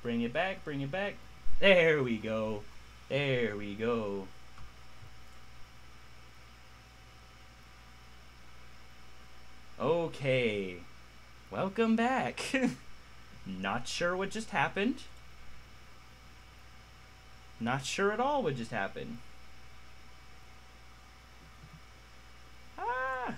Bring it back, bring it back. There we go. There we go. Okay. Welcome back. Not sure what just happened. Not sure at all what just happened. Ah.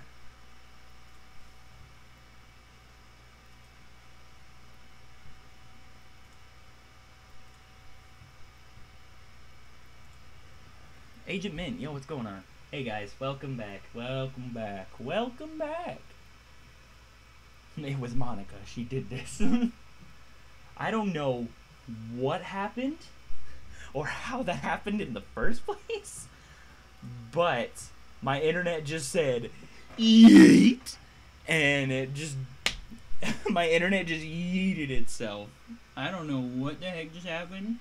Agent Mint, yo, what's going on? Hey guys, welcome back, welcome back, welcome back. It was Monica, she did this. I don't know what happened or how that happened in the first place, but my internet just said yeet, and it just my internet just yeeted itself. I don't know what the heck just happened,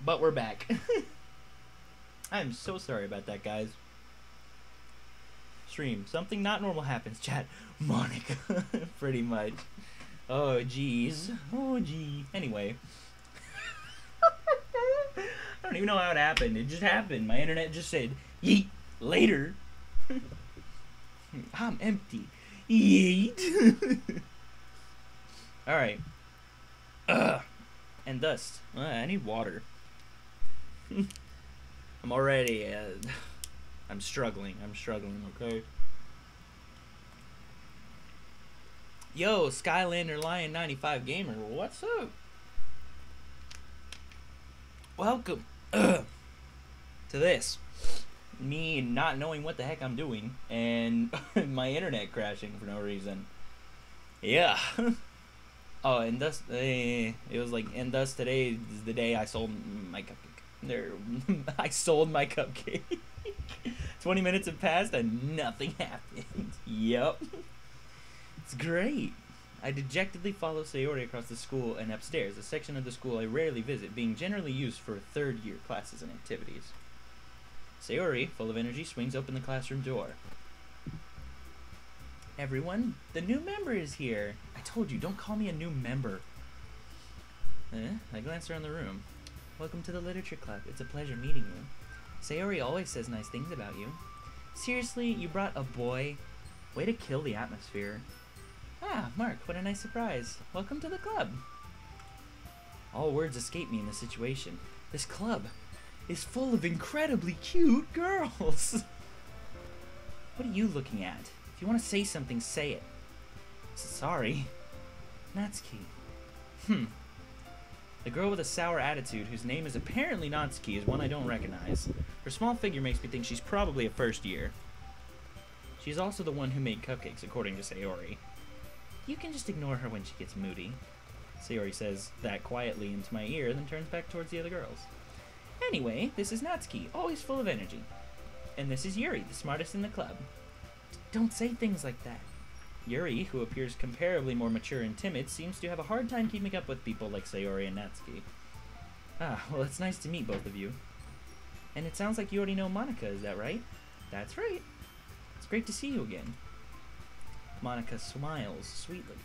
but we're back. I'm so sorry about that, guys. Stream, something not normal happens, chat. Monica. Pretty much. Oh jeez. Oh gee. Anyway. I don't even know how it happened. It just happened. My internet just said yeet later. I'm empty. Yeet. Alright. And dust. I need water. I'm already I'm struggling, okay? Yo, Skylander Lion 95 Gamer, what's up? Welcome to this. Me not knowing what the heck I'm doing, and my internet crashing for no reason. Yeah. Oh, and thus, it was like, and thus today is the day I sold my cupcake. I sold my cupcake. 20 minutes have passed and nothing happened. Yup. It's great. I dejectedly follow Sayori across the school and upstairs, a section of the school I rarely visit, being generally used for third-year classes and activities. Sayori, full of energy, swings open the classroom door. Everyone, the new member is here. I told you, don't call me a new member. I glance around the room. Welcome to the literature club. It's a pleasure meeting you. Sayori always says nice things about you. Seriously, you brought a boy? Way to kill the atmosphere. Ah, Mark, what a nice surprise. Welcome to the club. All words escape me in this situation. This club is full of incredibly cute girls. What are you looking at? If you want to say something, say it. Sorry. Natsuki. The girl with a sour attitude, whose name is apparently Natsuki, is one I don't recognize. Her small figure makes me think she's probably a first year. She's also the one who made cupcakes, according to Sayori. You can just ignore her when she gets moody. Sayori says that quietly into my ear, then turns back towards the other girls. Anyway, this is Natsuki, always full of energy. And this is Yuri, the smartest in the club. Don't say things like that. Yuri, who appears comparably more mature and timid, seems to have a hard time keeping up with people like Sayori and Natsuki. Ah, well, it's nice to meet both of you. And it sounds like you already know Monica, is that right? That's right. It's great to see you again. Monica smiles sweetly.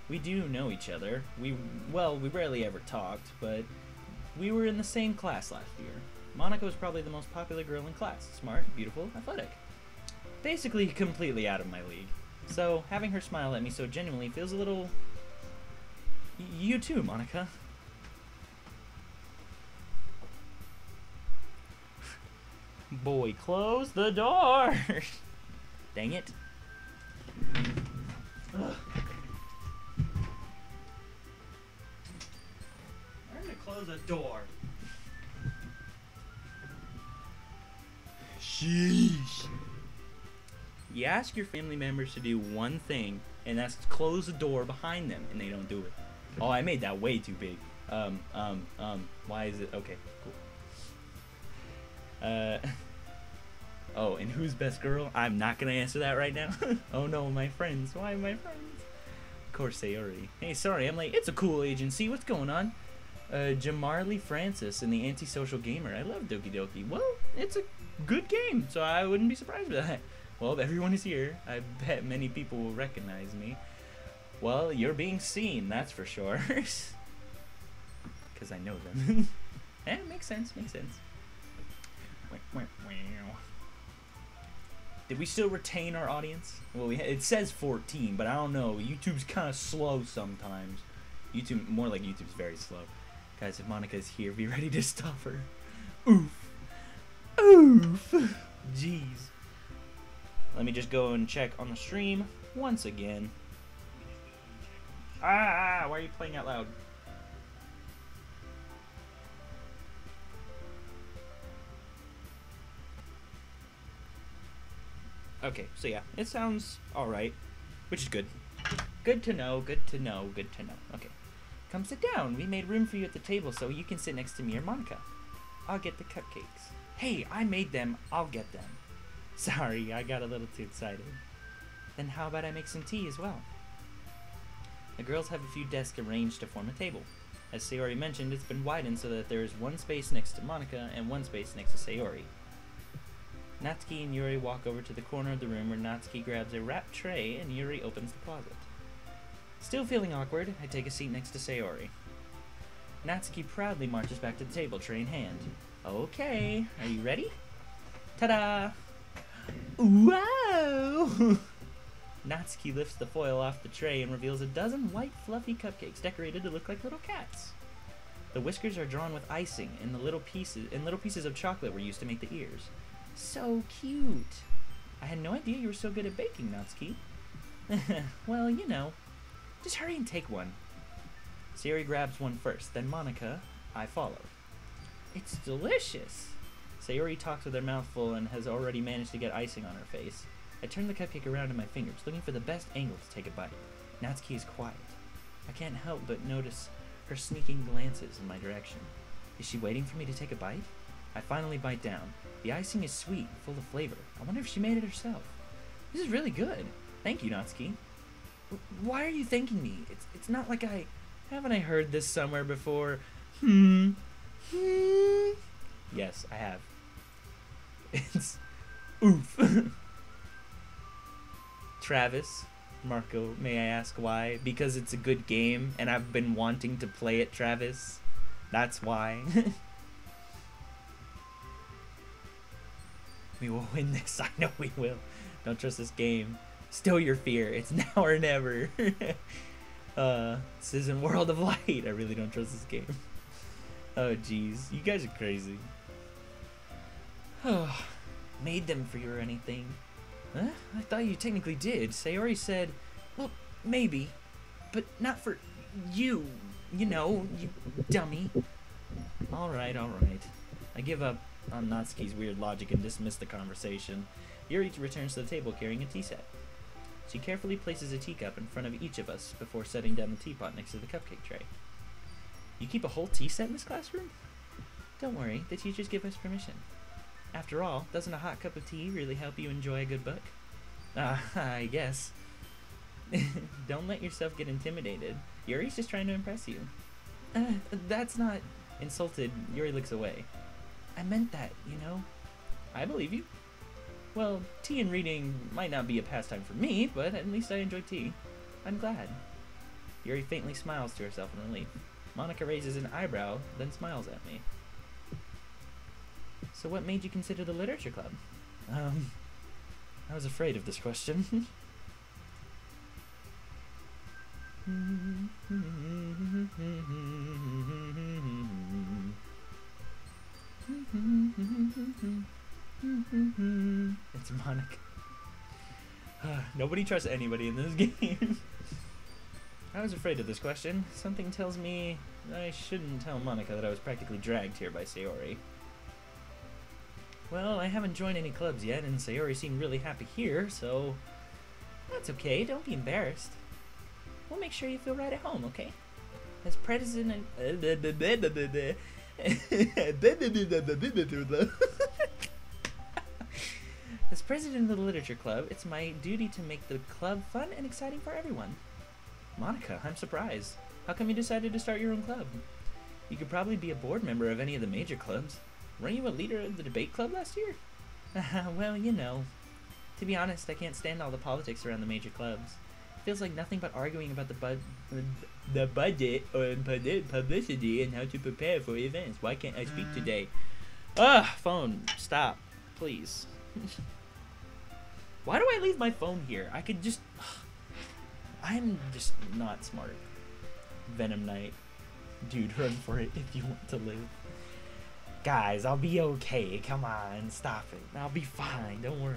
We do know each other. We rarely ever talked, but we were in the same class last year. Monica was probably the most popular girl in class. Smart, beautiful, athletic. Basically completely out of my league. So, having her smile at me so genuinely feels a little... You too, Monica. Boy, close the door! Dang it. Ugh. I'm gonna close the door. Sheesh. You ask your family members to do one thing, and that's to close the door behind them, and they don't do it. Oh, I made that way too big. Why is it? Okay, cool. Oh, and who's best girl? I'm not gonna answer that right now. Oh no, my friends. Why my friends? Of course, Sayori. Hey, sorry, I'm late. It's a cool agency. What's going on? Jamarly Francis and the Antisocial Gamer. I love Doki Doki. Well, it's a good game, so I wouldn't be surprised by that. Well, everyone is here. I bet many people will recognize me. Well, you're being seen, that's for sure. Because I know them. Yeah, makes sense, makes sense. Did we still retain our audience? Well, it says 14, but I don't know. YouTube's kind of slow sometimes. YouTube, more like YouTube's very slow. Guys, if Monica's here, be ready to stop her. Oof. Oof. Jeez. Let me just go and check on the stream once again. Ah, why are you playing out loud? Okay, so yeah, it sounds alright, which is good. Good to know, good to know, good to know. Okay, come sit down. We made room for you at the table so you can sit next to me or Monica. I'll get the cupcakes. Hey, I made them, I'll get them. Sorry, I got a little too excited. Then how about I make some tea as well? The girls have a few desks arranged to form a table. As Sayori mentioned, it's been widened so that there is one space next to Monica and one space next to Sayori. Natsuki and Yuri walk over to the corner of the room where Natsuki grabs a wrapped tray and Yuri opens the closet. Still feeling awkward, I take a seat next to Sayori. Natsuki proudly marches back to the table, tray in hand. Okay, are you ready? Ta-da! Wow! Natsuki lifts the foil off the tray and reveals a dozen white fluffy cupcakes decorated to look like little cats. The whiskers are drawn with icing and little pieces of chocolate were used to make the ears. So cute! I had no idea you were so good at baking, Natsuki. Well, you know. Just hurry and take one. Sayori grabs one first, then Monica, I follow. It's delicious! Sayori talks with her mouth full and has already managed to get icing on her face. I turn the cupcake around in my fingers, looking for the best angle to take a bite. Natsuki is quiet. I can't help but notice her sneaking glances in my direction. Is she waiting for me to take a bite? I finally bite down. The icing is sweet, full of flavor. I wonder if she made it herself. This is really good. Thank you, Natsuki. Why are you thanking me? It's not like I... Haven't I heard this somewhere before? Yes, I have. It's... Oof. Travis, Marco, may I ask why? Because it's a good game, and I've been wanting to play it, Travis. That's why. We will win this. I know we will. Don't trust this game. Still your fear. It's now or never. This isn't World of Light. I really don't trust this game. Oh, jeez. You guys are crazy. Oh, made them for you or anything? Huh? I thought you technically did. Sayori said, well, maybe, but not for you. You know, you dummy. Alright, alright. I give up on Natsuki's weird logic and dismiss the conversation. Yuri returns to the table carrying a tea set. She carefully places a teacup in front of each of us before setting down the teapot next to the cupcake tray. You keep a whole tea set in this classroom? Don't worry, the teachers give us permission. After all, doesn't a hot cup of tea really help you enjoy a good book? I guess. Don't let yourself get intimidated. Yuri's just trying to impress you. That's not... Insulted, Yuri looks away. I meant that, you know? I believe you. Well, tea and reading might not be a pastime for me, but at least I enjoy tea. I'm glad. Yuri faintly smiles to herself in relief. Monica raises an eyebrow, then smiles at me. So what made you consider the literature club? I was afraid of this question. It's Monica. Nobody trusts anybody in this game. I was afraid of this question. Something tells me I shouldn't tell Monica that I was practically dragged here by Sayori. Well, I haven't joined any clubs yet, and Sayori seemed really happy here, so... That's okay, don't be embarrassed. We'll make sure you feel right at home, okay? As president... As president of the literature club, it's my duty to make the club fun and exciting for everyone. Monica, I'm surprised. How come you decided to start your own club? You could probably be a board member of any of the major clubs. Weren't you a leader of the debate club last year? Well, you know. To be honest, I can't stand all the politics around the major clubs. It feels like nothing but arguing about the budget or publicity and how to prepare for events. Why can't I speak today? Ugh, phone, stop, please. Why do I leave my phone here? I could just... I'm just not smart. Venom Knight. Dude, run for it if you want to live. Guys, I'll be okay. Come on, stop it. I'll be fine, don't worry.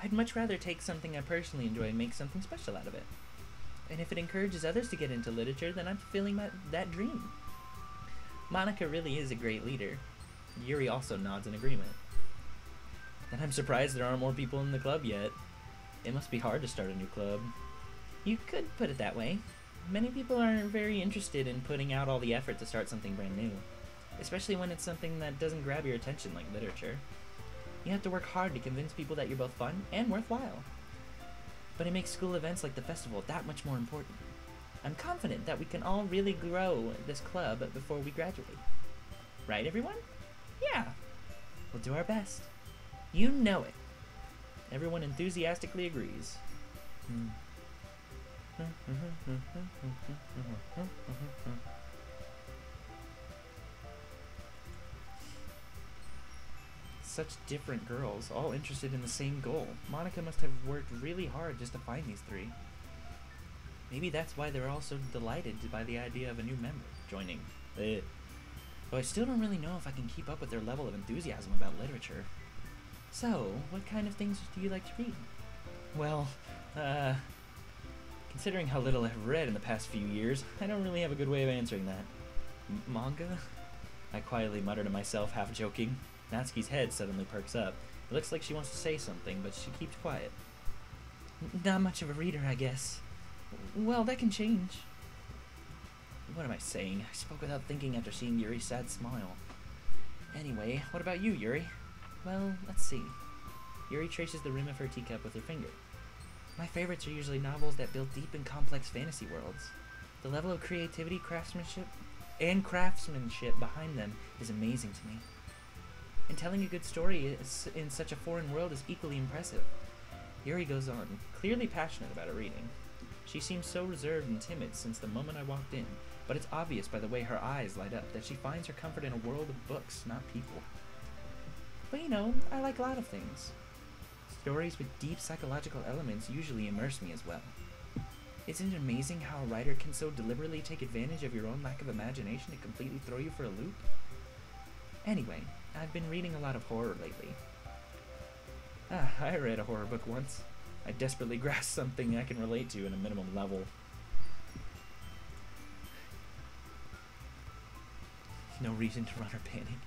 I'd much rather take something I personally enjoy and make something special out of it. And if it encourages others to get into literature, then I'm fulfilling that dream. Monica really is a great leader. Yuri also nods in agreement. And I'm surprised there aren't more people in the club yet. It must be hard to start a new club. You could put it that way. Many people aren't very interested in putting out all the effort to start something brand new. Especially when it's something that doesn't grab your attention like literature. You have to work hard to convince people that you're both fun and worthwhile. But it makes school events like the festival that much more important. I'm confident that we can all really grow this club before we graduate. Right, everyone? Yeah. We'll do our best. You know it. Everyone enthusiastically agrees. Such different girls, all interested in the same goal. Monica must have worked really hard just to find these three. Maybe that's why they're all so delighted by the idea of a new member joining. Though I still don't really know if I can keep up with their level of enthusiasm about literature. So, what kind of things do you like to read? Well, considering how little I've read in the past few years, I don't really have a good way of answering that. Manga? I quietly mutter to myself, half joking. Natsuki's head suddenly perks up. It looks like she wants to say something, but she keeps quiet. Not much of a reader, I guess. Well, that can change. What am I saying? I spoke without thinking after seeing Yuri's sad smile. Anyway, what about you, Yuri? Well, let's see. Yuri traces the rim of her teacup with her finger. My favorites are usually novels that build deep and complex fantasy worlds. The level of creativity, craftsmanship behind them is amazing to me. And telling a good story in such a foreign world is equally impressive. Yuri goes on, clearly passionate about her reading. She seems so reserved and timid since the moment I walked in, but it's obvious by the way her eyes light up that she finds her comfort in a world of books, not people. But you know, I like a lot of things. Stories with deep psychological elements usually immerse me as well. Isn't it amazing how a writer can so deliberately take advantage of your own lack of imagination to completely throw you for a loop? Anyway, I've been reading a lot of horror lately. I read a horror book once. I desperately grasped something I can relate to in a minimum level. No reason to run or panic.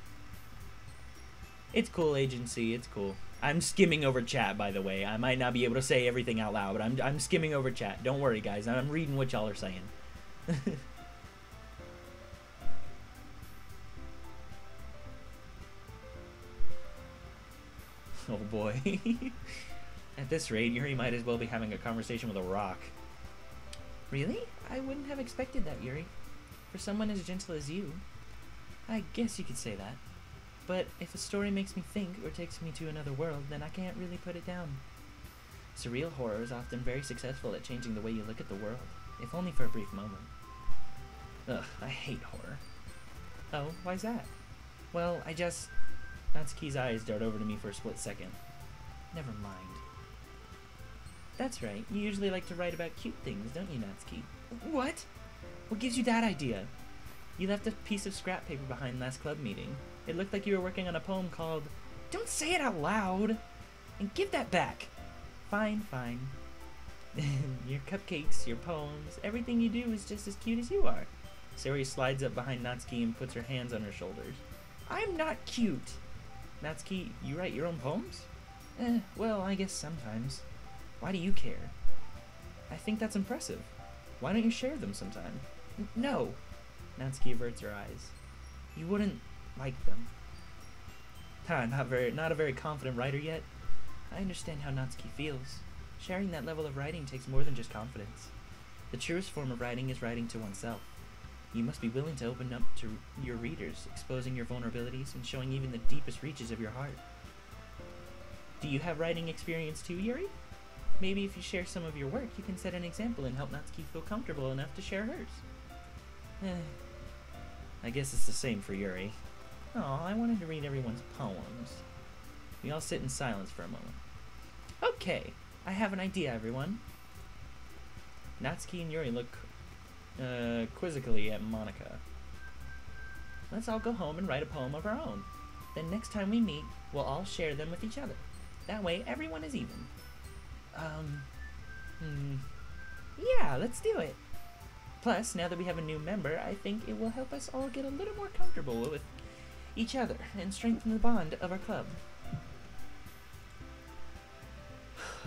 It's cool, agency, it's cool. I'm skimming over chat, by the way. I might not be able to say everything out loud, but I'm skimming over chat. Don't worry, guys. I'm reading what y'all are saying. Oh boy. At this rate, Yuri might as well be having a conversation with a rock. Really? I wouldn't have expected that, Yuri. For someone as gentle as you. I guess you could say that. But if a story makes me think or takes me to another world, then I can't really put it down. Surreal horror is often very successful at changing the way you look at the world, if only for a brief moment. Ugh, I hate horror. Oh, why's that? Well, Natsuki's eyes dart over to me for a split second. Never mind. That's right, you usually like to write about cute things, don't you, Natsuki? What? What gives you that idea? You left a piece of scrap paper behind last club meeting. It looked like you were working on a poem called... Don't say it out loud! And give that back! Fine, fine. Your cupcakes, your poems, everything you do is just as cute as you are. Sari slides up behind Natsuki and puts her hands on her shoulders. I'm not cute! Natsuki, you write your own poems? Well, I guess sometimes. Why do you care? I think that's impressive. Why don't you share them sometime? No! Natsuki averts her eyes. You wouldn't like them. Not a very confident writer yet. I understand how Natsuki feels. Sharing that level of writing takes more than just confidence. The truest form of writing is writing to oneself. You must be willing to open up to your readers, exposing your vulnerabilities and showing even the deepest reaches of your heart. Do you have writing experience too, Yuri? Maybe if you share some of your work, you can set an example and help Natsuki feel comfortable enough to share hers. I guess it's the same for Yuri. Oh, I wanted to read everyone's poems. We all sit in silence for a moment. Okay, I have an idea, everyone. Natsuki and Yuri look quizzically at Monika. Let's all go home and write a poem of our own. Then next time we meet, we'll all share them with each other. That way, everyone is even. Yeah, let's do it. Plus, now that we have a new member, I think it will help us all get a little more comfortable with each other and strengthen the bond of our club.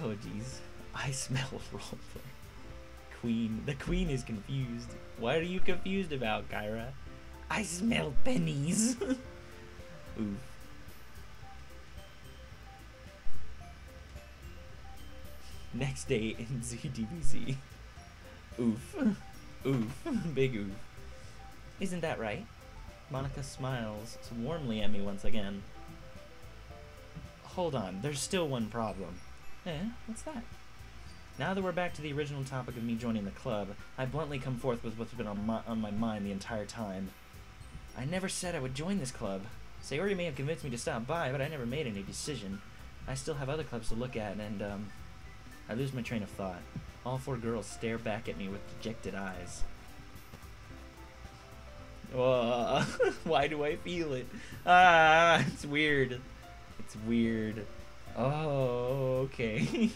Oh, jeez. I smell roleplay. Queen. The queen is confused. What are you confused about, Kyra? I smell pennies. Oof. Next day in ZDBC. Oof. Oof. Big oof. Isn't that right? Monika smiles warmly at me once again. Hold on, there's still one problem. What's that? Now that we're back to the original topic of me joining the club, I bluntly come forth with what's been on my mind the entire time. I never said I would join this club. Sayori may have convinced me to stop by, but I never made any decision. I still have other clubs to look at, and, I lose my train of thought. All four girls stare back at me with dejected eyes. Why do I feel it? Ah, it's weird. It's weird. Oh, okay.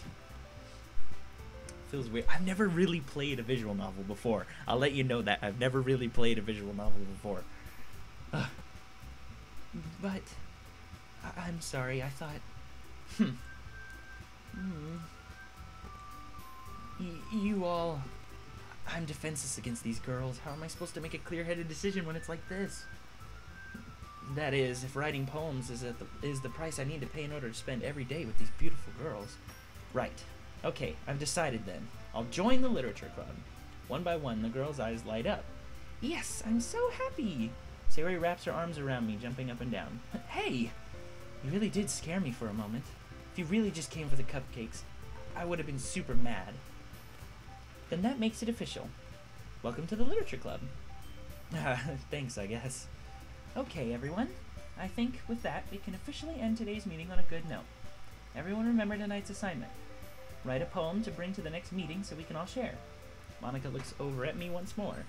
Feels weird. I've never really played a visual novel before. I'll let you know that. I've never really played a visual novel before. But I'm sorry. I thought... You all... I'm defenseless against these girls. How am I supposed to make a clear-headed decision when it's like this? That is, if writing poems is the price I need to pay in order to spend every day with these beautiful girls. Right. Okay, I've decided then. I'll join the literature club. One by one, the girls' eyes light up. Yes, I'm so happy! Sayori wraps her arms around me, jumping up and down. Hey! You really did scare me for a moment. If you really just came for the cupcakes, I would have been super mad. Then that makes it official. Welcome to the literature club. Thanks, I guess. Okay, everyone. I think with that, we can officially end today's meeting on a good note. Everyone remember tonight's assignment. Write a poem to bring to the next meeting so we can all share. Monika looks over at me once more.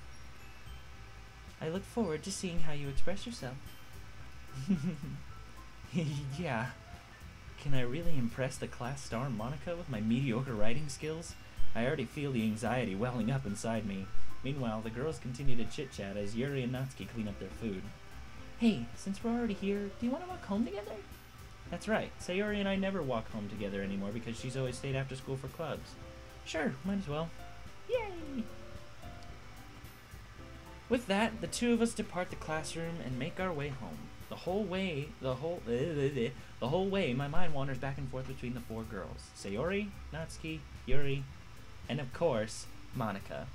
I look forward to seeing how you express yourself. Yeah. Can I really impress the class star Monika with my mediocre writing skills? I already feel the anxiety welling up inside me. Meanwhile, the girls continue to chit-chat as Yuri and Natsuki clean up their food. Hey, since we're already here, do you want to walk home together? That's right. Sayori and I never walk home together anymore because she's always stayed after school for clubs. Sure, might as well. Yay! With that, the two of us depart the classroom and make our way home. The whole way, my mind wanders back and forth between the four girls. Sayori, Natsuki, Yuri, and of course, Monika.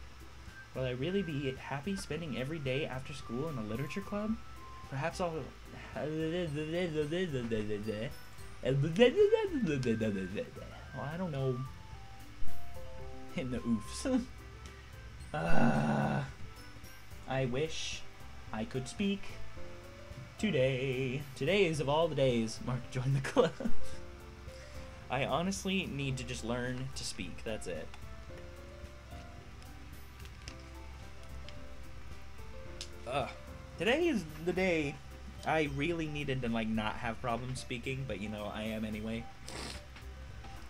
Will I really be happy spending every day after school in a literature club? Perhaps I'll... Well, I don't know. Hitting the oofs. I wish I could speak today. Today is of all the days Mark joined the club. I honestly need to just learn to speak. That's it. Today is the day I really needed to, like, not have problems speaking, but, you know, I am anyway.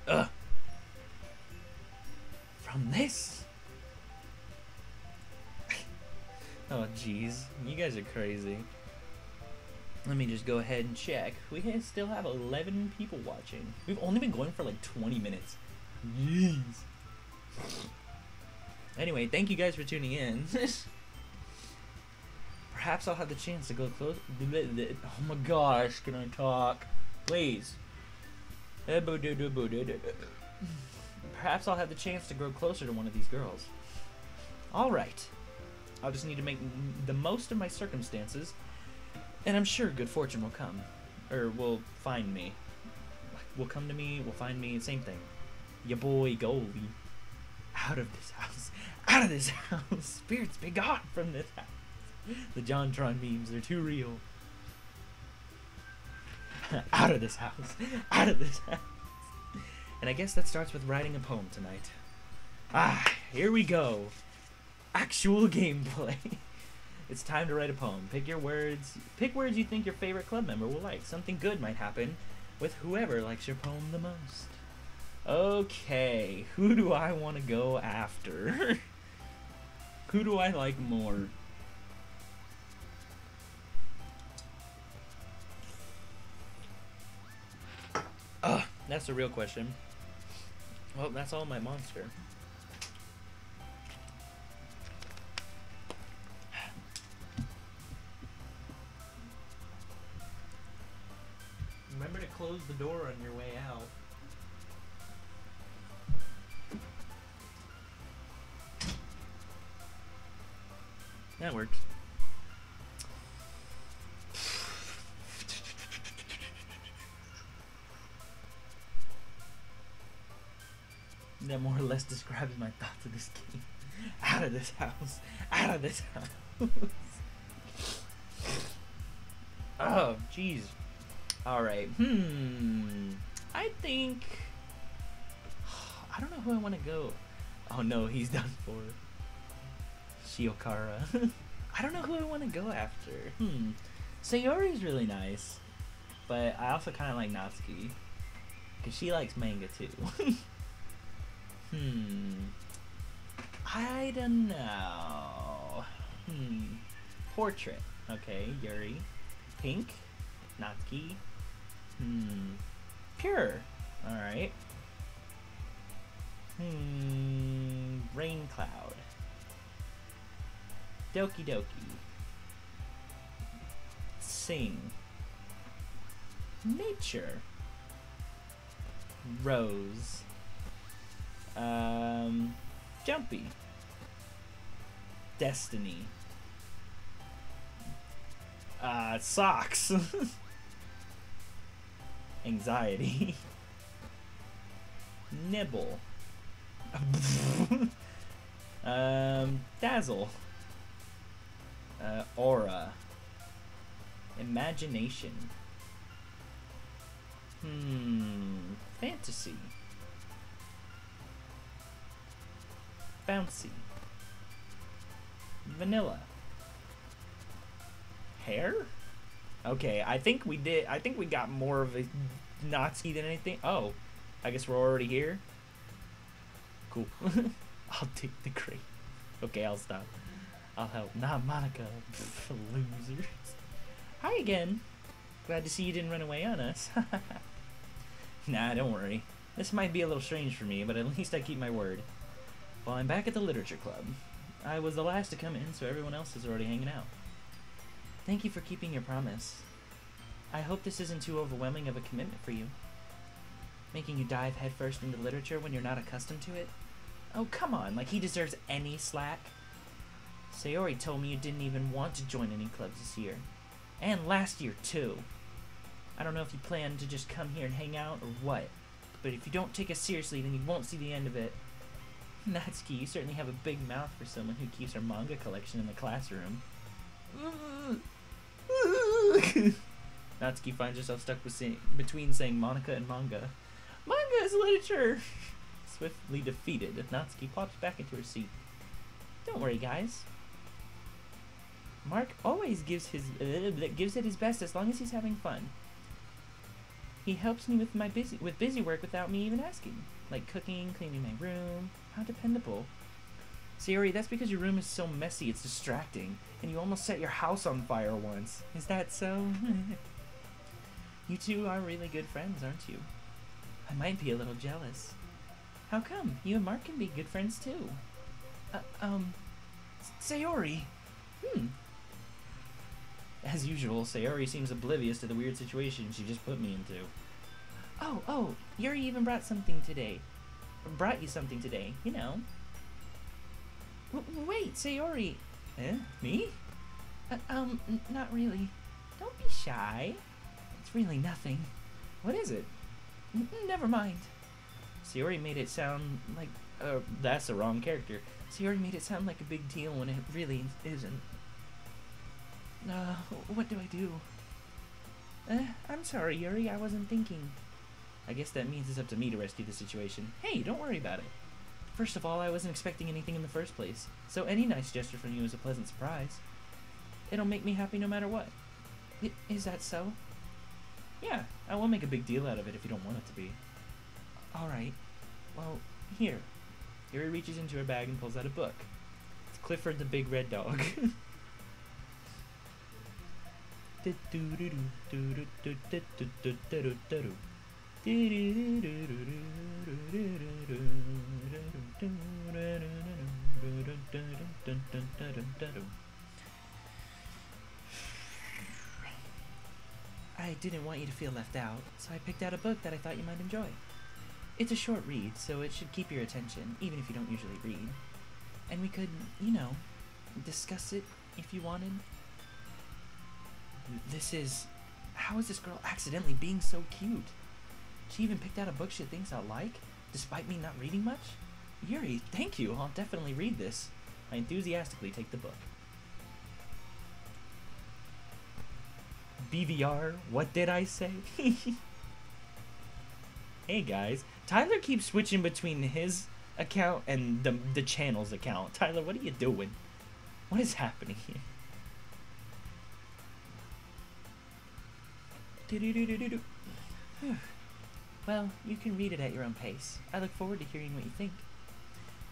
From this? Oh, jeez. You guys are crazy. Let me just go ahead and check. We still have 11 people watching. We've only been going for, like, 20 minutes. Jeez. Anyway, thank you guys for tuning in. Perhaps I'll have the chance to go close. Oh my gosh, can I talk? Please. Perhaps I'll have the chance to grow closer to one of these girls. Alright. I'll just need to make the most of my circumstances, and I'm sure good fortune will come. Or will find me. Will come to me, will find me, same thing. Ya boy Goldie. Out of this house. Out of this house. Spirits be gone from this house. The JonTron memes, they're too real. Out of this house. Out of this house. And I guess that starts with writing a poem tonight. Ah, here we go. Actual gameplay. It's time to write a poem. Pick your words. Pick words you think your favorite club member will like. Something good might happen with whoever likes your poem the most. Okay, who do I want to go after? Who do I like more? That's the real question. Well, that's all my monster. Remember to close the door on your way out. That works. That more or less describes my thoughts of this game. Out of this house. Out of this house. Oh, jeez. Alright. I think... I don't know who I want to go. Oh no, he's done for. Shiokara. I don't know who I want to go after. Sayori's really nice. But I also kind of like Natsuki. Because she likes manga too. I don't know. Portrait. Okay, Yuri. Pink. Natsuki. Pure. Alright. Rain Cloud. Doki Doki. Sing. Nature. Rose. Jumpy. Destiny. Socks. Anxiety. Nibble. Dazzle. Aura. Imagination. Fantasy. Bouncy. Vanilla. Hair? Okay, I think we got more of a Natsuki than anything. Oh, I guess we're already here. Cool. I'll take the crate. Okay, I'll stop. I'll help. Not Monica. Losers. Hi again. Glad to see you didn't run away on us. Nah, don't worry. This might be a little strange for me, but at least I keep my word. Well, I'm back at the literature club. I was the last to come in, so everyone else is already hanging out. Thank you for keeping your promise. I hope this isn't too overwhelming of a commitment for you. Making you dive headfirst into literature when you're not accustomed to it? Oh, come on, like he deserves any slack. Sayori told me you didn't even want to join any clubs this year. And last year, too. I don't know if you plan to just come here and hang out or what, but if you don't take us seriously, then you won't see the end of it. Natsuki, you certainly have a big mouth for someone who keeps her manga collection in the classroom. Natsuki finds herself stuck between saying Monica and manga. Manga is literature! Swiftly defeated, Natsuki pops back into her seat. Don't worry, guys. Mark always gives it his best as long as he's having fun. He helps me with busy work without me even asking, like cooking, cleaning my room. How dependable. Sayori, that's because your room is so messy it's distracting, and you almost set your house on fire once. Is that so? You two are really good friends, aren't you? I might be a little jealous. How come? You and Mark can be good friends too. Sayori. As usual, Sayori seems oblivious to the weird situation she just put me into. Oh, Yuri even brought something today. Brought you something today, you know. Wait, Sayori. Eh? Me? Not really. Don't be shy. It's really nothing. What is it? Never mind. Sayori made it sound like... that's the wrong character. Sayori made it sound like a big deal when it really isn't. What do I do? I'm sorry, Yuri, I wasn't thinking. I guess that means it's up to me to rescue the situation. Hey, don't worry about it. First of all, I wasn't expecting anything in the first place, so any nice gesture from you is a pleasant surprise. It'll make me happy no matter what. Is that so? Yeah, I won't make a big deal out of it if you don't want it to be. Alright. Well, here. Yuri reaches into her bag and pulls out a book. It's Clifford the Big Red Dog. I didn't want you to feel left out, so I picked out a book that I thought you might enjoy. It's a short read, so it should keep your attention, even if you don't usually read. And we could, you know, discuss it if you wanted. How is this girl accidentally being so cute? She even picked out a book she thinks I'll like, despite me not reading much? Yuri, thank you, I'll definitely read this. I enthusiastically take the book. BVR, what did I say? Hey guys, Tyler keeps switching between his account and the channel's account. Tyler, what are you doing? What is happening here? Well, you can read it at your own pace. I look forward to hearing what you think.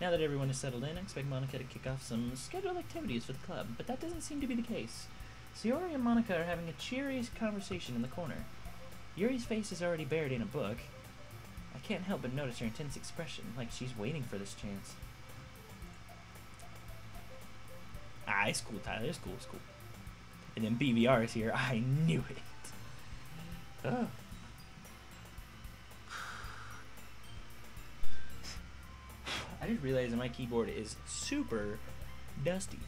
Now that everyone is settled in, I expect Monica to kick off some scheduled activities for the club, but that doesn't seem to be the case. Sayori and Monica are having a cheery conversation in the corner. Yuri's face is already buried in a book. I can't help but notice her intense expression, like she's waiting for this chance. Ah, it's cool, Tyler. It's cool, it's cool. And then BVR is here. I knew it. Oh. I just realized that my keyboard is super dusty.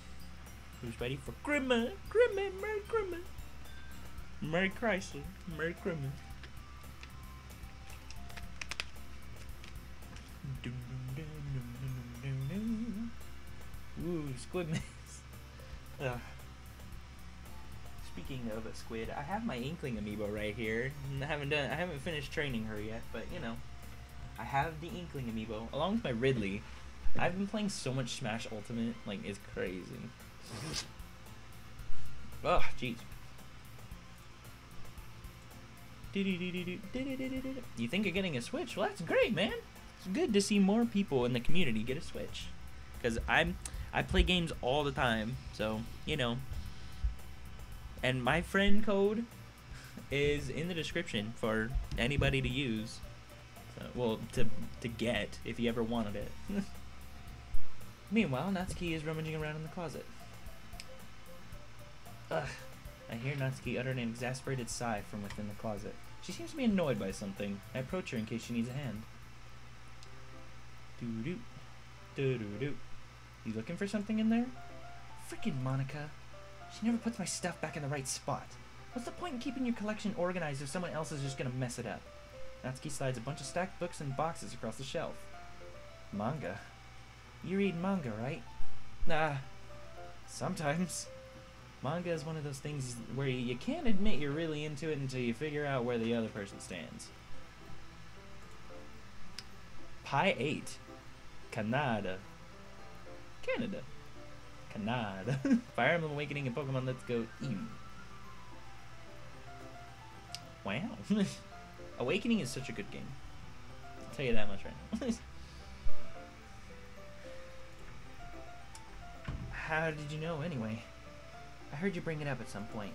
Who's ready for Christmas? Christmas, Merry Christmas. Merry Chrysler, Merry Christmas. Ooh, Squidmas. Speaking of a squid, I have my Inkling amiibo right here. I haven't finished training her yet, but you know, I have the Inkling amiibo along with my Ridley. I've been playing so much Smash Ultimate, like it's crazy. Oh, jeez. You think you're getting a Switch? Well, that's great, man. It's good to see more people in the community get a Switch, because I play games all the time, so you know. And my friend code is in the description for anybody to use. So, well, to get if you ever wanted it. Meanwhile, Natsuki is rummaging around in the closet. Ugh. I hear Natsuki utter an exasperated sigh from within the closet. She seems to be annoyed by something. I approach her in case she needs a hand. Doo-doo. Doo-doo-doo. You looking for something in there? Frickin' Monica. She never puts my stuff back in the right spot. What's the point in keeping your collection organized if someone else is just gonna mess it up? Natsuki slides a bunch of stacked books and boxes across the shelf. Manga? You read manga, right? Nah. Sometimes. Manga is one of those things where you can't admit you're really into it until you figure out where the other person stands. Pi 8. Canada. Canada. Canada. Fire Emblem Awakening and Pokemon Let's Go Eevee. Wow. Awakening is such a good game. I'll tell you that much right now. How did you know anyway? I heard you bring it up at some point.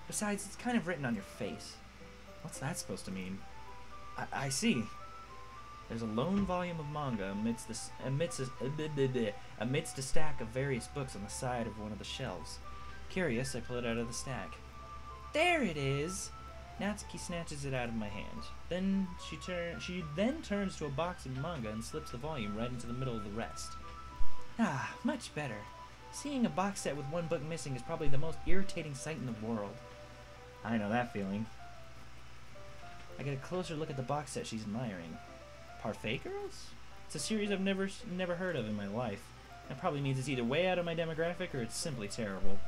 Besides, it's kind of written on your face. What's that supposed to mean? I see. There's a lone volume of manga amidst a stack of various books on the side of one of the shelves. Curious, I pull it out of the stack. There it is! Natsuki snatches it out of my hand. Then she then turns to a box of manga and slips the volume right into the middle of the rest. Ah, much better. Seeing a box set with one book missing is probably the most irritating sight in the world. I know that feeling. I get a closer look at the box set she's admiring. Parfait Girls? It's a series I've never heard of in my life. That probably means it's either way out of my demographic or it's simply terrible.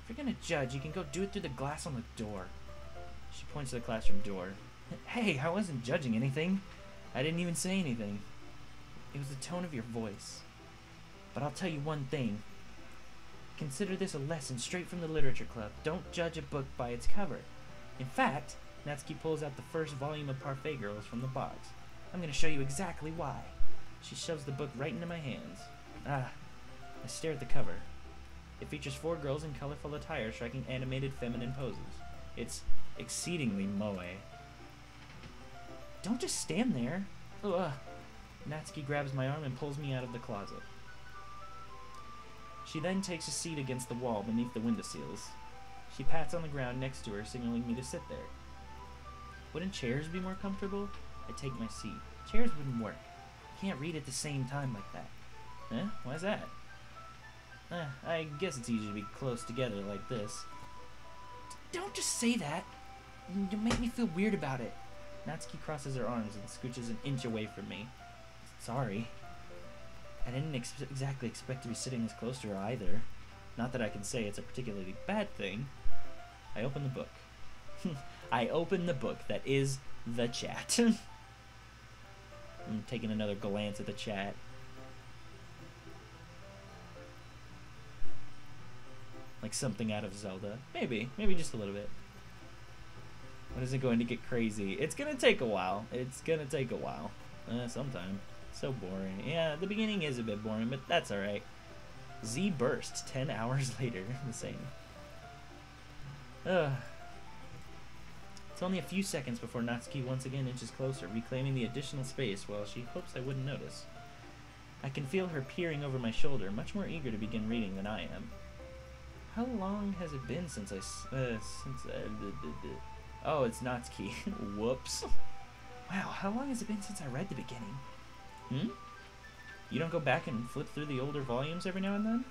If you're gonna judge, you can go do it through the glass on the door. She points to the classroom door. Hey, I wasn't judging anything. I didn't even say anything. It was the tone of your voice. But I'll tell you one thing. Consider this a lesson straight from the literature club. Don't judge a book by its cover. In fact, Natsuki pulls out the first volume of Parfait Girls from the box. I'm going to show you exactly why. She shoves the book right into my hands. I stare at the cover. It features 4 girls in colorful attire striking animated feminine poses. It's exceedingly moe. Don't just stand there. Ugh. Natsuki grabs my arm and pulls me out of the closet. She then takes a seat against the wall beneath the windowsills. She pats on the ground next to her, signaling me to sit there. Wouldn't chairs be more comfortable? I take my seat. Chairs wouldn't work. You can't read at the same time like that. Huh? Why's that? I guess it's easier to be close together like this. Don't just say that. You make me feel weird about it. Natsuki crosses her arms and scooches an inch away from me. Sorry. I didn't exactly expect to be sitting this close to her either. Not that I can say it's a particularly bad thing. I open the book. I open the book that is the chat. I'm taking another glance at the chat. Like something out of Zelda. Maybe just a little bit. When is it going to get crazy? It's gonna take a while. It's gonna take a while. Sometime. So boring. Yeah, the beginning is a bit boring, but that's alright. Z burst 10 hours later. The same. It's only a few seconds before Natsuki once again inches closer, reclaiming the additional space while she hopes I wouldn't notice. I can feel her peering over my shoulder, much more eager to begin reading than I am. How long has it been since oh, it's Natsuki. Whoops. Wow, how long has it been since I read the beginning? You don't go back and flip through the older volumes every now and then?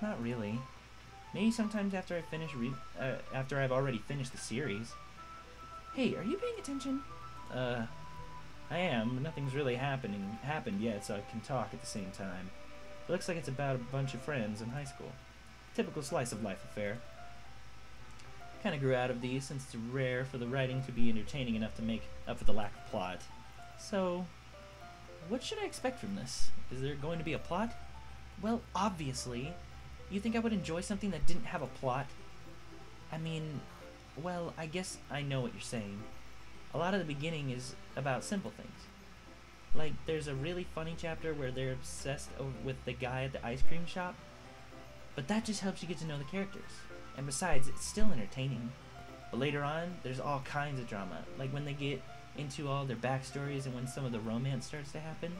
Not really. Maybe sometimes after I finish after I've already finished the series. Hey, are you paying attention? I am, but nothing's really happened yet, so I can talk at the same time. It looks like it's about a bunch of friends in high school. Typical slice of life affair. Kinda grew out of these since it's rare for the writing to be entertaining enough to make up for the lack of plot. So, what should I expect from this? Is there going to be a plot? Well, obviously. You think I would enjoy something that didn't have a plot? I mean, well, I guess I know what you're saying. A lot of the beginning is about simple things. Like, there's a really funny chapter where they're obsessed with the guy at the ice cream shop. But that just helps you get to know the characters. And besides, it's still entertaining. But later on, there's all kinds of drama. Like when they get into all their backstories and when some of the romance starts to happen.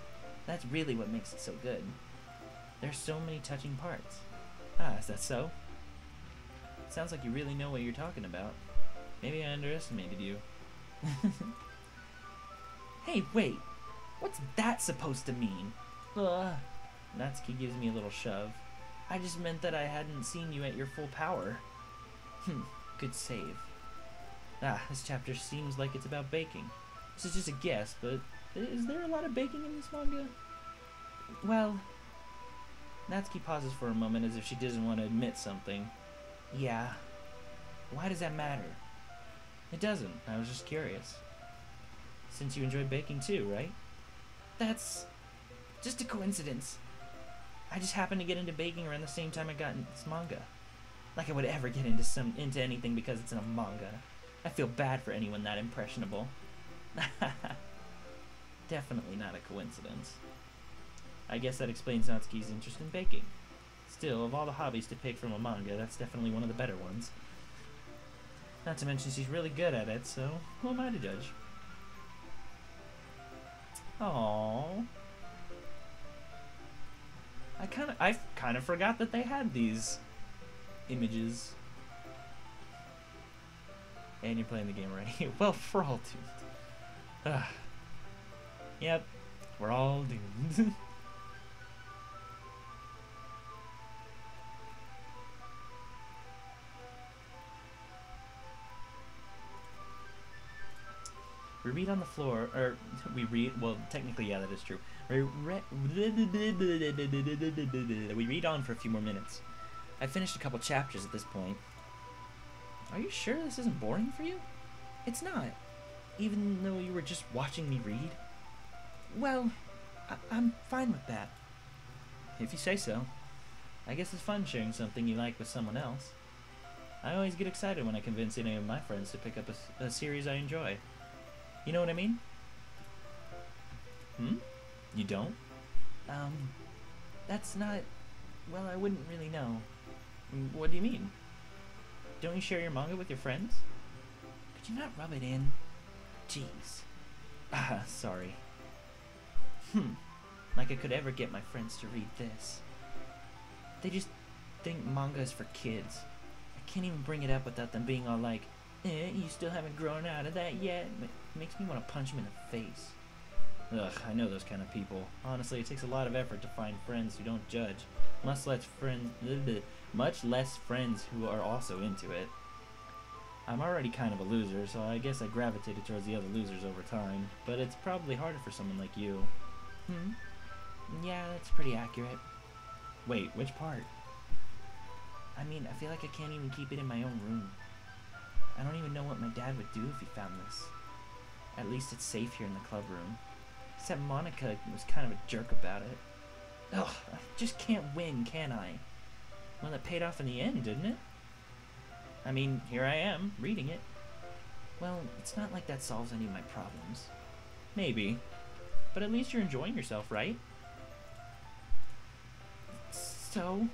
That's really what makes it so good. There's so many touching parts. Is that so? Sounds like you really know what you're talking about. Maybe I underestimated you. Hey, wait! What's that supposed to mean? Natsuki gives me a little shove. I just meant that I hadn't seen you at your full power. Good save. This chapter seems like it's about baking. This is just a guess, but is there a lot of baking in this manga? Well, Natsuki pauses for a moment as if she doesn't want to admit something. Yeah. Why does that matter? It doesn't. I was just curious. Since you enjoy baking too, right? That's just a coincidence. I just happened to get into baking around the same time I got into this manga. Like I would ever get into anything because it's in a manga. I feel bad for anyone that impressionable. Definitely not a coincidence. I guess that explains Natsuki's interest in baking. Still, of all the hobbies to pick from a manga, that's definitely one of the better ones. Not to mention she's really good at it, so who am I to judge? Aww. I kind of forgot that they had these images. And you're playing the game already. Well, we're all doomed. Yep, we're all doomed. We read on the floor, or we read, well, technically, yeah, that is true. We read on for a few more minutes. I finished a couple chapters at this point. Are you sure this isn't boring for you? It's not, even though you were just watching me read. Well, I'm fine with that. If you say so. I guess it's fun sharing something you like with someone else. I always get excited when I convince any of my friends to pick up a series I enjoy. You know what I mean? You don't? That's not... Well, I wouldn't really know. What do you mean? Don't you share your manga with your friends? Could you not rub it in? Jeez. Sorry. Like I could ever get my friends to read this. They just think manga is for kids. I can't even bring it up without them being all like, you still haven't grown out of that yet? It makes me want to punch them in the face. Ugh, I know those kind of people. Honestly, it takes a lot of effort to find friends who don't judge. Much less friends who are also into it. I'm already kind of a loser, so I guess I gravitated towards the other losers over time. But it's probably harder for someone like you. Yeah, that's pretty accurate. Wait, which part? I mean, I feel like I can't even keep it in my own room. I don't even know what my dad would do if he found this. At least it's safe here in the club room. Except Monica was kind of a jerk about it. Ugh, I just can't win, can I? Well, it paid off in the end, didn't it? I mean, here I am, reading it. Well, it's not like that solves any of my problems. Maybe. But at least you're enjoying yourself, right? So?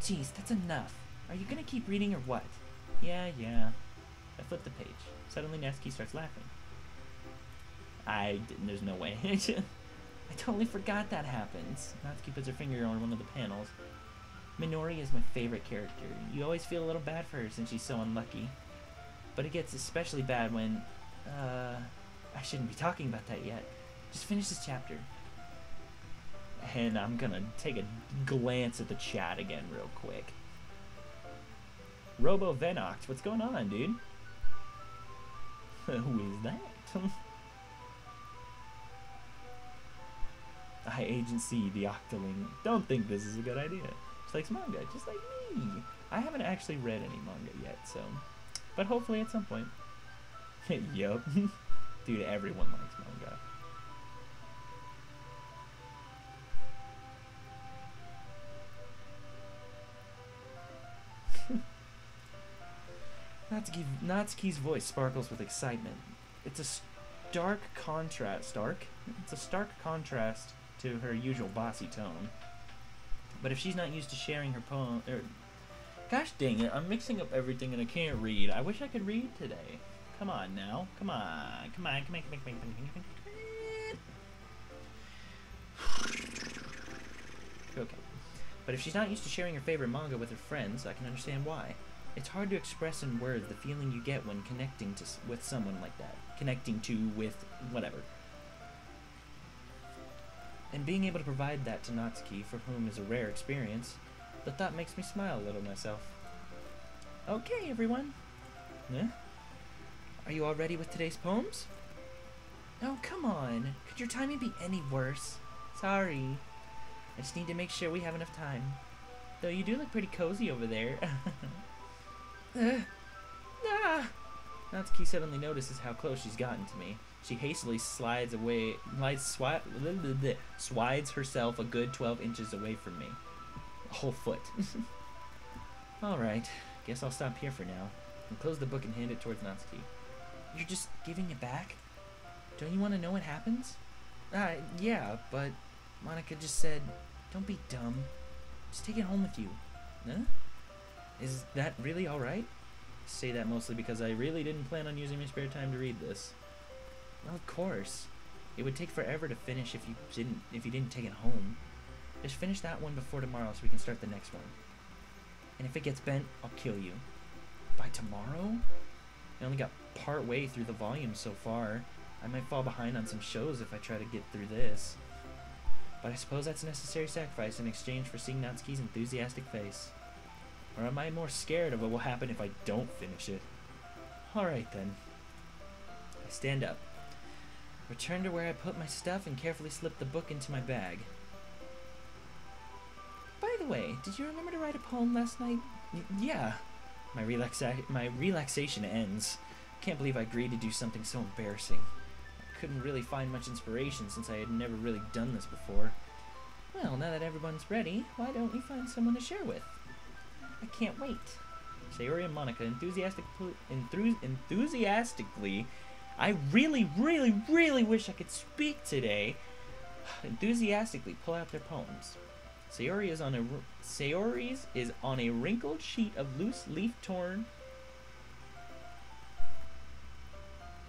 Jeez, that's enough. Are you gonna keep reading or what? Yeah. I flipped the page. Suddenly Natsuki starts laughing. There's no way. I totally forgot that happens. Natsuki puts her finger on one of the panels. Minori is my favorite character. You always feel a little bad for her since she's so unlucky. But it gets especially bad when, I shouldn't be talking about that yet. Just finish this chapter. And I'm gonna take a glance at the chat again real quick. Robo Venox, what's going on, dude? Who is that? I Agent C, the Octoling. Don't think this is a good idea. She likes manga, just like me. I haven't actually read any manga yet, so... But hopefully at some point. Yup. Dude, everyone likes manga. Natsuki's voice sparkles with excitement. It's a stark contrast. It's a stark contrast to her usual bossy tone. But if she's not used to sharing her poem, gosh dang it, I'm mixing up everything and I can't read. I wish I could read today. Come on now, come on. Okay. But if she's not used to sharing her favorite manga with her friends, I can understand why. It's hard to express in words the feeling you get when connecting with someone like that. Connecting with whatever. And being able to provide that to Natsuki, for whom is a rare experience, the thought makes me smile a little myself. Okay, everyone. Are you all ready with today's poems? Oh, come on. Could your timing be any worse? Sorry. I just need to make sure we have enough time. Though you do look pretty cozy over there. Natsuki suddenly notices how close she's gotten to me. She hastily slides herself a good 12 inches away from me. A whole foot. Alright, guess I'll stop here for now. And close the book and hand it towards Natsuki. You're just giving it back? Don't you want to know what happens? Yeah, but Monica just said, don't be dumb. Just take it home with you. Huh? Is that really alright? I say that mostly because I really didn't plan on using my spare time to read this. Well, of course. It would take forever to finish if you didn't take it home. Just finish that one before tomorrow so we can start the next one. And if it gets bent, I'll kill you. By tomorrow? I only got part way through the volume so far. I might fall behind on some shows if I try to get through this. But I suppose that's a necessary sacrifice in exchange for seeing Natsuki's enthusiastic face. Or am I more scared of what will happen if I don't finish it? Alright then. I stand up. Return to where I put my stuff and carefully slip the book into my bag. By the way, did you remember to write a poem last night? Yeah. My relaxation ends. Can't believe I agreed to do something so embarrassing. I couldn't really find much inspiration since I had never really done this before. Well, now that everyone's ready, why don't we find someone to share with? I can't wait. Sayori and Monica enthusiastically. I really, really, really wish I could speak today. Enthusiastically pull out their poems. Sayori's is on a wrinkled sheet of loose leaf torn.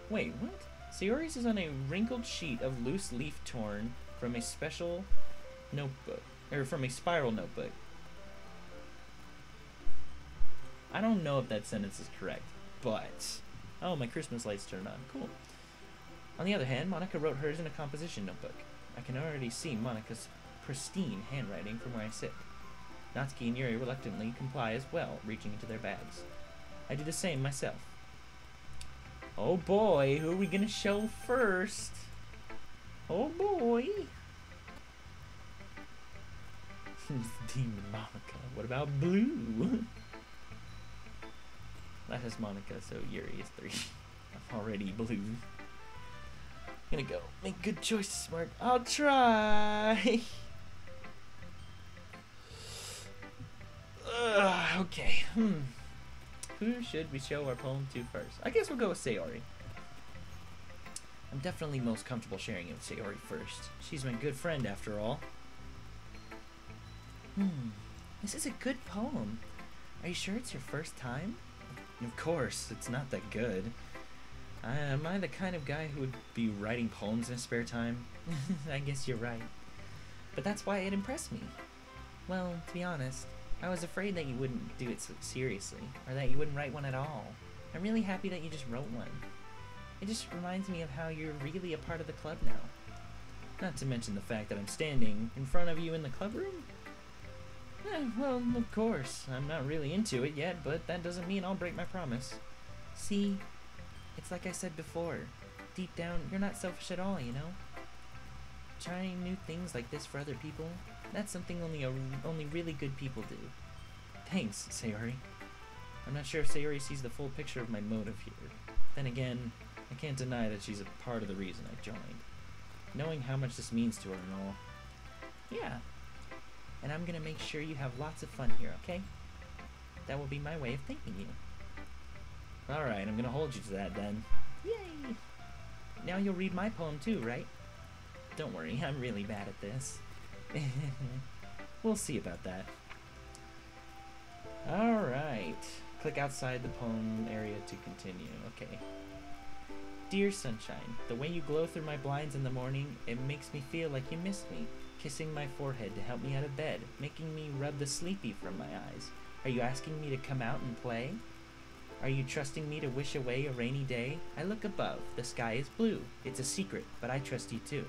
Wait, what? Sayori's is on a wrinkled sheet of loose leaf torn from a special notebook, or from a spiral notebook. I don't know if that sentence is correct, but oh, my Christmas lights turned on. Cool. On the other hand, Monica wrote hers in a composition notebook. I can already see Monica's pristine handwriting from where I sit. Natsuki and Yuri reluctantly comply as well, reaching into their bags. I do the same myself. Oh boy, who are we gonna show first? Oh boy. Demon Monica. What about Blue? That is Monica, so Yuri is 3. I'm already Blue. Gonna go. Make good choices, Mark. I'll try. Okay. Who should we show our poem to first? I guess we'll go with Sayori. I'm definitely most comfortable sharing it with Sayori first. She's my good friend, after all. This is a good poem. Are you sure it's your first time? Of course, it's not that good. Am I the kind of guy who would be writing poems in his spare time? I guess you're right. But that's why it impressed me. Well, to be honest, I was afraid that you wouldn't do it so seriously, or that you wouldn't write one at all. I'm really happy that you just wrote one. It just reminds me of how you're really a part of the club now. Not to mention the fact that I'm standing in front of you in the club room. Well, of course, I'm not really into it yet, but that doesn't mean I'll break my promise. See, it's like I said before. Deep down, you're not selfish at all, you know? Trying new things like this for other people, that's something only really good people do. Thanks, Sayori. I'm not sure if Sayori sees the full picture of my motive here. Then again, I can't deny that she's a part of the reason I joined. Knowing how much this means to her and all. Yeah. And I'm gonna make sure you have lots of fun here, okay? That will be my way of thanking you. Alright, I'm gonna hold you to that then. Yay! Now you'll read my poem too, right? Don't worry, I'm really bad at this. We'll see about that. Alright. Click outside the poem area to continue. Okay. Dear sunshine, the way you glow through my blinds in the morning, it makes me feel like you miss me. Kissing my forehead to help me out of bed, making me rub the sleepy from my eyes. Are you asking me to come out and play? Are you trusting me to wish away a rainy day? I look above, the sky is blue. It's a secret, but I trust you too.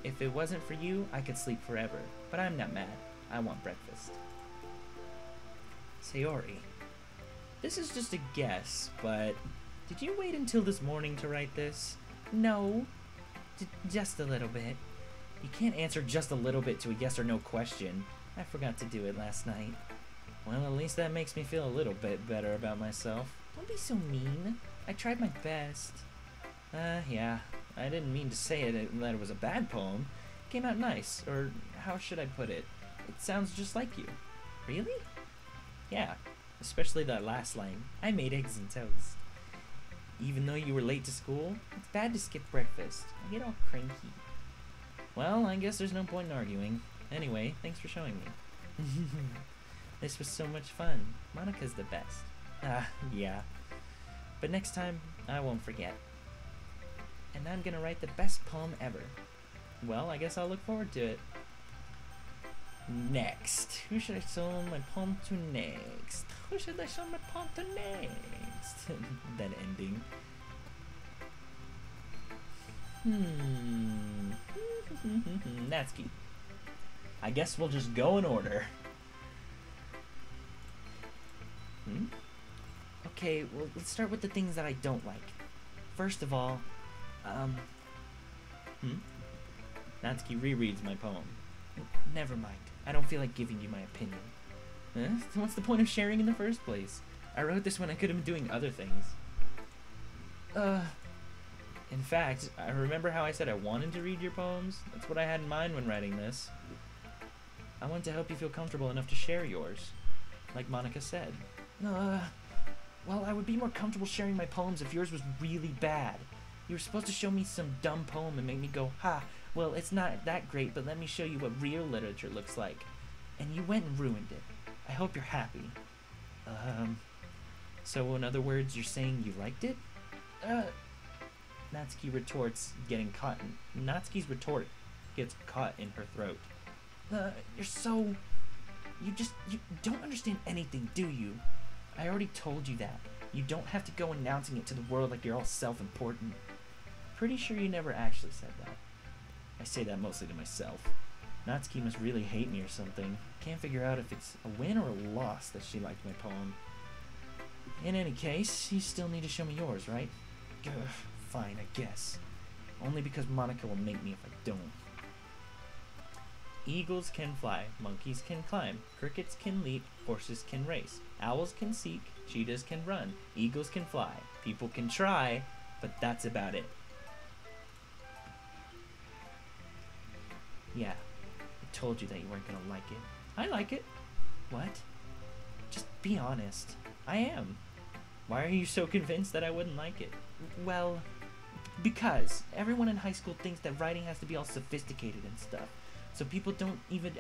If it wasn't for you, I could sleep forever. But I'm not mad. I want breakfast. Sayori. This is just a guess, but did you wait until this morning to write this? No. Just a little bit. You can't answer just a little bit to a yes or no question. I forgot to do it last night. Well, at least that makes me feel a little bit better about myself. Don't be so mean. I tried my best. Yeah. I didn't mean to say that it was a bad poem. It came out nice, or how should I put it? It sounds just like you. Really? Yeah. Especially that last line. I made eggs and toast. Even though you were late to school, it's bad to skip breakfast. I get all cranky. Well, I guess there's no point in arguing. Anyway, thanks for showing me. This was so much fun. Monica's the best. Yeah. But next time, I won't forget. And I'm gonna write the best poem ever. Well, I guess I'll look forward to it. Next. Who should I show my poem to next? Who should I show my poem to next? That ending. Natsuki. I guess we'll just go in order. Okay, well, let's start with the things that I don't like. First of all, Natsuki rereads my poem. Never mind. I don't feel like giving you my opinion. What's the point of sharing in the first place? I wrote this when I could have been doing other things. In fact, I remember how I said I wanted to read your poems? That's what I had in mind when writing this. I want to help you feel comfortable enough to share yours, like Monica said. Well, I would be more comfortable sharing my poems if yours was really bad. You were supposed to show me some dumb poem and make me go, ha, well, it's not that great, but let me show you what real literature looks like. And you went and ruined it. I hope you're happy. So in other words, you're saying you liked it? Natsuki retorts, getting caught in... Natsuki's retort gets caught in her throat. You're so... You don't understand anything, do you? I already told you that. You don't have to go announcing it to the world like you're all self-important. Pretty sure you never actually said that. I say that mostly to myself. Natsuki must really hate me or something. Can't figure out if it's a win or a loss that she liked my poem. In any case, you still need to show me yours, right? Ugh, fine, I guess. Only because Monica will make me if I don't. Eagles can fly, monkeys can climb, crickets can leap, horses can race, owls can seek, cheetahs can run, eagles can fly, people can try, but that's about it. Yeah, I told you that you weren't gonna like it. I like it. What? Just be honest. I am. Why are you so convinced that I wouldn't like it? Well, because everyone in high school thinks that writing has to be all sophisticated and stuff. So people don't even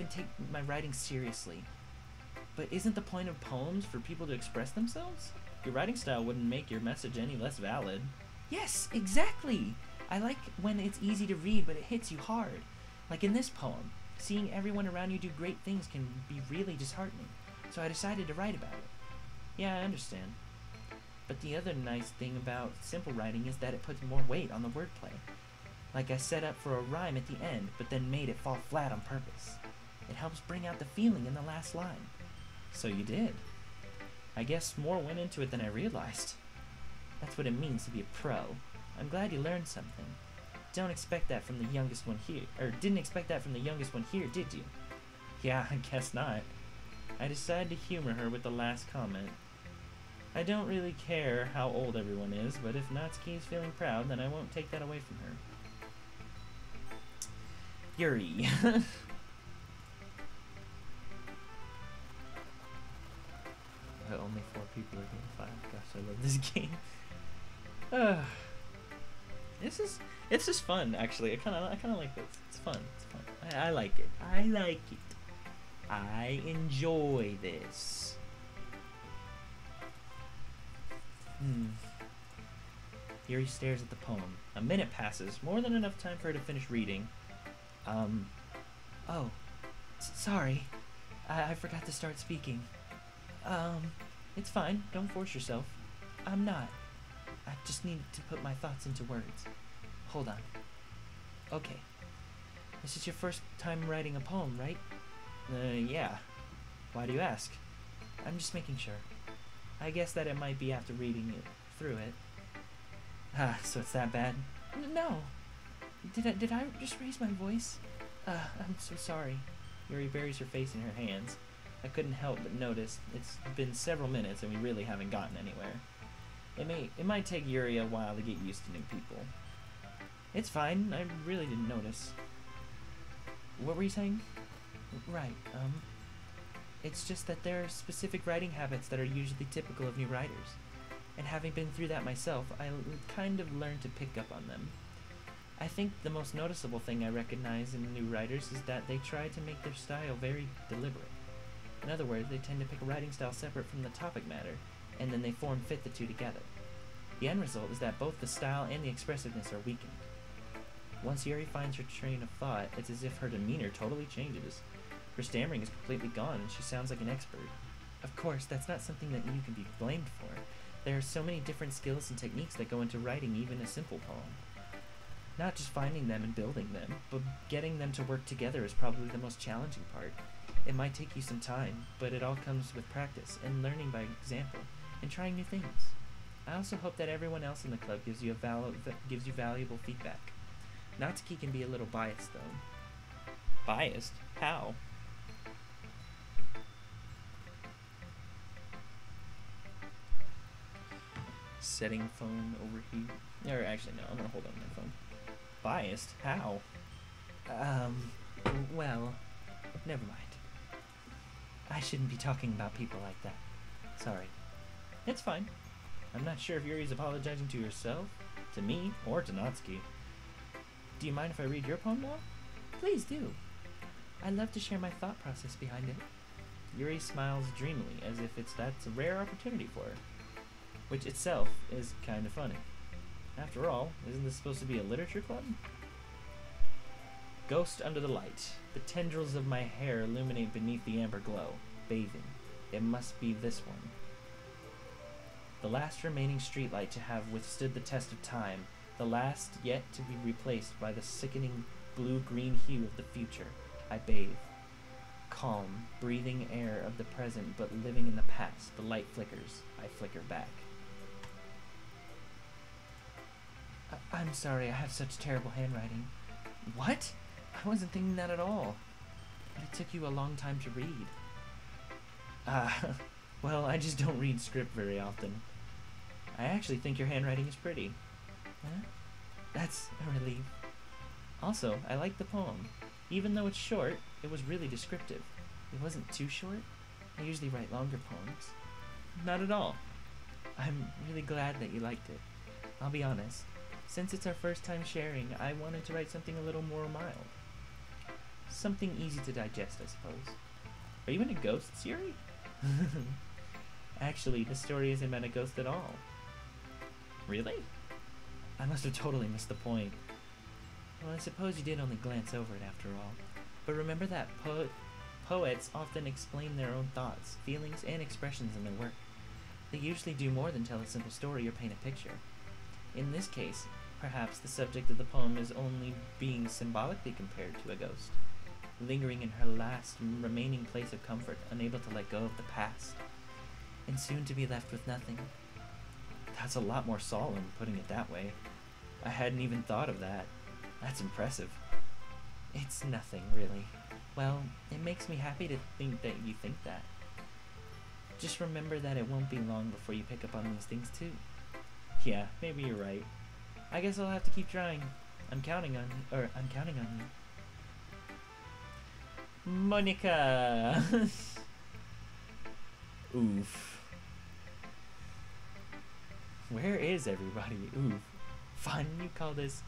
take my writing seriously. But isn't the point of poems for people to express themselves? Your writing style wouldn't make your message any less valid. Yes, exactly! I like when it's easy to read, but it hits you hard. Like in this poem, seeing everyone around you do great things can be really disheartening. So I decided to write about it. Yeah, I understand. But the other nice thing about simple writing is that it puts more weight on the wordplay. Like I set up for a rhyme at the end, but then made it fall flat on purpose. It helps bring out the feeling in the last line. So you did. I guess more went into it than I realized. That's what it means to be a pro. I'm glad you learned something. Don't expect that from the youngest one here. Or didn't expect that from the youngest one here, did you? Yeah, I guess not. I decided to humor her with the last comment. I don't really care how old everyone is, but if Natsuki is feeling proud, then I won't take that away from her. Yuri. Only 4 people are getting 5. Gosh, I love this game. It's just fun, actually. I kind of like this. It's fun. It's fun. I like it. I like it. I enjoy this. Yuri stares at the poem. A minute passes, more than enough time for her to finish reading. Oh, sorry. I forgot to start speaking. It's fine. Don't force yourself. I'm not. I just need to put my thoughts into words. Hold on. Okay. This is your first time writing a poem, right? Yeah. Why do you ask? I'm just making sure. I guess that it might be after reading it through it. So it's that bad? No. Did I just raise my voice? I'm so sorry. Yuri buries her face in her hands. I couldn't help but notice it's been several minutes and we really haven't gotten anywhere. It might take Yuri a while to get used to new people. It's fine, I really didn't notice. What were you saying? Right, it's just that there are specific writing habits that are usually typical of new writers. And having been through that myself, I kind of learned to pick up on them. I think the most noticeable thing I recognize in new writers is that they try to make their style very deliberate. In other words, they tend to pick a writing style separate from the topic matter, and then they fit the two together. The end result is that both the style and the expressiveness are weakened. Once Yuri finds her train of thought, it's as if her demeanor totally changes. Her stammering is completely gone and she sounds like an expert. Of course, that's not something that you can be blamed for. There are so many different skills and techniques that go into writing even a simple poem. Not just finding them and building them, but getting them to work together is probably the most challenging part. It might take you some time, but it all comes with practice and learning by example and trying new things. I also hope that everyone else in the club gives you valuable feedback. Natsuki can be a little biased, though. Biased? How? Setting phone over here. Or actually, no, I'm gonna hold on to my phone. Biased? How? Well, never mind. I shouldn't be talking about people like that. Sorry. It's fine. I'm not sure if Yuri's apologizing to herself, to me, or to Natsuki. Do you mind if I read your poem now? Please do. I'd love to share my thought process behind it. Yuri smiles dreamily, as if that's a rare opportunity for her, which itself is kind of funny. After all, isn't this supposed to be a literature club? Ghost under the light. The tendrils of my hair illuminate beneath the amber glow, bathing. It must be this one. The last remaining streetlight to have withstood the test of time, the last yet to be replaced by the sickening blue-green hue of the future. I bathe. Calm, breathing air of the present, but living in the past. The light flickers. I flicker back. I'm sorry, I have such terrible handwriting. What? I wasn't thinking that at all. But it took you a long time to read. Well, I just don't read script very often. I actually think your handwriting is pretty. Huh? That's a relief. Also, I like the poem. Even though it's short, it was really descriptive. It wasn't too short. I usually write longer poems. Not at all. I'm really glad that you liked it. I'll be honest. Since it's our first time sharing, I wanted to write something a little more mild. Something easy to digest, I suppose. Are you into ghosts, Yuri? Actually, the story isn't about a ghost at all. Really? I must have totally missed the point. Well, I suppose you did only glance over it after all. But remember that poets often explain their own thoughts, feelings, and expressions in their work. They usually do more than tell a simple story or paint a picture. In this case, perhaps the subject of the poem is only being symbolically compared to a ghost, lingering in her last remaining place of comfort, unable to let go of the past, and soon to be left with nothing. That's a lot more solemn, putting it that way. I hadn't even thought of that. That's impressive. It's nothing, really. Well, it makes me happy to think that you think that. Just remember that it won't be long before you pick up on these things too. Yeah, maybe you're right. I guess I'll have to keep trying. I'm counting on you. Monica! Oof. Where is everybody? Oof. Fun? You call this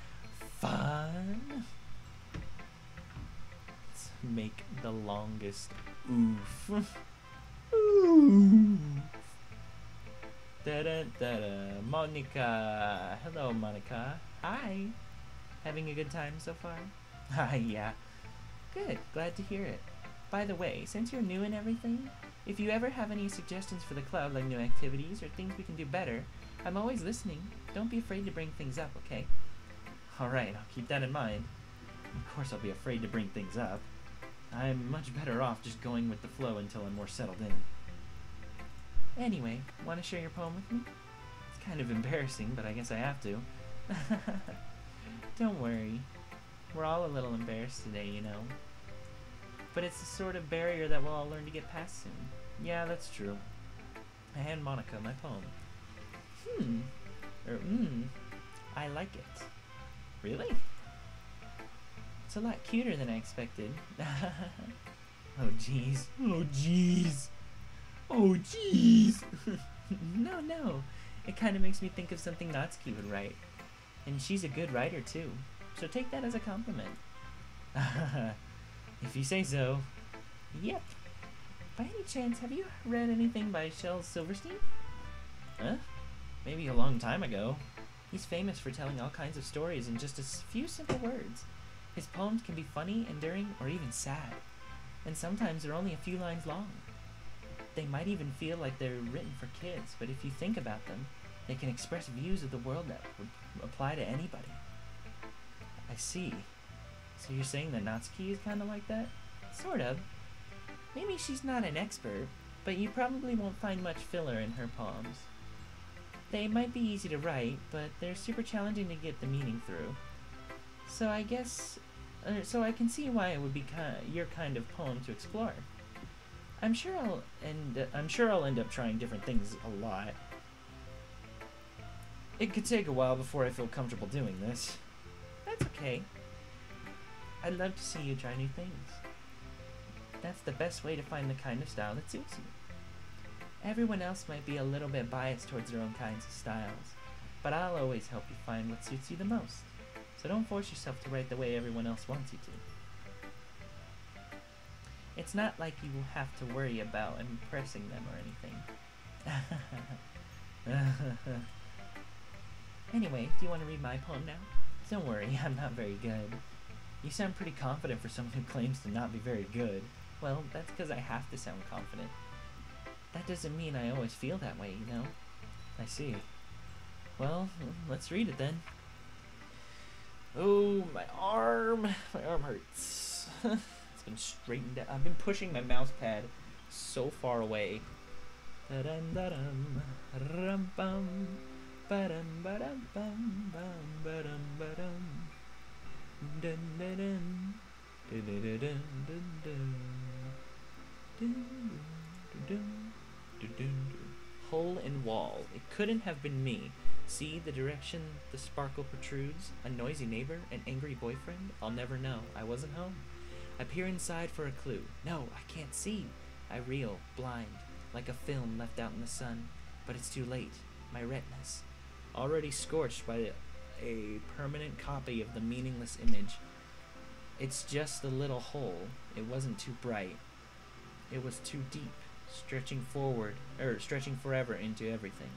fun? Let's make the longest oof. Oof. Da-da-da-da. Monica. Hello, Monica. Hi. Having a good time so far? Yeah. Good. Glad to hear it. By the way, since you're new and everything, if you ever have any suggestions for the club, like new activities or things we can do better, I'm always listening. Don't be afraid to bring things up, okay? Alright, I'll keep that in mind. Of course I'll be afraid to bring things up. I'm much better off just going with the flow until I'm more settled in. Anyway, want to share your poem with me? It's kind of embarrassing, but I guess I have to. Don't worry. We're all a little embarrassed today, you know. But it's the sort of barrier that we'll all learn to get past soon. Yeah, that's true. I hand Monica my poem. I like it. Really? It's a lot cuter than I expected. Oh jeez. Oh jeez. Oh jeez. No. It kind of makes me think of something Natsuki would write. And she's a good writer too. So take that as a compliment. If you say so. Yep. By any chance, have you read anything by Shel Silverstein? Huh? Maybe a long time ago. He's famous for telling all kinds of stories in just a few simple words. His poems can be funny, enduring, or even sad. And sometimes they're only a few lines long. They might even feel like they're written for kids, but if you think about them, they can express views of the world that would apply to anybody. I see. So you're saying that Natsuki is kind of like that? Sort of. Maybe she's not an expert, but you probably won't find much filler in her poems. They might be easy to write, but they're super challenging to get the meaning through. So I can see why it would be your kind of poem to explore. I'm sure I'll end up trying different things a lot. It could take a while before I feel comfortable doing this. That's okay. I'd love to see you try new things. That's the best way to find the kind of style that suits you. Everyone else might be a little bit biased towards their own kinds of styles, but I'll always help you find what suits you the most. So don't force yourself to write the way everyone else wants you to. It's not like you will have to worry about impressing them or anything. Anyway, do you want to read my poem now? Don't worry, I'm not very good. You sound pretty confident for someone who claims to not be very good. Well, that's because I have to sound confident. That doesn't mean I always feel that way, you know? I see. Well, let's read it then. Oh, my arm. My arm hurts. It's been straightened out. I've been pushing my mouse pad so far away. Da-dum-da-dum, rum-bum, ba-dum-ba-dum-bum, bum-ba-dum-ba-dum, dun-dun-dun, dun-dun-dun-dun-dun, dun-dun-dun-dun-dun. Hole in wall. It couldn't have been me. See the direction the sparkle protrudes? A noisy neighbor? An angry boyfriend? I'll never know. I wasn't home. I peer inside for a clue. No, I can't see. I reel, blind, like a film left out in the sun. But it's too late. My retinas, already scorched by a permanent copy of the meaningless image. It's just a little hole. It wasn't too bright. It was too deep, stretching forever into everything.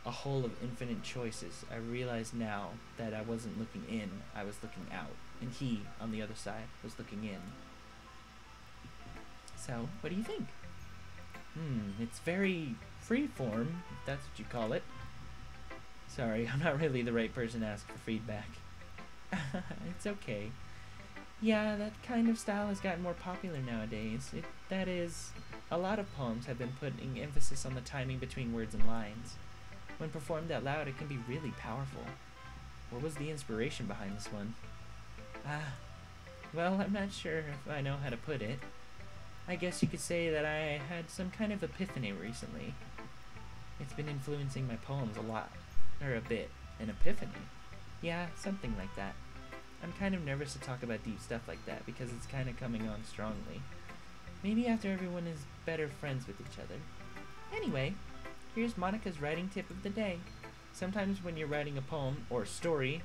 A hole of infinite choices. I realize now that I wasn't looking in, I was looking out. And he, on the other side, was looking in. So, what do you think? It's very freeform, if that's what you call it. Sorry, I'm not really the right person to ask for feedback. It's okay. Yeah, that kind of style has gotten more popular nowadays. That is, a lot of poems have been putting emphasis on the timing between words and lines. When performed out loud, it can be really powerful. What was the inspiration behind this one? Well, I'm not sure if I know how to put it. I guess you could say that I had some kind of epiphany recently. It's been influencing my poems a lot. Or a bit. An epiphany? Yeah, something like that. I'm kind of nervous to talk about deep stuff like that because it's kind of coming on strongly. Maybe after everyone is better friends with each other. Anyway, here's Monica's writing tip of the day. Sometimes when you're writing a poem or story,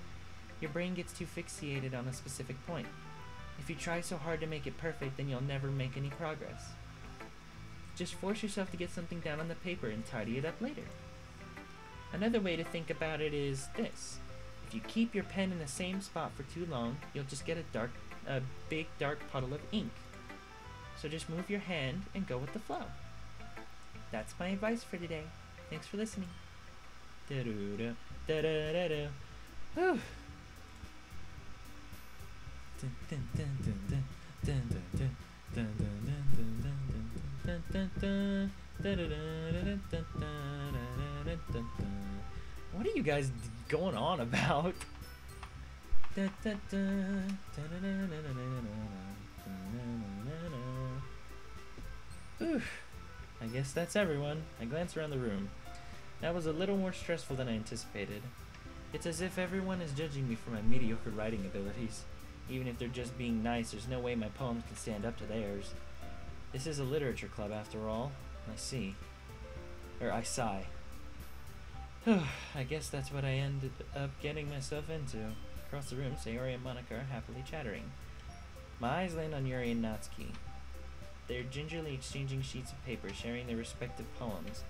your brain gets too fixated on a specific point. If you try so hard to make it perfect, then you'll never make any progress. Just force yourself to get something down on the paper and tidy it up later. Another way to think about it is this. If you keep your pen in the same spot for too long, you'll just get a big dark puddle of ink. So just move your hand and go with the flow. That's my advice for today. Thanks for listening. Da-da-da, da-da-da-da. Whew. What are you guys going on about? I guess that's everyone. I glance around the room. That was a little more stressful than I anticipated. It's as if everyone is judging me for my mediocre writing abilities. Even if they're just being nice, there's no way my poems can stand up to theirs. This is a literature club after all. I see. I sigh. I guess that's what I ended up getting myself into. Across the room, Sayori and Monica are happily chattering. My eyes land on Yuri and Natsuki. They're gingerly exchanging sheets of paper, sharing their respective poems.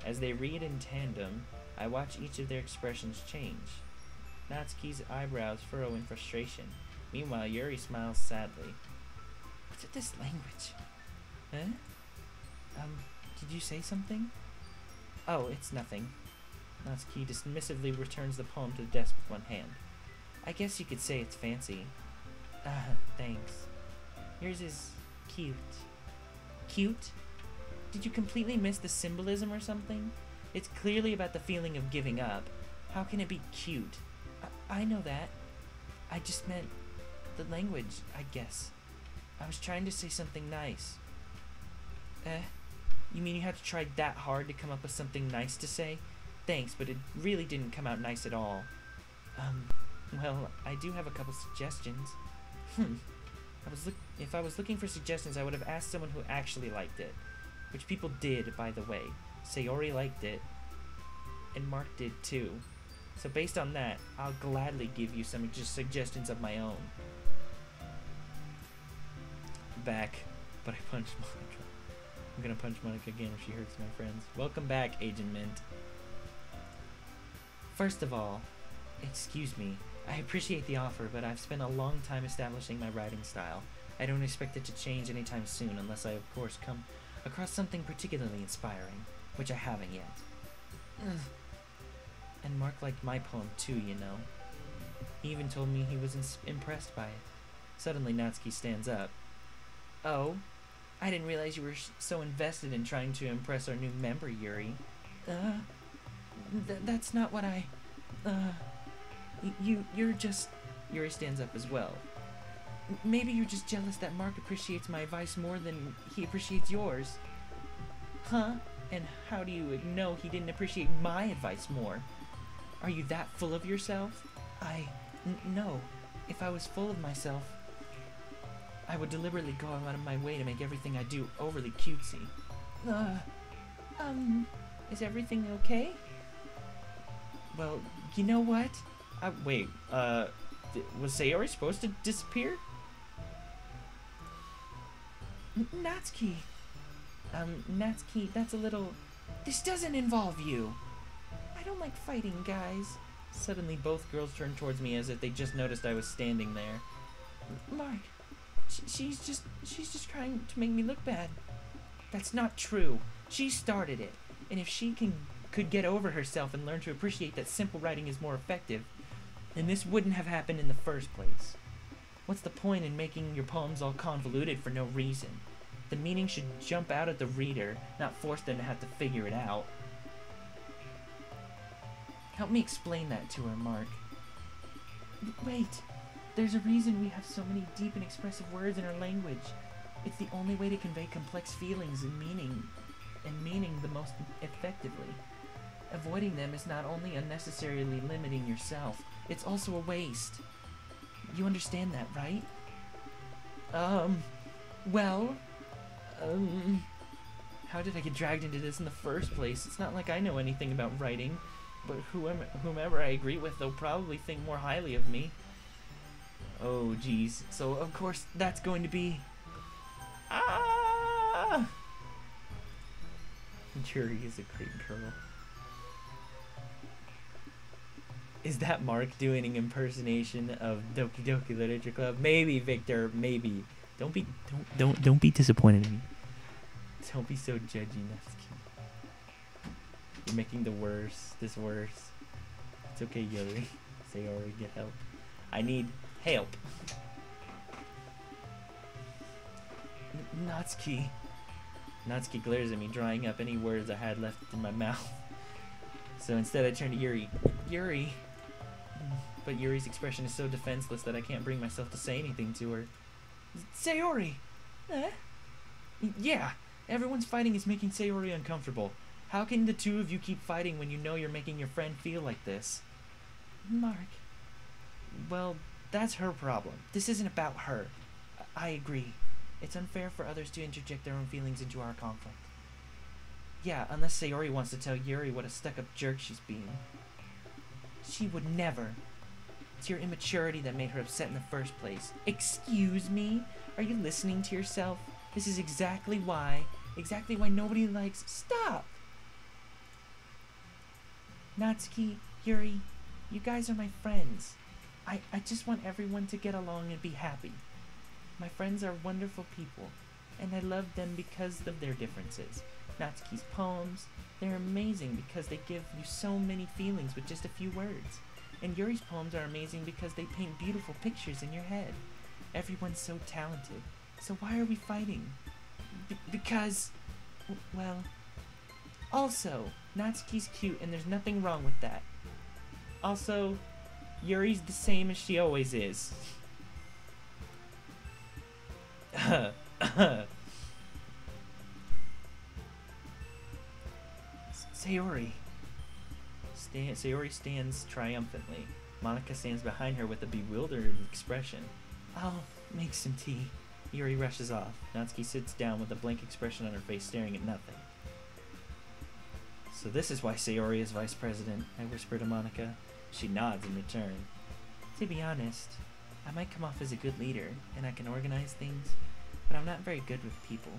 As they read in tandem, I watch each of their expressions change. Natsuki's eyebrows furrow in frustration. Meanwhile, Yuri smiles sadly. What's with this language? Huh? Did you say something? Oh, it's nothing. Natsuki dismissively returns the poem to the desk with one hand. I guess you could say it's fancy. Thanks. Yours is Cute. Cute? Did you completely miss the symbolism or something? It's clearly about the feeling of giving up. How can it be cute? I know that. I just meant the language, I guess. I was trying to say something nice. You mean you had to try that hard to come up with something nice to say? Thanks, but it really didn't come out nice at all. Well, I do have a couple suggestions. If I was looking for suggestions, I would have asked someone who actually liked it. Which people did, by the way. Sayori liked it. And Mark did too. So based on that, I'll gladly give you some just suggestions of my own. Back, but I punched Monica. I'm gonna punch Monica again if she hurts my friends. Welcome back, Agent Mint. First of all, excuse me, I appreciate the offer, but I've spent a long time establishing my writing style. I don't expect it to change anytime soon unless I, of course, come across something particularly inspiring, which I haven't yet. And Mark liked my poem too, you know. He even told me he was impressed by it. Suddenly, Natsuki stands up. Oh, I didn't realize you were so invested in trying to impress our new member, Yuri. That's not what I... You're just... Yuri stands up as well. Maybe you're just jealous that Mark appreciates my advice more than he appreciates yours. Huh? And how do you know he didn't appreciate my advice more? Are you that full of yourself? No. If I was full of myself, I would deliberately go out of my way to make everything I do overly cutesy. Is everything okay? Well, you know what? Wait, was Sayori supposed to disappear? Natsuki. Natsuki, that's a little... This doesn't involve you. I don't like fighting, guys. Suddenly, both girls turned towards me as if they just noticed I was standing there. Mark, she's just trying to make me look bad. That's not true. She started it. And if she could get over herself and learn to appreciate that simple writing is more effective, then this wouldn't have happened in the first place. What's the point in making your poems all convoluted for no reason? The meaning should jump out at the reader, not force them to have to figure it out. Help me explain that to her, Mark. Wait, there's a reason we have so many deep and expressive words in our language. It's the only way to convey complex feelings and meaning the most effectively. Avoiding them is not only unnecessarily limiting yourself, it's also a waste. You understand that, right? How did I get dragged into this in the first place? It's not like I know anything about writing, but whomever I agree with, they'll probably think more highly of me. Oh, geez. So, of course, that's going to be... Yuri is a great girl. Is that Mark doing an impersonation of Doki Doki Literature Club? Maybe, Victor, maybe. Don't be disappointed in me. Don't be so judgy, Natsuki. You're making this worse. It's okay, Yuri. Sayori, get help. I need help. Natsuki. Natsuki glares at me, drying up any words I had left in my mouth. So instead I turn to Yuri. Yuri. But Yuri's expression is so defenseless that I can't bring myself to say anything to her. Sayori! Yeah, everyone's fighting is making Sayori uncomfortable. How can the two of you keep fighting when you know you're making your friend feel like this? Mark. Well, that's her problem. This isn't about her. I agree. It's unfair for others to interject their own feelings into our conflict. Yeah, unless Sayori wants to tell Yuri what a stuck-up jerk she's being. She would never. It's your immaturity that made her upset in the first place. Excuse me? Are you listening to yourself? This is exactly why nobody likes... Stop! Natsuki, Yuri, you guys are my friends. I just want everyone to get along and be happy. My friends are wonderful people, and I love them because of their differences. Natsuki's poems, they're amazing because they give you so many feelings with just a few words. And Yuri's poems are amazing because they paint beautiful pictures in your head. Everyone's so talented. So why are we fighting? Because, well, also, Natsuki's cute and there's nothing wrong with that. Also, Yuri's the same as she always is. Sayori. Sayori stands triumphantly. Monica stands behind her with a bewildered expression. I'll make some tea. Yuri rushes off. Natsuki sits down with a blank expression on her face, staring at nothing. So this is why Sayori is vice president, I whisper to Monica. She nods in return. To be honest, I might come off as a good leader, and I can organize things, but I'm not very good with people.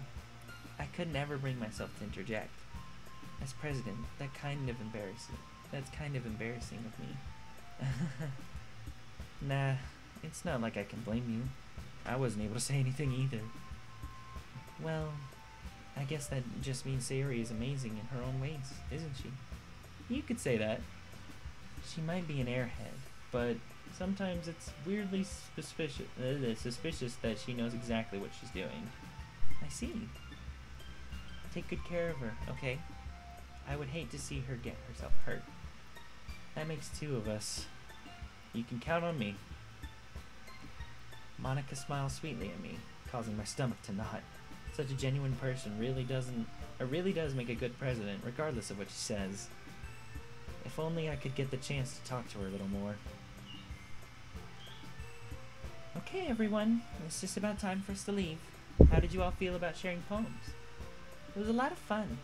I could never bring myself to interject. As president, that's kind of embarrassing of me. Nah, it's not like I can blame you. I wasn't able to say anything either. Well, I guess that just means Sayori is amazing in her own ways, isn't she? You could say that. She might be an airhead, but sometimes it's weirdly suspicious that she knows exactly what she's doing. I see. Take good care of her, okay? I would hate to see her get herself hurt. That makes two of us. You can count on me. Monica smiles sweetly at me, causing my stomach to knot. Such a genuine person really does make a good president, regardless of what she says. If only I could get the chance to talk to her a little more. Okay, everyone. It's just about time for us to leave. How did you all feel about sharing poems? It was a lot of fun.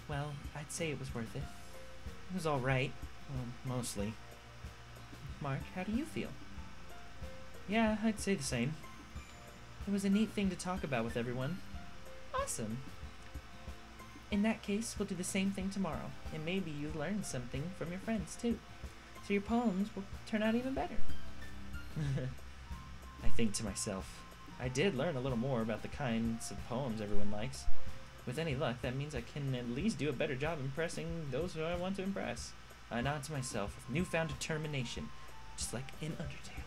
Well, I'd say it was worth it. It was alright. Well, mostly. Mark, how do you feel? Yeah, I'd say the same. It was a neat thing to talk about with everyone. Awesome. In that case, we'll do the same thing tomorrow, and maybe you'll learn something from your friends, too. So your poems will turn out even better. I think to myself, I did learn a little more about the kinds of poems everyone likes. With any luck, that means I can at least do a better job impressing those who I want to impress. I nod to myself with newfound determination, just like in Undertale.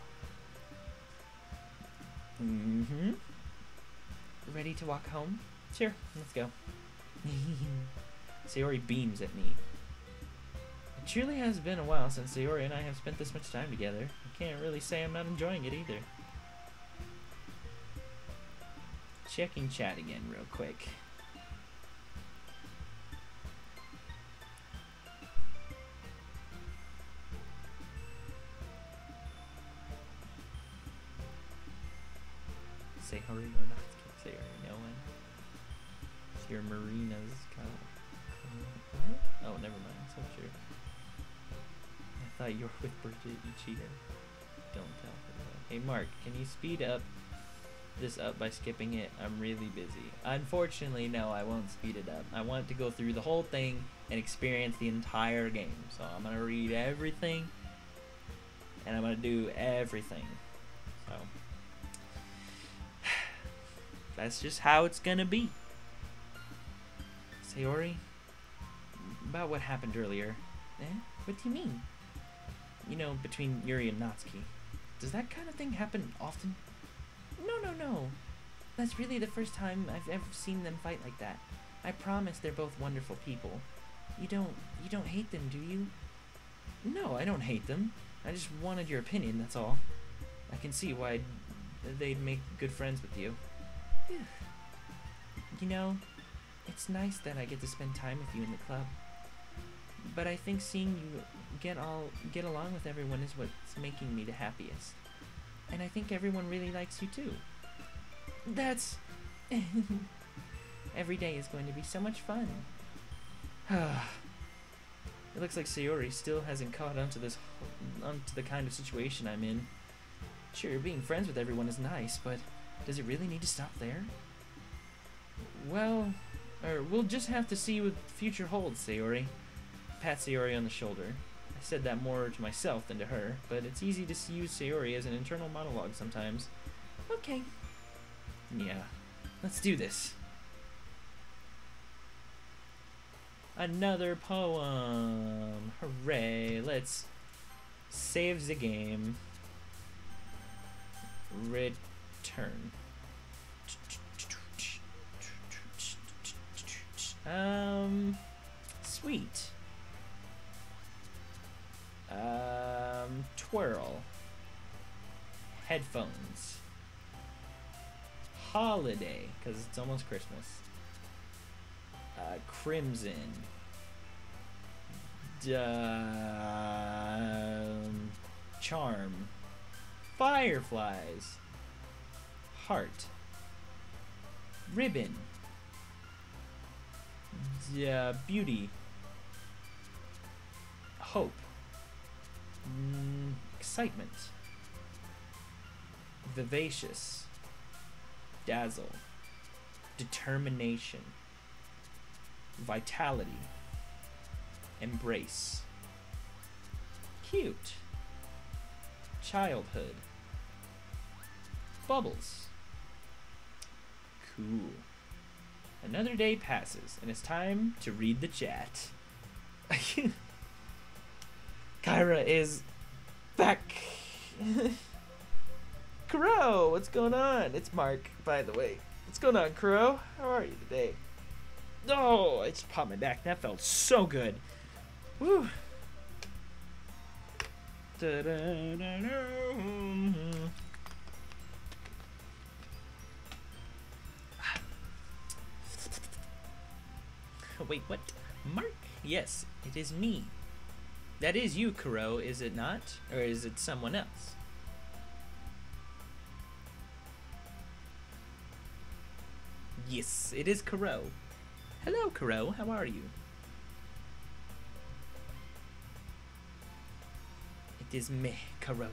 Mm-hmm. Ready to walk home? Sure, let's go. Sayori beams at me. It truly has been a while since Sayori and I have spent this much time together. I can't really say I'm not enjoying it either. Checking chat again real quick. Sayori or not? Sayori, no one. Your Marina's kind of. Oh, never mind. So sure. I thought you were with Bridget, you cheater. Don't tell her that. Hey, Mark, can you speed up this up by skipping it? I'm really busy. Unfortunately, no, I won't speed it up. I want to go through the whole thing and experience the entire game. So I'm gonna read everything, and I'm gonna do everything. So that's just how it's gonna be. Sayori, about what happened earlier. What do you mean? You know, between Yuri and Natsuki. Does that kind of thing happen often? No. That's really the first time I've ever seen them fight like that. I promise they're both wonderful people. You don't hate them, do you? No, I don't hate them. I just wanted your opinion, that's all. I can see why they'd make good friends with you. You know, it's nice that I get to spend time with you in the club. But I think seeing you get along with everyone is what's making me the happiest. And I think everyone really likes you too. That's... Every day is going to be so much fun. It looks like Sayori still hasn't caught onto the kind of situation I'm in. Sure, being friends with everyone is nice, but does it really need to stop there? Well, we'll just have to see what the future holds, Sayori. Pat Sayori on the shoulder. I said that more to myself than to her, but it's easy to use Sayori as an internal monologue sometimes. Okay. Yeah, let's do this. Another poem. Hooray. Let's save the game. Return. Sweet. Twirl. Headphones. Holiday, because it's almost Christmas. Crimson. Charm. Fireflies. Heart. Ribbon. Beauty. Hope. Excitement. Vivacious. Dazzle. Determination. Vitality. Embrace. Cute. Childhood. Bubbles. Cool. Another day passes, and it's time to read the chat. Kyra is back. Crow, what's going on? It's Mark, by the way. What's going on, Crow? How are you today? Oh, I just popped my back. That felt so good. Woo. Wait, what? Mark? Yes, it is me. That is you, Kuro, is it not? Or is it someone else? Yes, it is Kuro. Hello, Kuro. How are you? It is me, Kuro.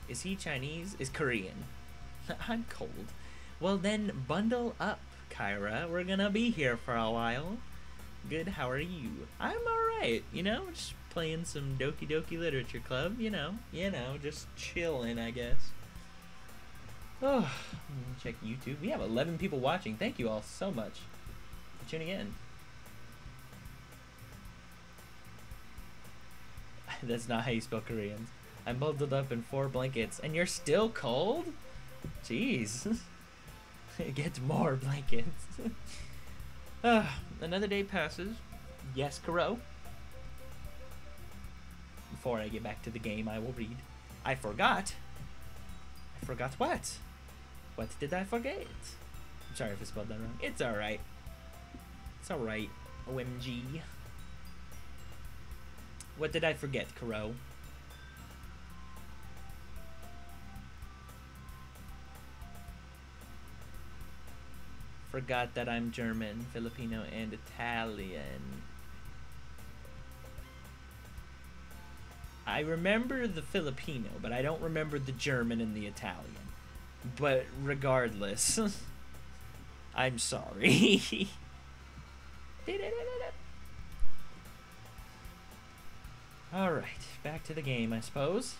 Is he Chinese? Is Korean? I'm cold. Well then, bundle up, Kyra. We're gonna be here for a while. Good, how are you? I'm alright, you know, just playing some Doki Doki Literature Club, you know, just chilling, I guess. Oh, check YouTube. We have 11 people watching. Thank you all so much for tuning in. That's not how you spell Koreans. I'm bundled up in 4 blankets, and you're still cold? Jeez. Get more blankets. Another day passes. Yes, Kuro. Before I get back to the game, I will read. I forgot. I forgot what? What did I forget? I'm sorry if I spelled that wrong. It's alright. It's alright. OMG. What did I forget, Kuro? Forgot that I'm German, Filipino, and Italian. I remember the Filipino, but I don't remember the German and the Italian. But regardless, I'm sorry. Alright, back to the game, I suppose.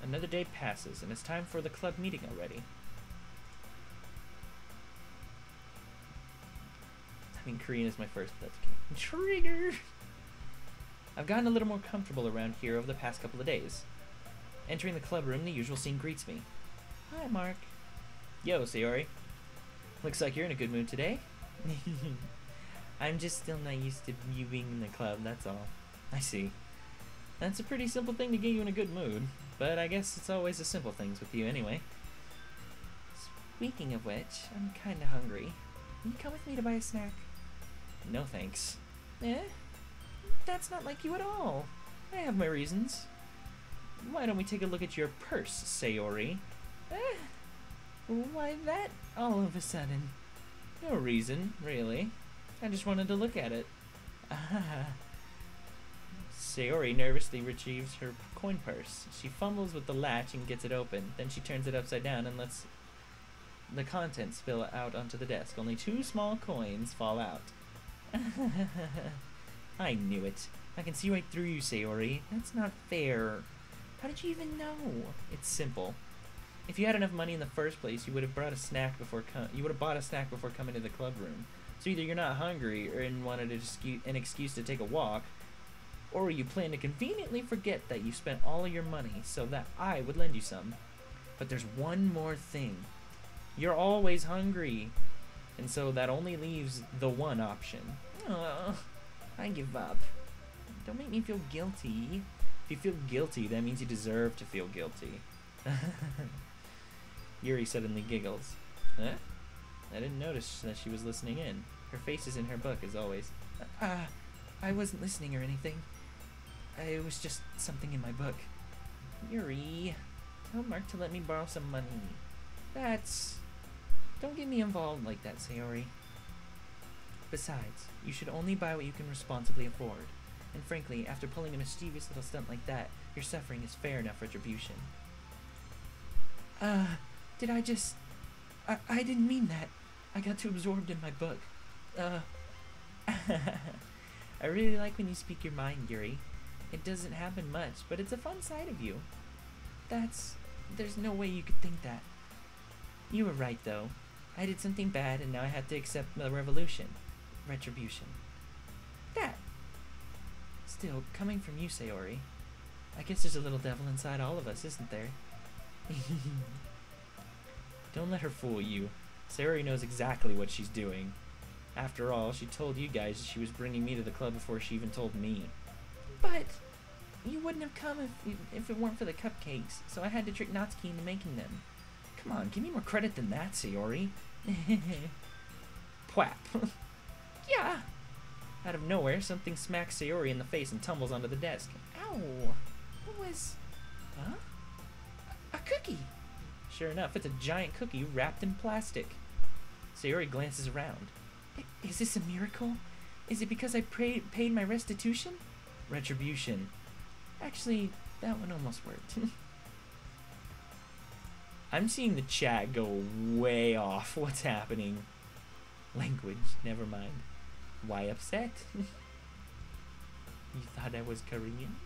Another day passes, and it's time for the club meeting already. I mean, Korean is my first, but that's okay. Trigger! I've gotten a little more comfortable around here over the past couple of days. Entering the club room, the usual scene greets me. Hi, Mark. Yo, Sayori. Looks like you're in a good mood today. I'm just still not used to you being in the club, that's all. I see. That's a pretty simple thing to get you in a good mood. But I guess it's always the simple things with you anyway. Speaking of which, I'm kinda hungry. Can you come with me to buy a snack? No thanks. Eh? That's not like you at all. I have my reasons. Why don't we take a look at your purse, Sayori? Eh? Why that all of a sudden? No reason, really. I just wanted to look at it. Sayori nervously retrieves her coin purse. She fumbles with the latch and gets it open. Then she turns it upside down and lets the contents spill out onto the desk. Only 2 small coins fall out. I knew it. I can see right through you, Sayori. That's not fair. How did you even know? It's simple. If you had enough money in the first place, you would have brought a snack before bought a snack before coming to the club room. So either you're not hungry or wanted an excuse to take a walk, or you plan to conveniently forget that you spent all of your money so that I would lend you some. But there's one more thing. You're always hungry. And so that only leaves the one option. I give up. Don't make me feel guilty. If you feel guilty, that means you deserve to feel guilty. Yuri suddenly giggles. Huh? I didn't notice that she was listening in. Her face is in her book, as always. I wasn't listening or anything. It was just something in my book. Yuri, tell Mark to let me borrow some money. Don't get me involved like that, Sayori. Besides, you should only buy what you can responsibly afford. And frankly, after pulling a mischievous little stunt like that, your suffering is fair enough retribution. Did I just... I didn't mean that. I got too absorbed in my book. I really like when you speak your mind, Yuri. It doesn't happen much, but it's a fun side of you. There's no way you could think that. You were right, though. I did something bad, and now I have to accept the retribution. Still, coming from you, Sayori, I guess there's a little devil inside all of us, isn't there? Don't let her fool you. Sayori knows exactly what she's doing. After all, she told you guys she was bringing me to the club before she even told me. But you wouldn't have come if it weren't for the cupcakes, so I had to trick Natsuki into making them. Come on, give me more credit than that, Sayori. Pwap. Yeah. Out of nowhere, something smacks Sayori in the face and tumbles onto the desk. Ow. What was... Huh? A cookie. Sure enough, it's a giant cookie wrapped in plastic. Sayori glances around. Is this a miracle? Is it because I paid my restitution? Retribution. Actually, that one almost worked. I'm seeing the chat go way off. What's happening? Language, never mind. Why upset? You thought I was Korean?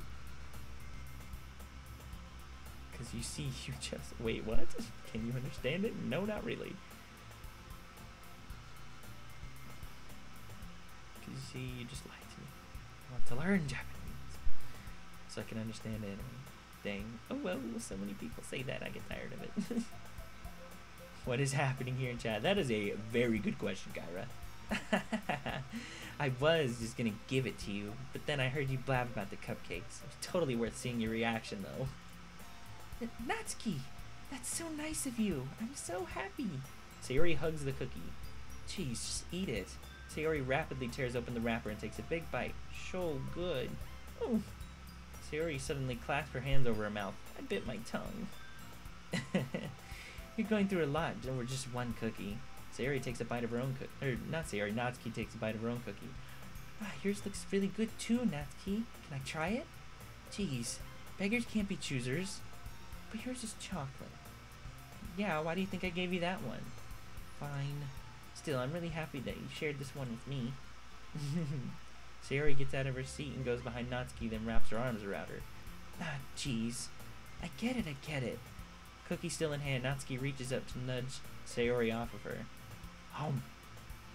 Because you see, you just... Wait, what? Can you understand it? No, not really. Because you see, you just lied to me. I want to learn Japanese so I can understand it. Dang. Oh well, so many people say that, I get tired of it. What is happening here in chat? That is a very good question, Kyra. I was just gonna give it to you, but then I heard you blab about the cupcakes. It was totally worth seeing your reaction, though. Natsuki, that's so nice of you. I'm so happy. Sayori hugs the cookie. Jeez, just eat it. Sayori rapidly tears open the wrapper and takes a big bite. So good. Oh. Sayori suddenly clasped her hands over her mouth. I bit my tongue. You're going through a lot over just one cookie. Sayori takes a bite of her own cookie. Or, not Sayori, Natsuki takes a bite of her own cookie. Yours looks really good too, Natsuki. Can I try it? Jeez, beggars can't be choosers. But yours is chocolate. Yeah, why do you think I gave you that one? Fine. Still, I'm really happy that you shared this one with me. Sayori gets out of her seat and goes behind Natsuki, then wraps her arms around her. Jeez. I get it. Cookie still in hand, Natsuki reaches up to nudge Sayori off of her.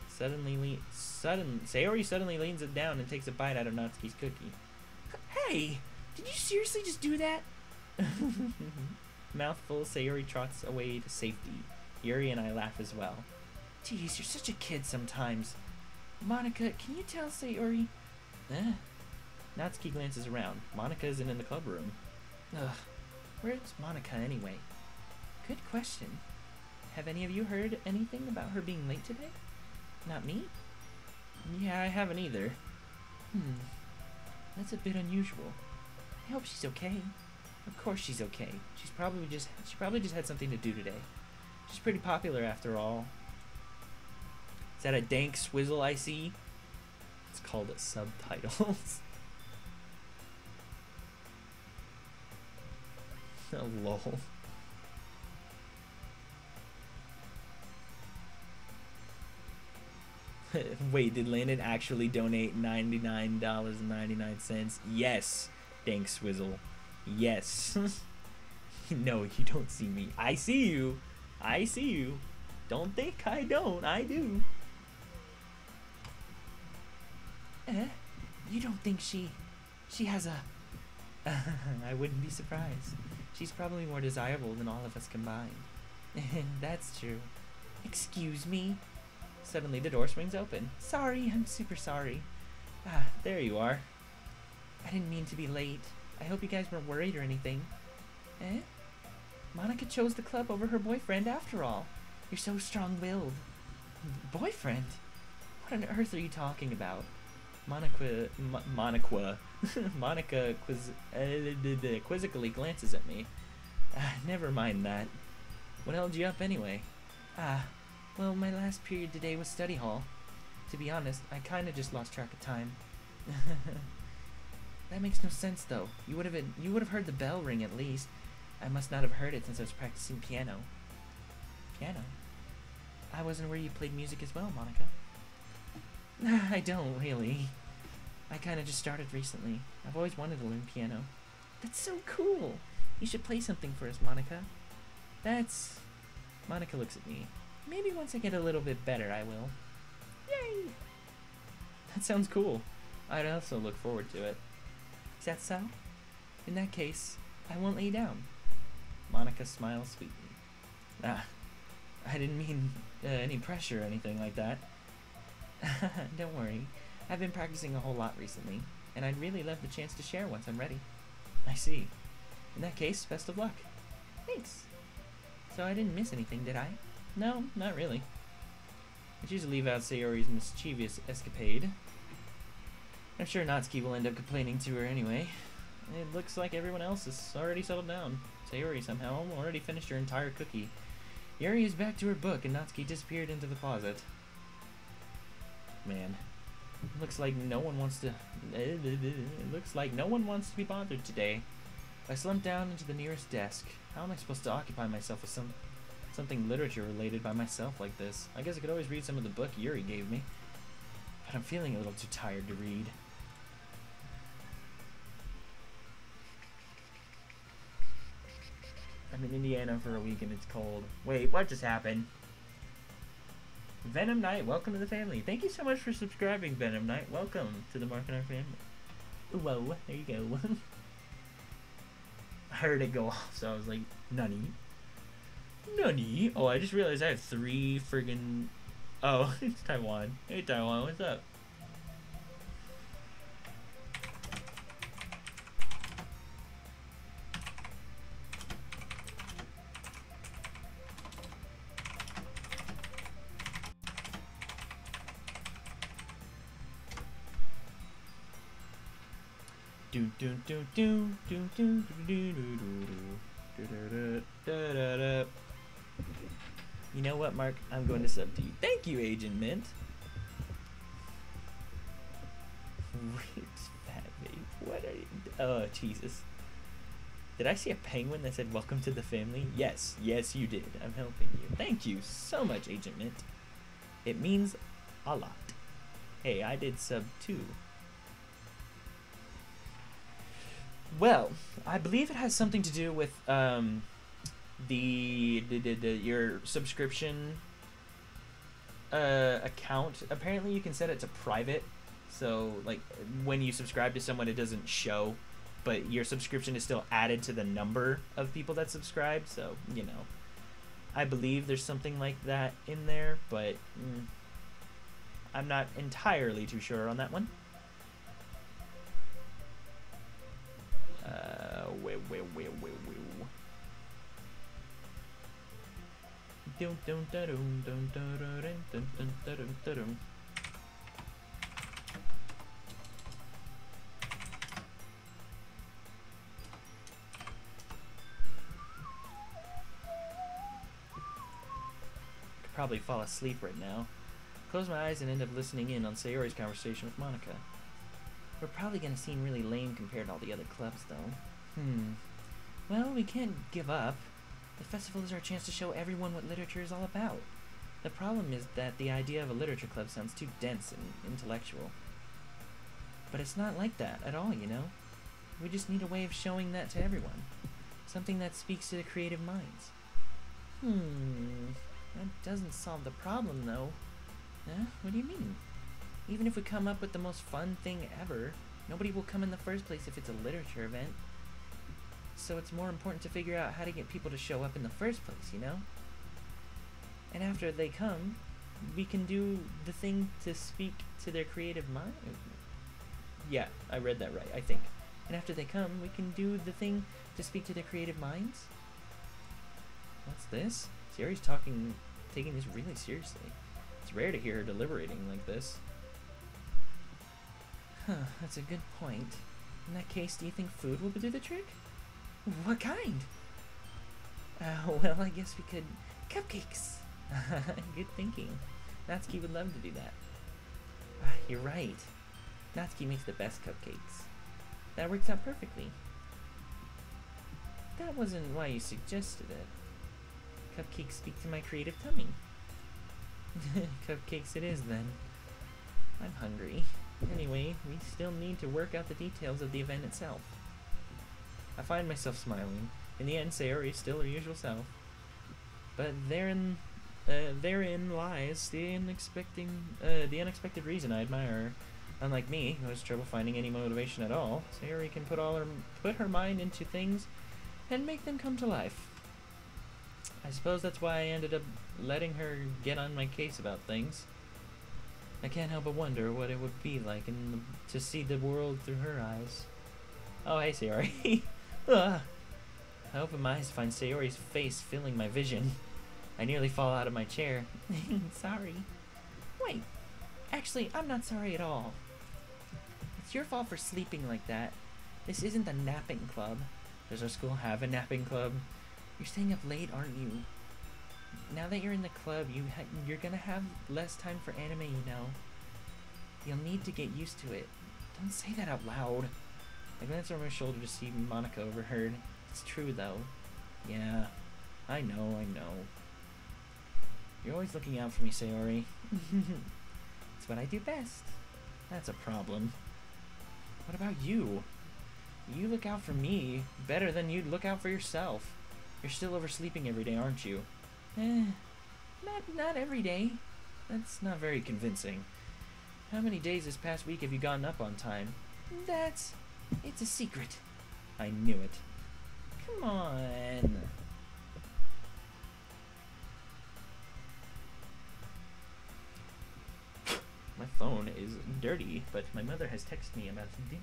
Sayori suddenly leans it down and takes a bite out of Natsuki's cookie. Hey! Did you seriously just do that? Mouthful, Sayori trots away to safety. Yuri and I laugh as well. Jeez, you're such a kid sometimes. Monica, can you tell Sayori? Natsuki glances around. Monica isn't in the club room. Where's Monica anyway? Good question. Have any of you heard anything about her being late today? Not me? Yeah, I haven't either. That's a bit unusual. I hope she's okay. Of course she's okay. She probably just had something to do today. She's pretty popular after all. Is that a dank swizzle I see? It's called subtitles. Oh, lol. Wait, did Landon actually donate $99.99? Yes, dank swizzle. Yes. No, you don't see me. I see you. I see you. Don't think I don't. I do. You don't think she has a... I wouldn't be surprised. She's probably more desirable than all of us combined. That's true. Excuse me? Suddenly the door swings open. Sorry, I'm super sorry. Ah, there you are. I didn't mean to be late. I hope you guys weren't worried or anything. Eh? Monica chose the club over her boyfriend after all. You're so strong-willed. Boyfriend? What on earth are you talking about? Monica quizzically glances at me. Never mind that. What held you up anyway? Well, my last period today was study hall. To be honest, I kinda just lost track of time. That makes no sense, though. You would have heard the bell ring at least. I must not have heard it since I was practicing piano. Piano? I wasn't where you played music as well, Monica. I don't, really. I kinda just started recently. I've always wanted to learn piano. That's so cool! You should play something for us, Monica. That's... Monica looks at me. Maybe once I get a little bit better, I will. Yay! That sounds cool. I'd also look forward to it. Is that so? In that case, I won't lay down. Monica smiles sweetly. I didn't mean any pressure or anything like that. Don't worry. I've been practicing a whole lot recently, and I'd really love the chance to share once I'm ready. I see. In that case, best of luck. Thanks. So I didn't miss anything, did I? No, not really. I choose to leave out Sayori's mischievous escapade. I'm sure Natsuki will end up complaining to her anyway. It looks like everyone else has already settled down. Sayori somehow already finished her entire cookie. Yuri is back to her book, and Natsuki disappeared into the closet. Man, looks like no one wants to. It looks like no one wants to be bothered today. I slumped down into the nearest desk. How am I supposed to occupy myself with something literature related by myself like this? I guess I could always read some of the book Yuri gave me, but I'm feeling a little too tired to read. I'm in Indiana for a week and it's cold. Wait, what just happened? Venom Knight, welcome to the family. Thank you so much for subscribing, Venom Knight. Welcome to the Marc&Arc family. Whoa, there you go. I heard it go off, so I was like, Nani? Nani? Oh, I just realized I have 3 friggin... Oh, it's Taiwan. Hey, Taiwan, what's up? You know what, Mark? I'm going to sub to you. Thank you, Agent Mint. Fat vape. What are you? Oh, Jesus. Did I see a penguin that said "Welcome to the family"? Yes, yes, you did. I'm helping you. Thank you so much, Agent Mint. It means a lot. Hey, I did sub too. Well, I believe it has something to do with your subscription account. Apparently, you can set it to private, so like when you subscribe to someone, it doesn't show, but your subscription is still added to the number of people that subscribe. So you know, I believe there's something like that in there, but I'm not entirely too sure on that one. Could probably fall asleep right now. Close my eyes and end up listening in on Sayori's conversation with Monica. We're probably gonna seem really lame compared to all the other clubs, though. Well, we can't give up. The festival is our chance to show everyone what literature is all about. The problem is that the idea of a literature club sounds too dense and intellectual. But it's not like that at all, you know? We just need a way of showing that to everyone. Something that speaks to the creative minds. That doesn't solve the problem, though. Huh? What do you mean? Even if we come up with the most fun thing ever, nobody will come in the first place if it's a literature event. so it's more important to figure out how to get people to show up in the first place, you know? And after they come, we can do the thing to speak to their creative mind. Yeah, I read that right, I think. And after they come, we can do the thing to speak to their creative minds. What's this? Sayori's taking this really seriously. It's rare to hear her deliberating like this. Huh, that's a good point. In that case, do you think food will do the trick? What kind? Well, I guess we could... Cupcakes! Good thinking. Natsuki would love to do that. You're right. Natsuki makes the best cupcakes. That works out perfectly. That wasn't why you suggested it. Cupcakes speak to my creative tummy. Cupcakes it is, then. I'm hungry. Anyway, we still need to work out the details of the event itself. I find myself smiling. In the end, Sayori is still her usual self. But therein lies the unexpected reason I admire her. Unlike me, who has trouble finding any motivation at all, Sayori can put her mind into things and make them come to life. I suppose that's why I ended up letting her get on my case about things. I can't help but wonder what it would be like to see the world through her eyes. Oh, hey, Sayori. I open my eyes to find Sayori's face filling my vision. I nearly fall out of my chair. Sorry. Wait. Actually, I'm not sorry at all. It's your fault for sleeping like that. This isn't the napping club. Does our school have a napping club? You're staying up late, aren't you? Now that you're in the club, you're gonna have less time for anime, you know. You'll need to get used to it. Don't say that out loud. I glanced over my shoulder to see Monica overheard. It's true, though. Yeah, I know. You're always looking out for me, Sayori. It's what I do best. That's a problem. What about you? You look out for me better than you'd look out for yourself. You're still oversleeping every day, aren't you? Not every day. That's not very convincing. How many days this past week have you gotten up on time? It's a secret. I knew it. Come on. My phone is dirty, but my mother has texted me about dinner.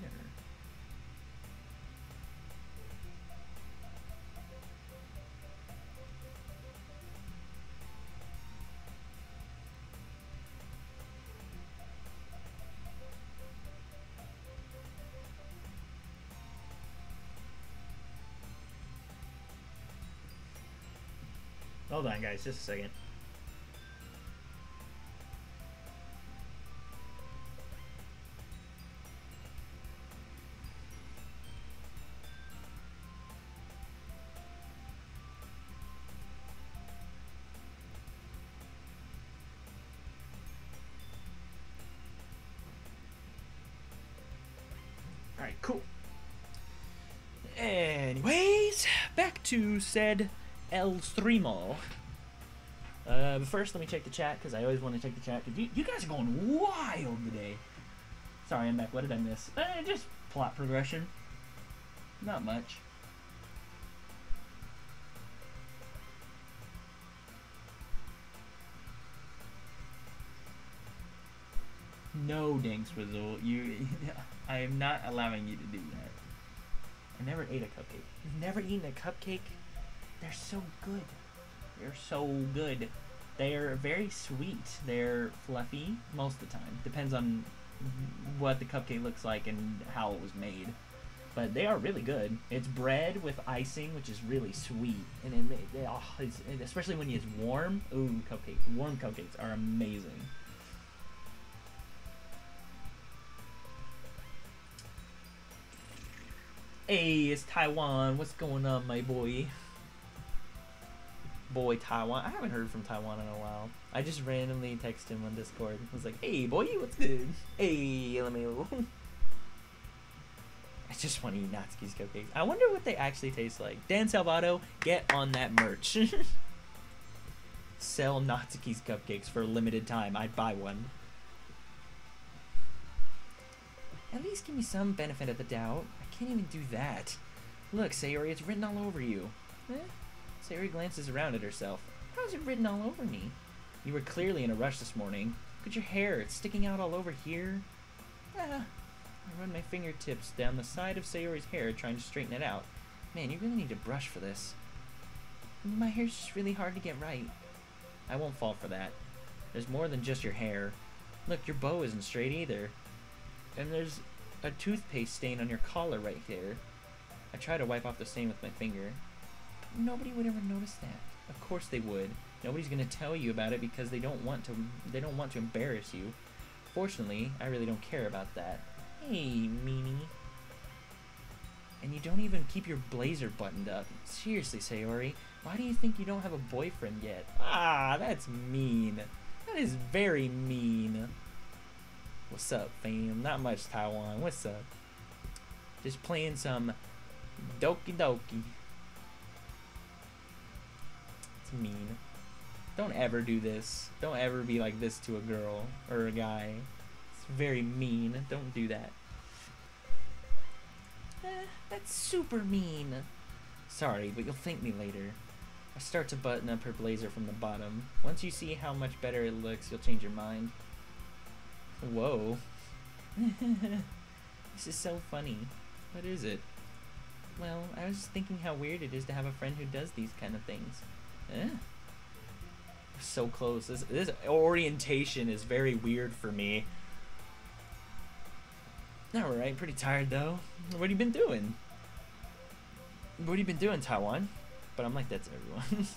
Hold on, guys, just a second. Alright, cool. Anyways, back to said El Streamo. But first, let me check the chat, because I always want to check the chat, because you guys are going wild today. Sorry, I'm back. What did I miss? Just plot progression. Not much. No, Dank Swizzle. I am not allowing you to do that. I never ate a cupcake. You've never eaten a cupcake? They're so good. They're so good. They're very sweet. They're fluffy most of the time. Depends on what the cupcake looks like and how it was made. But they are really good. It's bread with icing, which is really sweet. And especially when it's warm. Ooh, warm cupcakes are amazing. Hey, it's Taiwan. What's going on, my boy? Boy, Taiwan. I haven't heard from Taiwan in a while. I just randomly texted him on Discord. I was like, hey, boy, what's good? Hey, LMAO. I just want to eat Natsuki's cupcakes. I wonder what they actually taste like. Dan Salvato, get on that merch. Sell Natsuki's cupcakes for a limited time. I'd buy one. At least give me some benefit of the doubt. I can't even do that. Look, Sayori, it's written all over you. Eh? Sayori glances around at herself. How's it written all over me? You were clearly in a rush this morning. Look at your hair. It's sticking out all over here. I run my fingertips down the side of Sayori's hair, trying to straighten it out. Man, you really need to brush for this. My hair's just really hard to get right. I won't fall for that. There's more than just your hair. Look, your bow isn't straight either. And there's a toothpaste stain on your collar right there. I try to wipe off the stain with my finger. Nobody would ever notice that. Of course they would. Nobody's gonna tell you about it because they don't want to embarrass you. Fortunately, I really don't care about that. Hey, meanie. And you don't even keep your blazer buttoned up. Seriously, Sayori, why do you think you don't have a boyfriend yet? Ah, that's mean. That is very mean. What's up, fam? Not much, Taiwan. What's up? Just playing some Doki Doki. It's mean. Don't ever do this. Don't ever be like this to a girl or a guy. It's very mean. Don't do that. That's super mean. Sorry, but you'll thank me later. I start to button up her blazer from the bottom. Once you see how much better it looks, you'll change your mind. Whoa. This is so funny. What is it? Well, I was just thinking how weird it is to have a friend who does these kind of things. So close. This orientation is very weird for me. Alright, pretty tired though. What have you been doing? What have you been doing, Taiwan? But I'm like that to everyone.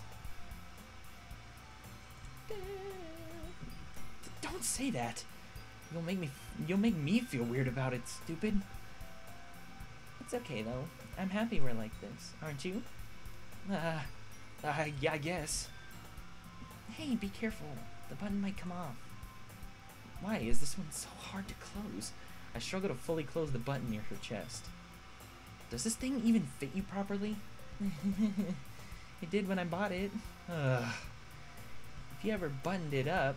Don't say that. You'll make me feel weird about it, stupid. It's okay though. I'm happy we're like this, aren't you? Yeah, I guess. Hey, be careful. The button might come off. Why is this one so hard to close? I struggle to fully close the button near her chest. Does this thing even fit you properly? It did when I bought it. If you ever buttoned it up,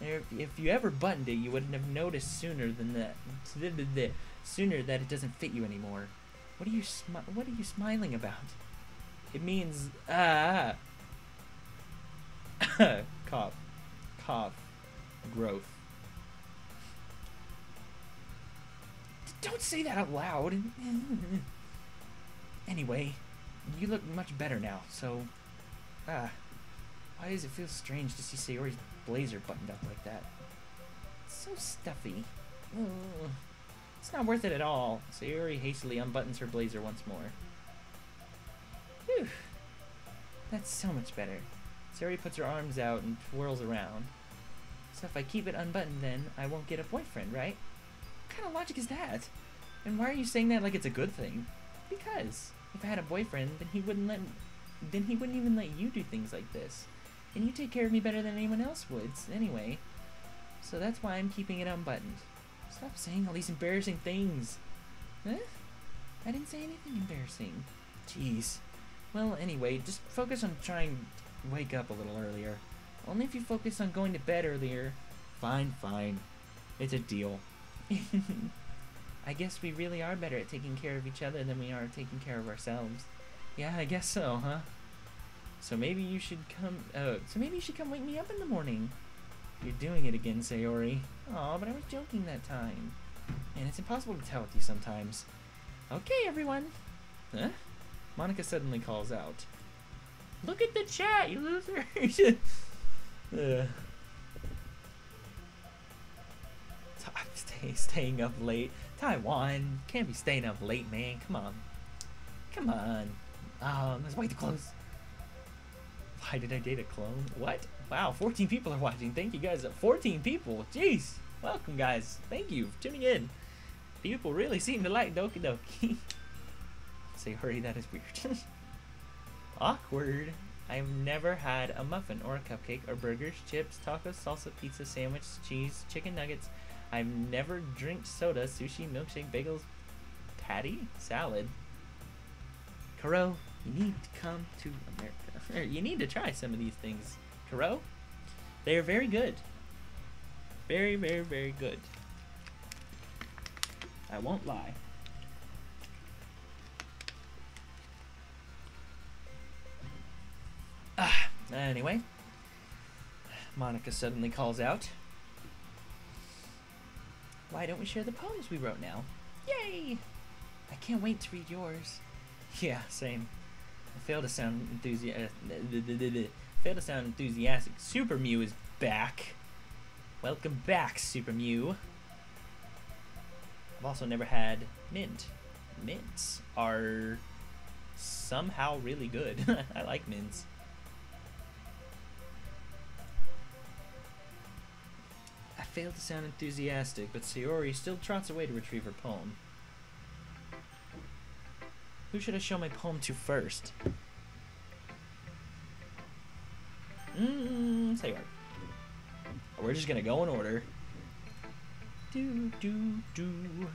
or if you ever buttoned it, you wouldn't have noticed sooner that it doesn't fit you anymore. What are you smiling about? It means cough, growth. Don't say that out loud. Anyway, you look much better now, so... why does it feel strange to see Sayori's blazer buttoned up like that? It's so stuffy. It's not worth it at all. Sayori hastily unbuttons her blazer once more. Phew. That's so much better. Sayori puts her arms out and twirls around. So if I keep it unbuttoned then, I won't get a boyfriend, right? What kind of logic is that? And why are you saying that like it's a good thing? Because if I had a boyfriend, then he wouldn't even let you do things like this. And you take care of me better than anyone else would, anyway. So that's why I'm keeping it unbuttoned. Stop saying all these embarrassing things. Huh? I didn't say anything embarrassing. Jeez. Well, anyway, just focus on trying to wake up a little earlier. Only if you focus on going to bed earlier. Fine. It's a deal. I guess we really are better at taking care of each other than we are at taking care of ourselves. Yeah, I guess so, huh? So maybe you should come wake me up in the morning. You're doing it again, Sayori. Aw, but I was joking that time. And it's impossible to tell with you sometimes. Okay, everyone. Huh? Monica suddenly calls out. Look at the chat, you losers! Staying up late. Taiwan, can't be staying up late, man. Come on. Let's wait to close. Why did I date a clone? What? Wow, 14 people are watching. Thank you guys. 14 people. Jeez. Welcome, guys. Thank you for tuning in. People really seem to like Doki Doki. Sayori, that is weird. Awkward. I've never had a muffin or a cupcake or burgers, chips, tacos, salsa, pizza, sandwich, cheese, chicken nuggets. I've never drank soda, sushi, milkshake, bagels, patty, salad. Kuro, you need to come to America. You need to try some of these things, Kuro. They are very good. Very, very, very good. I won't lie. Anyway, Monica suddenly calls out, "Why don't we share the poems we wrote now?" Yay! I can't wait to read yours. Yeah, same. I fail to sound enthusiastic. Super Mew is back. Welcome back, Super Mew. I've also never had mint. Mints are somehow really good. I like mints. I failed to sound enthusiastic, but Sayori still trots away to retrieve her poem. Who should I show my poem to first? Sayori. We're just gonna go in order. Do do do.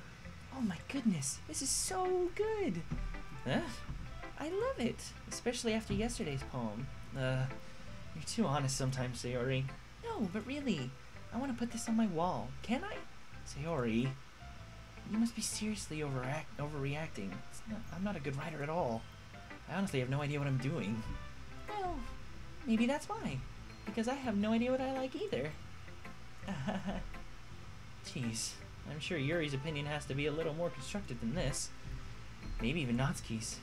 Oh my goodness, this is so good. Huh? I love it, especially after yesterday's poem. You're too honest sometimes, Sayori. No, but really, I want to put this on my wall. Can I? Sayori, you must be seriously overreacting. I'm not a good writer at all. I honestly have no idea what I'm doing. Well, maybe that's why. Because I have no idea what I like either. Jeez, I'm sure Yuri's opinion has to be a little more constructive than this. Maybe even Natsuki's.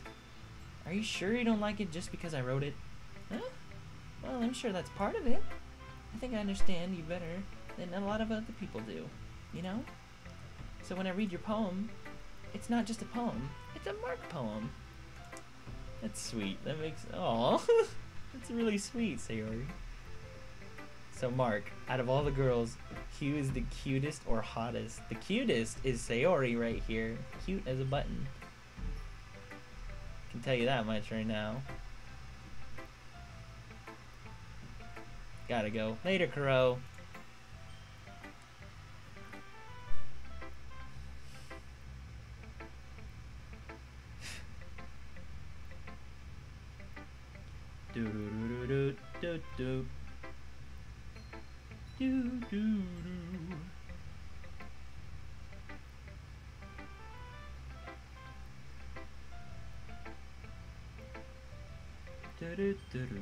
Are you sure you don't like it just because I wrote it? Huh? Well, I'm sure that's part of it. I think I understand you better than a lot of other people do, you know? So when I read your poem, it's not just a poem, it's a Mark poem. That's sweet. That makes... Aww. That's really sweet, Sayori. So Mark, out of all the girls, who is the cutest or hottest? The cutest is Sayori right here. Cute as a button. Can tell you that much right now. Gotta go. Later, Kuro. Do do do do do do do do. Do do do do.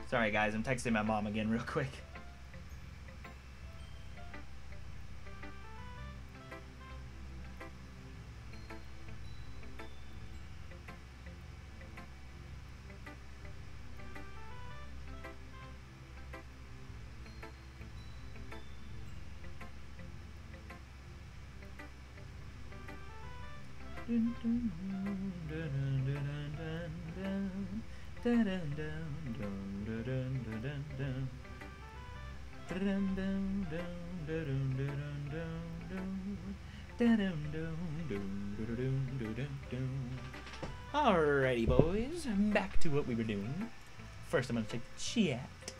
Sorry guys, I'm texting my mom again real quick. Alrighty boys, back to what we were doing. First I'm gonna take the chat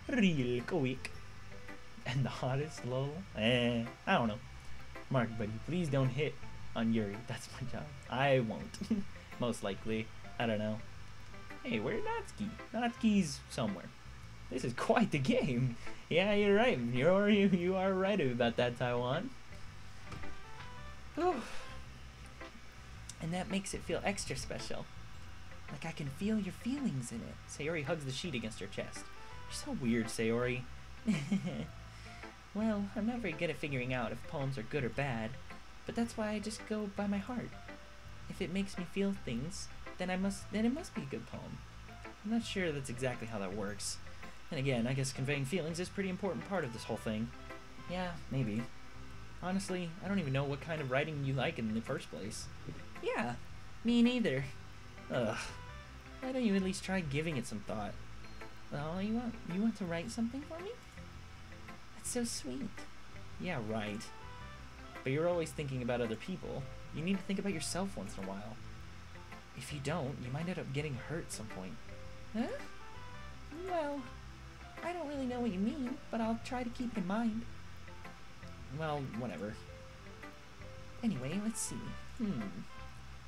real quick. And the hottest lol? I don't know. Mark, buddy, please don't hit on Yuri. That's my job. I won't. Most likely. I don't know. Hey, where's Natsuki? Natsuki's somewhere. This is quite the game. Yeah, you're right. You are right about that, Taiwan. Ooh. And that makes it feel extra special. Like I can feel your feelings in it. Sayori hugs the sheet against her chest. You're so weird, Sayori. Well, I'm not very good at figuring out if poems are good or bad, but that's why I just go by my heart. If it makes me feel things, then it must be a good poem. I'm not sure that's exactly how that works. And again, I guess conveying feelings is a pretty important part of this whole thing. Yeah, maybe. Honestly, I don't even know what kind of writing you like in the first place. Yeah, me neither. Ugh. Why don't you at least try giving it some thought? Well, you want to write something for me? That's so sweet. Yeah, right. But you're always thinking about other people. You need to think about yourself once in a while. If you don't, you might end up getting hurt at some point. Huh? Well, I don't really know what you mean, but I'll try to keep it in mind. Well, whatever. Anyway, let's see.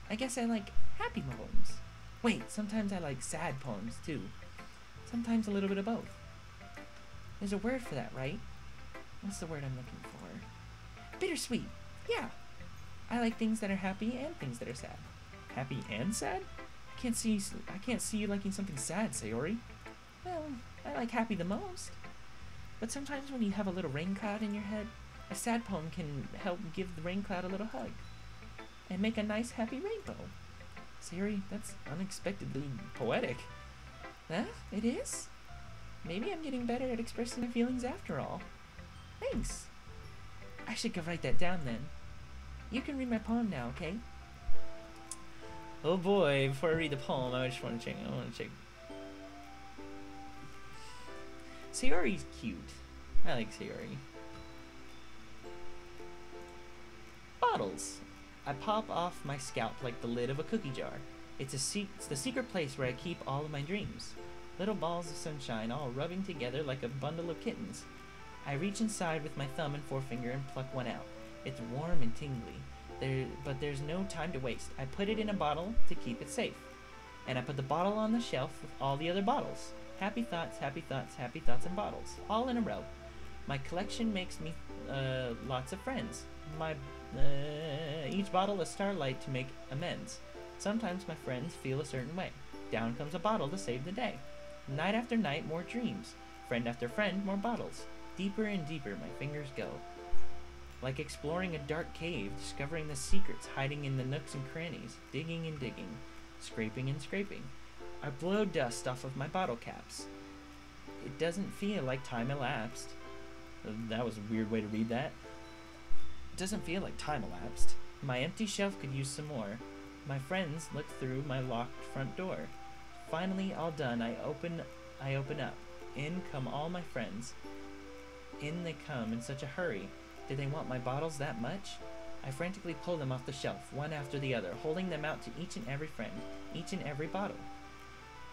I guess I like happy poems. Wait, sometimes I like sad poems too. Sometimes a little bit of both. There's a word for that, right? What's the word I'm looking for? Bittersweet. Yeah. I like things that are happy and things that are sad. Happy and sad? I can't see you liking something sad, Sayori. Well, I like happy the most. But sometimes when you have a little rain cloud in your head, a sad poem can help give the rain cloud a little hug and make a nice happy rainbow. Sayori, that's unexpectedly poetic. Huh? It is? Maybe I'm getting better at expressing my feelings after all. Thanks. I should go write that down then. You can read my poem now, okay? Oh boy, before I read the poem, I just want to check. Sayori's cute. I like Sayori. Bottles. I pop off my scalp like the lid of a cookie jar. It's the secret place where I keep all of my dreams. Little balls of sunshine all rubbing together like a bundle of kittens. I reach inside with my thumb and forefinger and pluck one out. It's warm and tingly, but there's no time to waste. I put it in a bottle to keep it safe. And I put the bottle on the shelf with all the other bottles. Happy thoughts, happy thoughts, happy thoughts, and bottles. All in a row. My collection makes me lots of friends. Each bottle a starlight to make amends. Sometimes my friends feel a certain way. Down comes a bottle to save the day. Night after night, more dreams. Friend after friend, more bottles. Deeper and deeper my fingers go. Like exploring a dark cave, discovering the secrets hiding in the nooks and crannies. Digging and digging. Scraping and scraping. I blow dust off of my bottle caps. It doesn't feel like time elapsed. That was a weird way to read that. It doesn't feel like time elapsed. My empty shelf could use some more. My friends look through my locked front door. Finally, all done, I open up. In come all my friends. In they come in such a hurry. Did they want my bottles that much? I frantically pull them off the shelf, one after the other, holding them out to each and every friend, each and every bottle.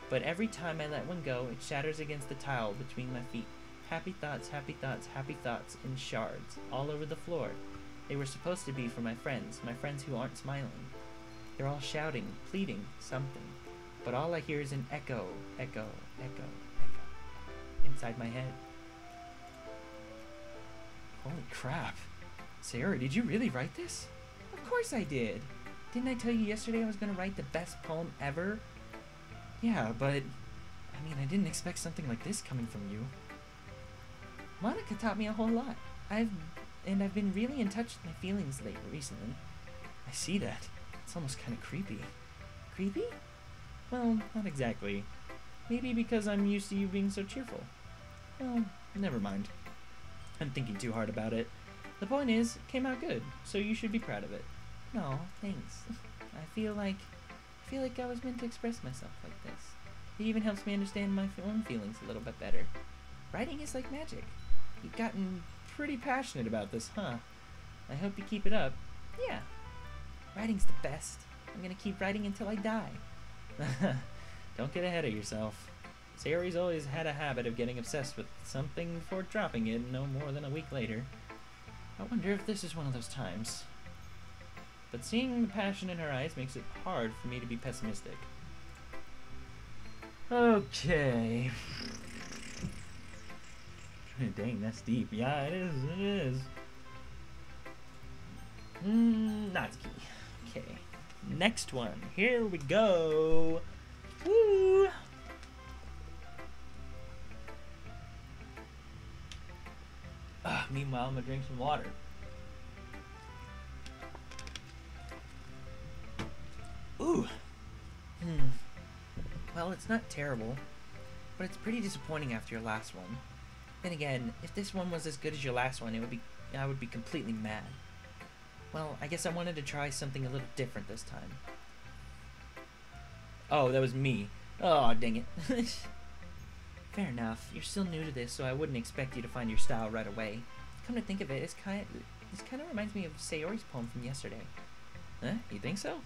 But every time I let one go, it shatters against the tile between my feet. Happy thoughts, happy thoughts, happy thoughts in shards, all over the floor. They were supposed to be for my friends who aren't smiling. They're all shouting, pleading, something. But all I hear is an echo, echo, echo, echo, inside my head. Holy crap. Sayori, did you really write this? Of course I did. Didn't I tell you yesterday I was going to write the best poem ever? Yeah, but, I mean, I didn't expect something like this coming from you. Monica taught me a whole lot. I've been really in touch with my feelings recently. I see that. It's almost kind of creepy. Creepy? Well, not exactly. Maybe because I'm used to you being so cheerful. Well, never mind. I'm thinking too hard about it. The point is, it came out good, so you should be proud of it. No, thanks. I feel like I was meant to express myself like this. It even helps me understand my own feelings a little bit better. Writing is like magic. You've gotten pretty passionate about this, huh? I hope you keep it up. Yeah. Writing's the best. I'm gonna keep writing until I die. Don't get ahead of yourself. Sayori's always had a habit of getting obsessed with something before dropping it no more than a week later. I wonder if this is one of those times. But seeing the passion in her eyes makes it hard for me to be pessimistic. Okay. Dang, that's deep. Yeah, it is. Natsuki. Okay. Next one. Here we go. Woo! Meanwhile, I'm gonna drink some water. Ooh. Well, it's not terrible, but it's pretty disappointing after your last one. Then again, if this one was as good as your last one, I would be completely mad. Well, I guess I wanted to try something a little different this time. Oh, that was me. Oh, dang it. Fair enough. You're still new to this, so I wouldn't expect you to find your style right away. Come to think of it, this kind of reminds me of Sayori's poem from yesterday. Huh? You think so?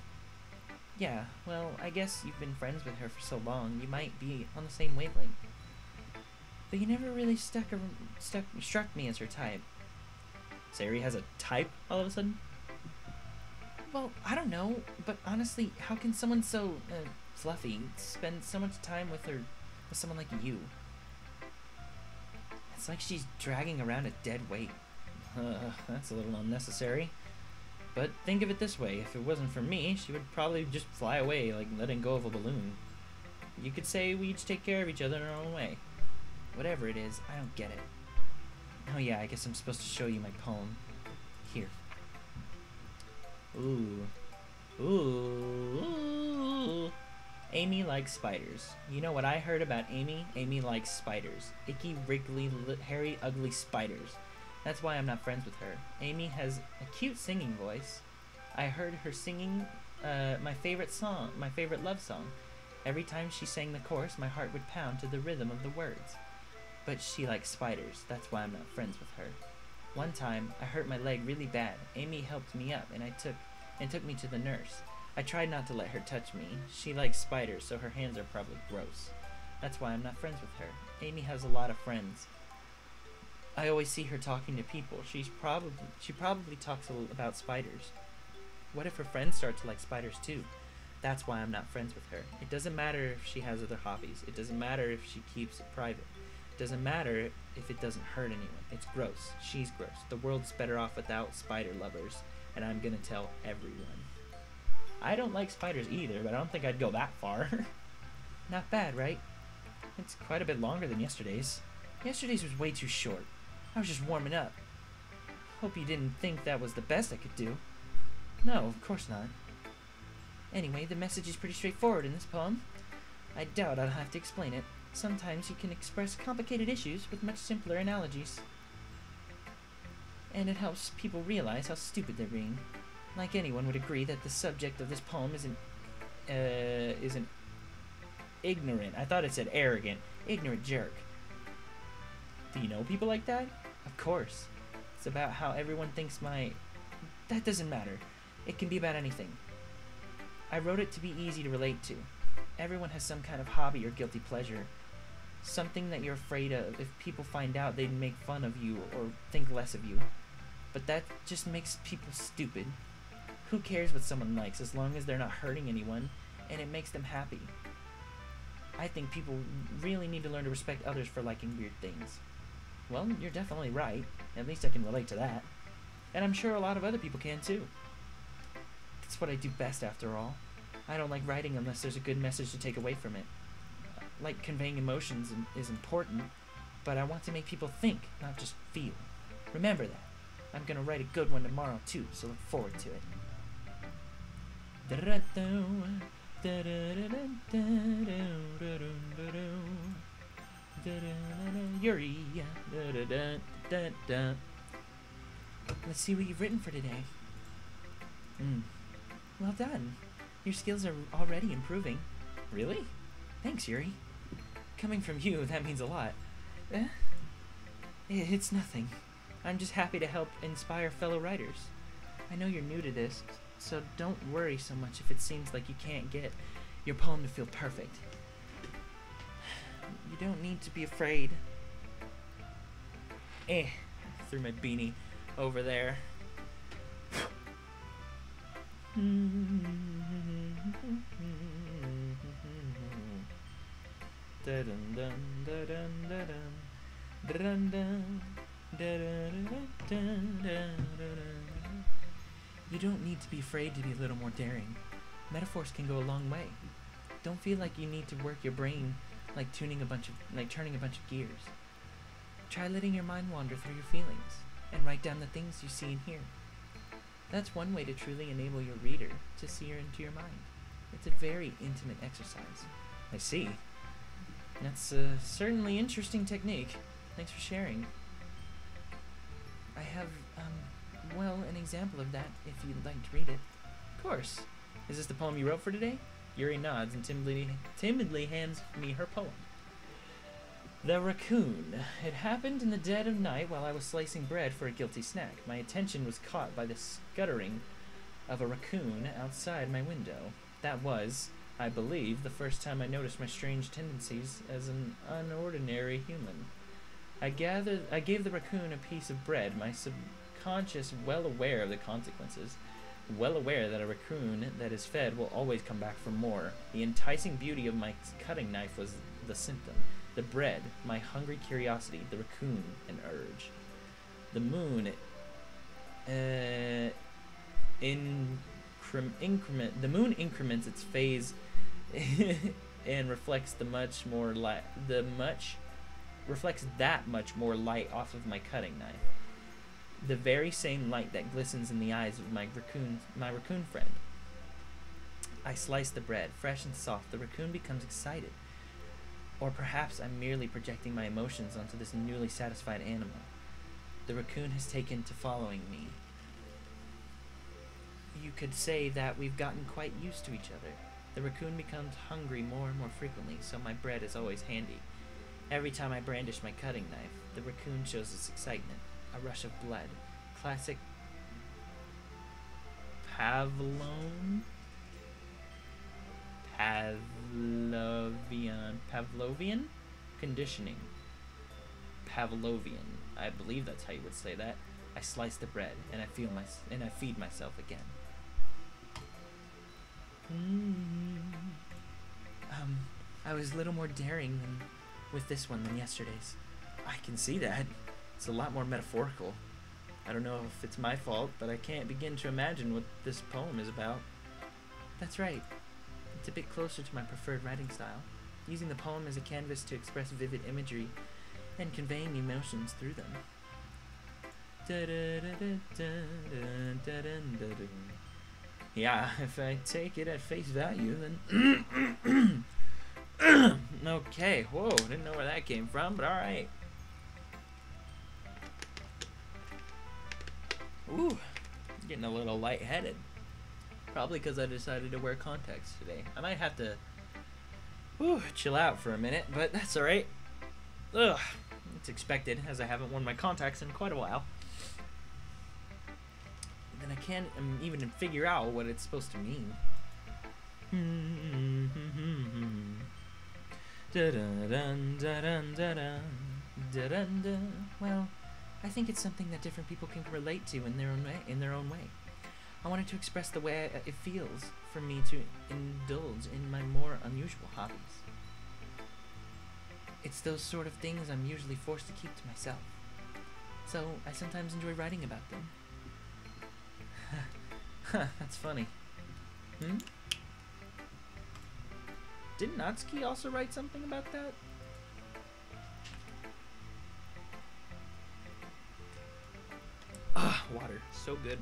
Yeah, well, I guess you've been friends with her for so long, you might be on the same wavelength. But you never really struck me as her type. Sayori has a type all of a sudden? Well, I don't know, but honestly, how can someone so fluffy spend so much time with someone like you? It's like she's dragging around a dead weight. That's a little unnecessary. But think of it this way, if it wasn't for me, she would probably just fly away, like letting go of a balloon. You could say we each take care of each other in our own way. Whatever it is, I don't get it. Oh yeah, I guess I'm supposed to show you my poem. Here. Ooh. Ooh. Amy likes spiders. You know what I heard about Amy? Amy likes spiders. Icky, wriggly, hairy, ugly spiders. That's why I'm not friends with her. Amy has a cute singing voice. I heard her singing my favorite song, my favorite love song. Every time she sang the chorus, my heart would pound to the rhythm of the words. But she likes spiders. That's why I'm not friends with her. One time, I hurt my leg really bad. Amy helped me up, and took me to the nurse. I tried not to let her touch me. She likes spiders, so her hands are probably gross. That's why I'm not friends with her. Amy has a lot of friends. I always see her talking to people. She probably talks about spiders. What if her friends start to like spiders too? That's why I'm not friends with her. It doesn't matter if she has other hobbies. It doesn't matter if she keeps it private. It doesn't matter if it doesn't hurt anyone. It's gross. She's gross. The world's better off without spider lovers, and I'm gonna tell everyone. I don't like spiders either, but I don't think I'd go that far. Not bad, right? It's quite a bit longer than yesterday's. Yesterday's was way too short. I was just warming up. Hope you didn't think that was the best I could do. No, of course not. Anyway, the message is pretty straightforward in this poem. I doubt I'll have to explain it. Sometimes you can express complicated issues with much simpler analogies. And it helps people realize how stupid they're being. Like anyone would agree that the subject of this poem isn't ignorant. I thought it said arrogant. Ignorant jerk. Do you know people like that? Of course. It's about how everyone thinks That doesn't matter. It can be about anything. I wrote it to be easy to relate to. Everyone has some kind of hobby or guilty pleasure. Something that you're afraid of. If people find out, they'd make fun of you or think less of you. But that just makes people stupid. Who cares what someone likes as long as they're not hurting anyone and it makes them happy? I think people really need to learn to respect others for liking weird things. Well, you're definitely right. At least I can relate to that. And I'm sure a lot of other people can too. That's what I do best after all. I don't like writing unless there's a good message to take away from it. Like conveying emotions is important, but I want to make people think, not just feel. Remember that. I'm gonna write a good one tomorrow too, so look forward to it. Yuri. Let's see what you've written for today. Well done. Your skills are already improving. Really? Thanks, Yuri. Coming from you, that means a lot. It's nothing. I'm just happy to help inspire fellow writers. I know you're new to this, so don't worry so much if it seems like you can't get your poem to feel perfect. You don't need to be afraid. Threw my beanie over there. You don't need to be afraid to be a little more daring. Metaphors can go a long way. Don't feel like you need to work your brain like turning a bunch of gears. Try letting your mind wander through your feelings and write down the things you see and hear. That's one way to truly enable your reader to see into your mind. It's a very intimate exercise. I see. That's a certainly interesting technique. Thanks for sharing. I have, an example of that if you'd like to read it. Of course. Is this the poem you wrote for today? Yuri nods and timidly hands me her poem. The Raccoon. It happened in the dead of night while I was slicing bread for a guilty snack. My attention was caught by the scuttering of a raccoon outside my window. That was, I believe, the first time I noticed my strange tendencies as an unordinary human. I gave the raccoon a piece of bread, my subconscious well aware of the consequences, well aware that a raccoon that is fed will always come back for more. The enticing beauty of my cutting knife was the symptom. The bread, my hungry curiosity, the raccoon, an urge. The moon, the moon increments its phase and reflects that much more light off of my cutting knife. The very same light that glistens in the eyes of my raccoon friend. I slice the bread, fresh and soft. The raccoon becomes excited. Or perhaps I'm merely projecting my emotions onto this newly satisfied animal. The raccoon has taken to following me. You could say that we've gotten quite used to each other. The raccoon becomes hungry more and more frequently, so my bread is always handy. Every time I brandish my cutting knife, the raccoon shows its excitement. A rush of blood. Classic Pavlovian conditioning. Pavlovian. I believe that's how you would say that. I slice the bread and I feed myself again. I was a little more daring with this one than yesterday's. I can see that. It's a lot more metaphorical. I don't know if it's my fault, but I can't begin to imagine what this poem is about. That's right. It's a bit closer to my preferred writing style, using the poem as a canvas to express vivid imagery and conveying emotions through them. Yeah, if I take it at face value, then... Okay, whoa, didn't know where that came from, but alright. Ooh, getting a little lightheaded. Probably because I decided to wear contacts today. I might have to chill out for a minute, but that's alright. Ugh, it's expected, as I haven't worn my contacts in quite a while. And I can't even figure out what it's supposed to mean. Well, I think it's something that different people can relate to in their own way. I wanted to express the way it feels for me to indulge in my more unusual hobbies. It's those sort of things I'm usually forced to keep to myself. So I sometimes enjoy writing about them. That's funny. Didn't Natsuki also write something about that? Ah, water. So good.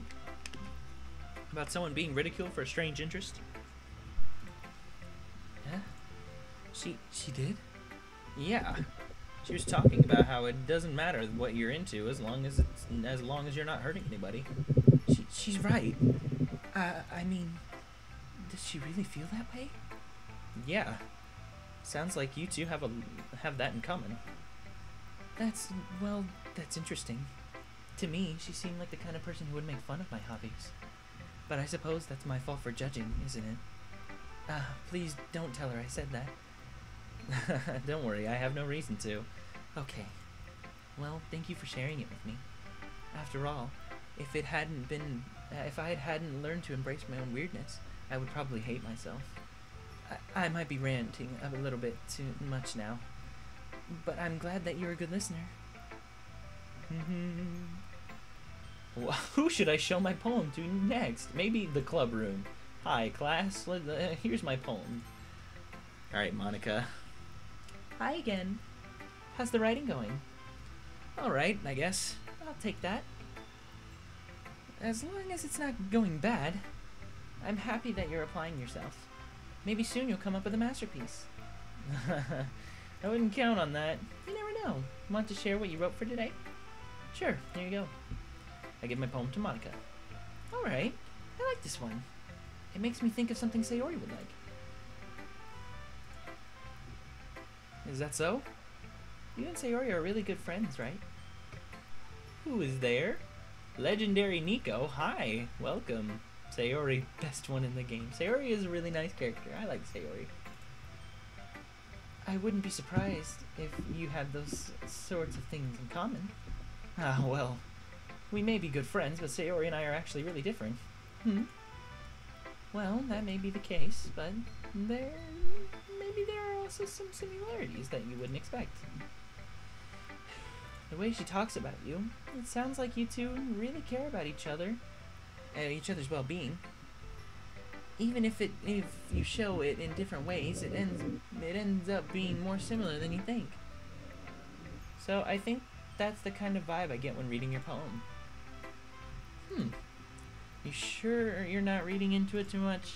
About someone being ridiculed for a strange interest? Yeah? She did? Yeah. She was talking about how it doesn't matter what you're into as long as you're not hurting anybody. She's right. I mean, does she really feel that way? Yeah. Sounds like you two have that in common. That's interesting. To me, she seemed like the kind of person who would make fun of my hobbies. But I suppose that's my fault for judging, isn't it? Please don't tell her I said that. Don't worry, I have no reason to. Okay. Well, thank you for sharing it with me. After all, if I hadn't learned to embrace my own weirdness, I would probably hate myself. I might be ranting a little bit too much now, but I'm glad that you're a good listener. Well, who should I show my poem to next? Maybe the club room. Hi, class. Here's my poem. Alright, Monica. Hi again. How's the writing going? Alright, I guess. I'll take that. As long as it's not going bad. I'm happy that you're applying yourself. Maybe soon you'll come up with a masterpiece. I wouldn't count on that. You never know. Want to share what you wrote for today? Sure, here you go. I give my poem to Monica. Alright, I like this one. It makes me think of something Sayori would like. Is that so? You and Sayori are really good friends, right? Who is there? Legendary Nico. Hi, welcome. Sayori, best one in the game. Sayori is a really nice character. I like Sayori. I wouldn't be surprised if you had those sorts of things in common. Ah, well. We may be good friends, but Sayori and I are actually really different. Well, that may be the case, but maybe there are also some similarities that you wouldn't expect. The way she talks about you, it sounds like you two really care about each other. each other's well-being. Even if you show it in different ways, it ends up being more similar than you think. So I think that's the kind of vibe I get when reading your poem. You sure you're not reading into it too much?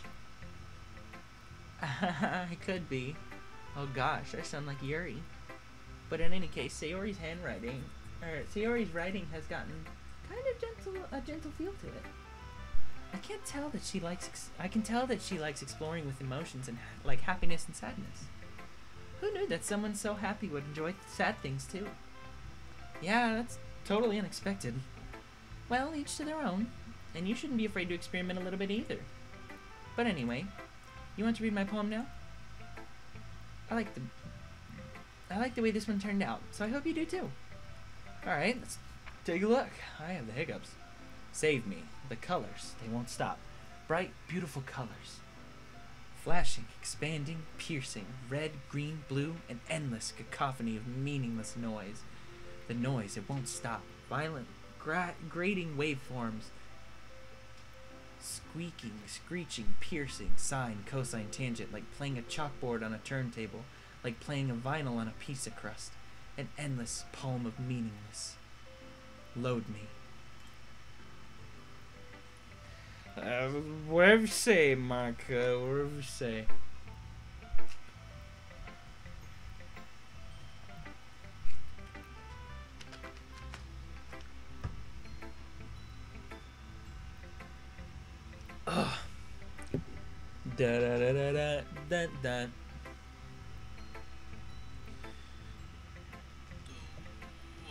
I could be. Oh gosh, I sound like Yuri. But in any case, Sayori's writing has gotten kind of a gentle feel to it. I can tell that she likes exploring with emotions and like happiness and sadness. Who knew that someone so happy would enjoy sad things too? Yeah, that's totally unexpected. Well, each to their own, and you shouldn't be afraid to experiment a little bit either. But anyway, you want to read my poem now? I like the way this one turned out, so I hope you do too. Alright, let's take a look. I have the hiccups. Save me. The colors, they won't stop. Bright, beautiful colors. Flashing, expanding, piercing, red, green, blue, an endless cacophony of meaningless noise. The noise, it won't stop. Violent, grating waveforms. Squeaking, screeching, piercing, sine, cosine, tangent, like playing a chalkboard on a turntable, like playing a vinyl on a pizza crust. An endless poem of meaningless. Load me. Whatever you say, Mark. Whatever you say. Ugh. Da da da da da da da.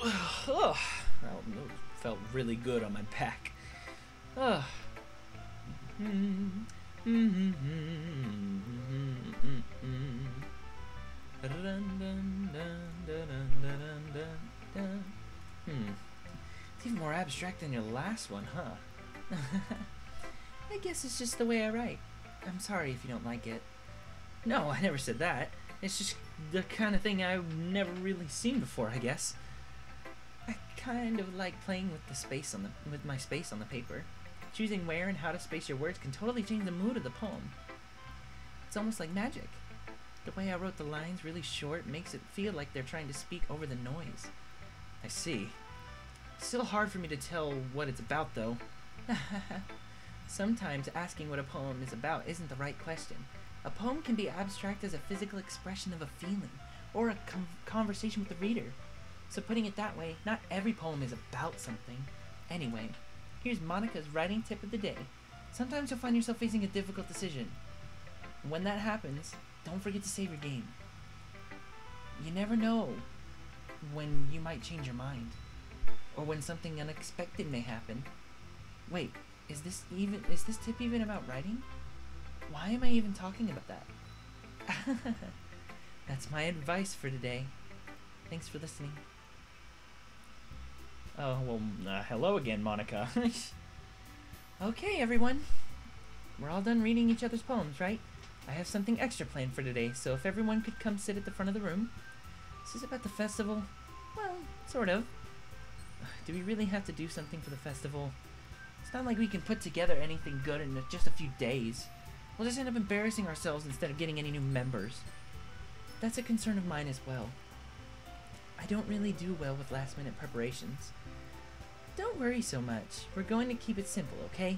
Ugh. That felt really good on my back. Ugh. It's even more abstract than your last one, huh? I guess it's just the way I write. I'm sorry if you don't like it. No, I never said that. It's just the kind of thing I've never really seen before, I guess. I kind of like playing with my space on the paper. Choosing where and how to space your words can totally change the mood of the poem. It's almost like magic. The way I wrote the lines really short makes it feel like they're trying to speak over the noise. I see. Still hard for me to tell what it's about, though. Sometimes asking what a poem is about isn't the right question. A poem can be abstract as a physical expression of a feeling, or a conversation with the reader. So putting it that way, not every poem is about something. Anyway, here's Monica's writing tip of the day. Sometimes you'll find yourself facing a difficult decision. When that happens, don't forget to save your game. You never know when you might change your mind, or when something unexpected may happen. Wait, is this tip even about writing? Why am I even talking about that? That's my advice for today. Thanks for listening. Oh, well, hello again, Monica. Okay, everyone. We're all done reading each other's poems, right? I have something extra planned for today, so if everyone could come sit at the front of the room. This is about the festival. Well, sort of. Do we really have to do something for the festival? It's not like we can put together anything good in just a few days. We'll just end up embarrassing ourselves instead of getting any new members. That's a concern of mine as well. I don't really do well with last-minute preparations. Don't worry so much. We're going to keep it simple, okay?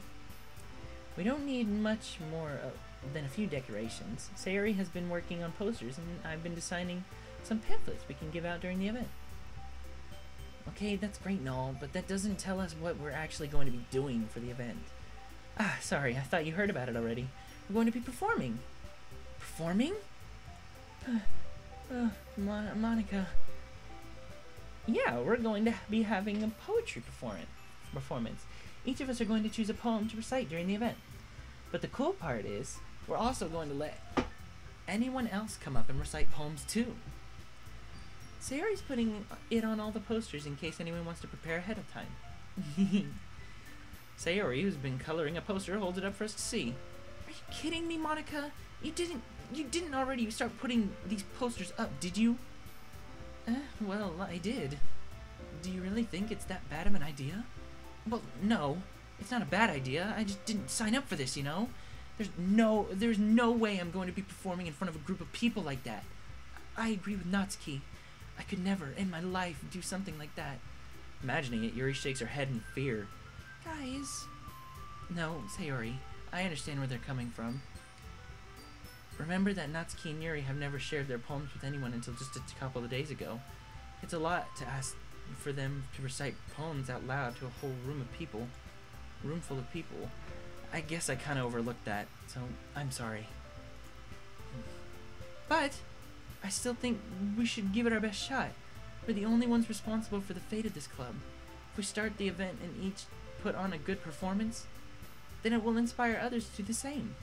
We don't need much more than a few decorations. Sayori has been working on posters, and I've been designing some pamphlets we can give out during the event. Okay, that's great and all, but that doesn't tell us what we're actually going to be doing for the event. Ah, sorry, I thought you heard about it already. We're going to be performing. Performing? Monica. Yeah, we're going to be having a poetry performance. Each of us are going to choose a poem to recite during the event. But the cool part is, we're also going to let anyone else come up and recite poems too. Sayori's putting it on all the posters in case anyone wants to prepare ahead of time. Sayori, who's been coloring a poster, holds it up for us to see. Are you kidding me, Monica? You didn't already start putting these posters up, did you? Well, I did. Do you really think it's that bad of an idea? Well, no. It's not a bad idea. I just didn't sign up for this, you know? There's no way I'm going to be performing in front of a group of people like that. I agree with Natsuki. I could never, in my life, do something like that. Imagining it, Yuri shakes her head in fear. Guys... No, Sayori. I understand where they're coming from. Remember that Natsuki and Yuri have never shared their poems with anyone until just a couple of days ago. It's a lot to ask for them to recite poems out loud to a whole room full of people. I guess I kind of overlooked that, so I'm sorry. But I still think we should give it our best shot. We're the only ones responsible for the fate of this club. If we start the event and each put on a good performance, then it will inspire others to do the same.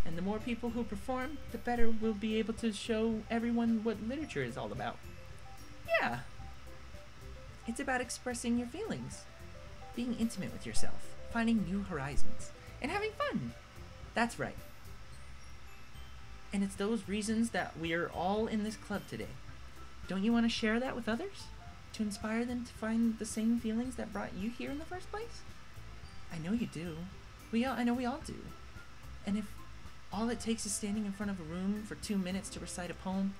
And the more people who perform, the better we'll be able to show everyone what literature is all about. Yeah. It's about expressing your feelings, being intimate with yourself, finding new horizons, and having fun. That's right. And it's those reasons that we are all in this club today. Don't you want to share that with others? To inspire them to find the same feelings that brought you here in the first place? I know you do. I know we all do. And if all it takes is standing in front of a room for 2 minutes to recite a poem,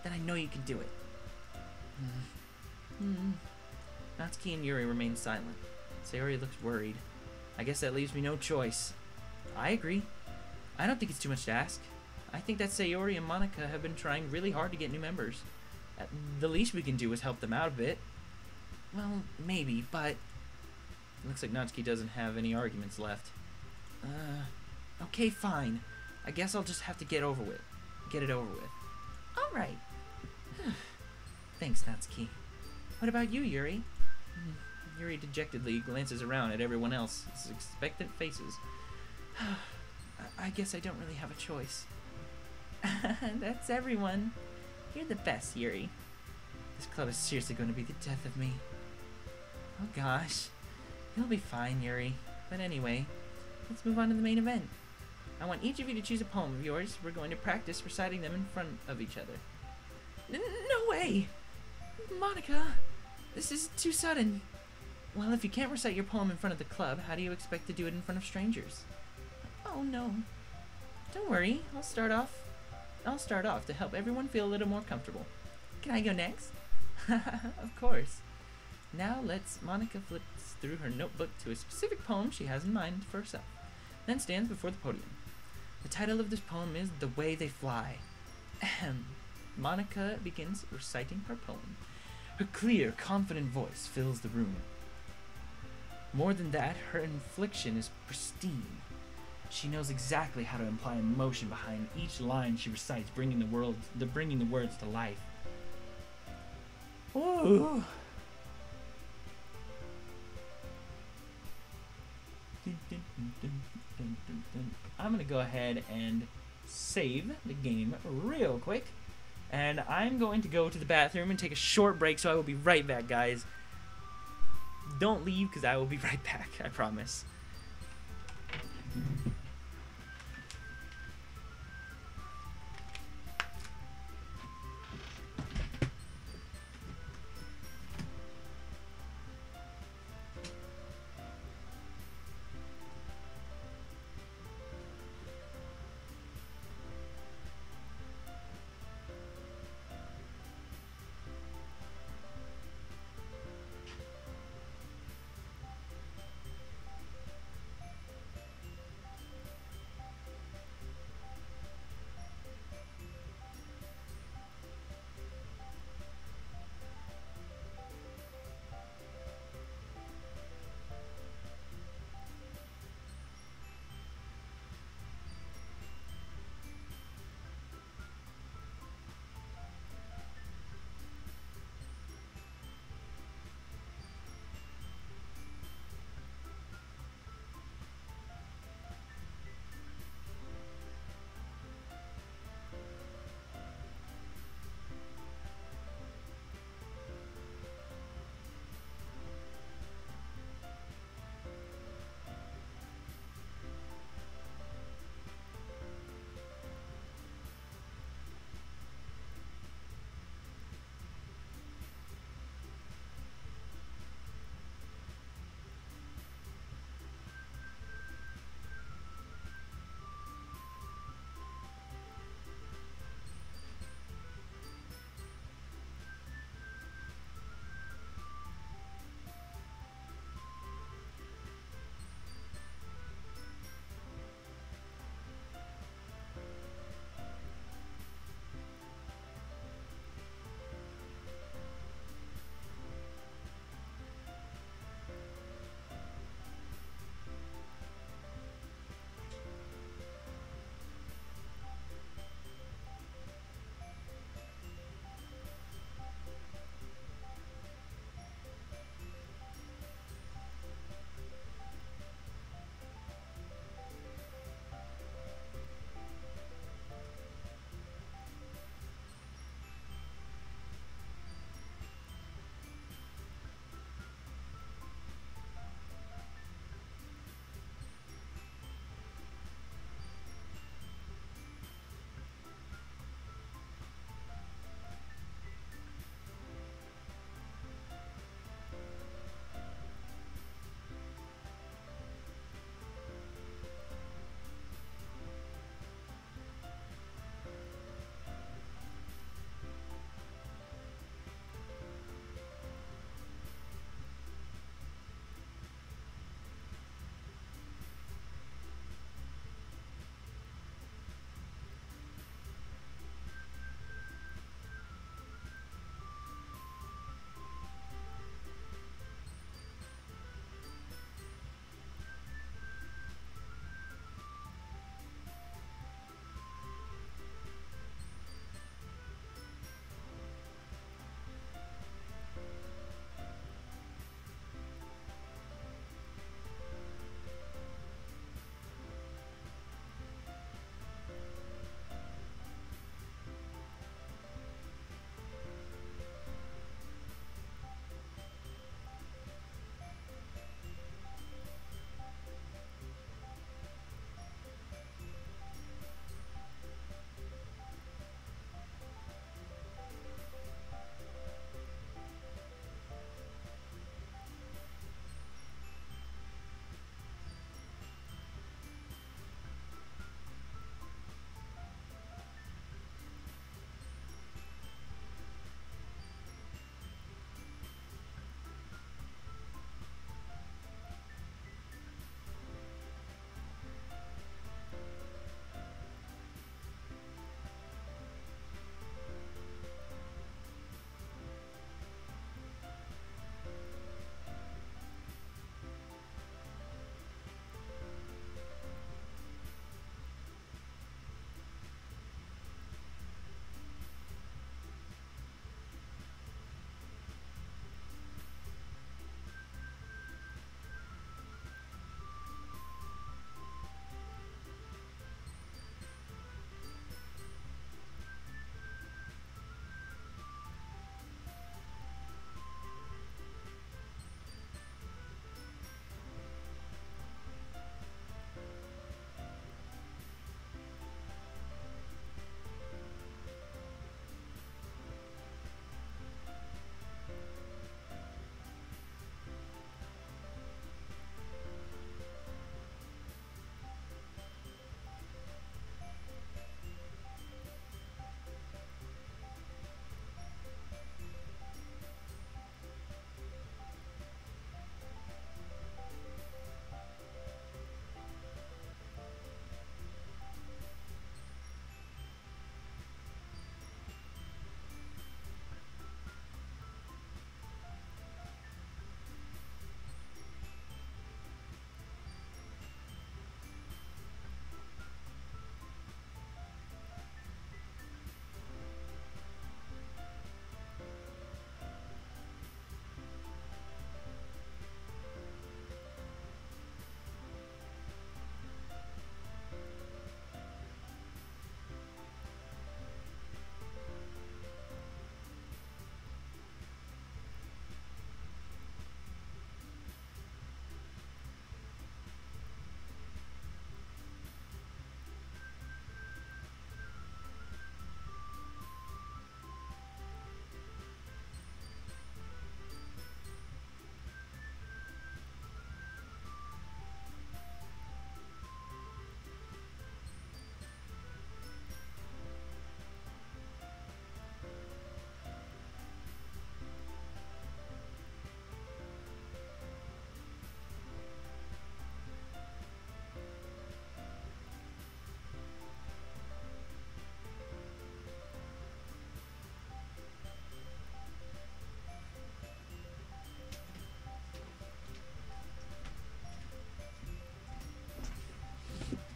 then I know you can do it. Natsuki and Yuri remain silent. Sayori looks worried. I guess that leaves me no choice. I agree. I don't think it's too much to ask. I think that Sayori and Monica have been trying really hard to get new members. The least we can do is help them out a bit. Well, maybe, but... It looks like Natsuki doesn't have any arguments left. Okay, fine. I guess I'll just have to get it over with. Alright. Thanks, Natsuki. What about you, Yuri? Yuri dejectedly glances around at everyone else's expectant faces. I guess I don't really have a choice. That's everyone. You're the best, Yuri. This club is seriously going to be the death of me. Oh gosh. You'll be fine, Yuri. But anyway, let's move on to the main event. I want each of you to choose a poem of yours. We're going to practice reciting them in front of each other. No way! Monica, this is too sudden. Well, if you can't recite your poem in front of the club, how do you expect to do it in front of strangers? Oh no. Don't worry, I'll start off to help everyone feel a little more comfortable. Can I go next? Of course. Now Monica flips through her notebook to a specific poem she has in mind for herself, then stands before the podium. The title of this poem is The Way They Fly. Monica begins reciting her poem. Her clear, confident voice fills the room. More than that, her inflection is pristine. She knows exactly how to imply emotion behind each line she recites, bringing the words to life. Ooh. I'm gonna go ahead and save the game real quick, and I'm going to go to the bathroom and take a short break, so I will be right back, guys. Don't leave, because I will be right back, I promise.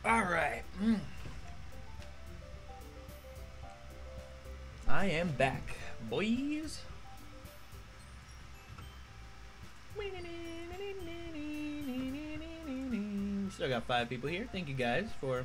Alright. I am back, boys. Still got 5 people here. Thank you guys for...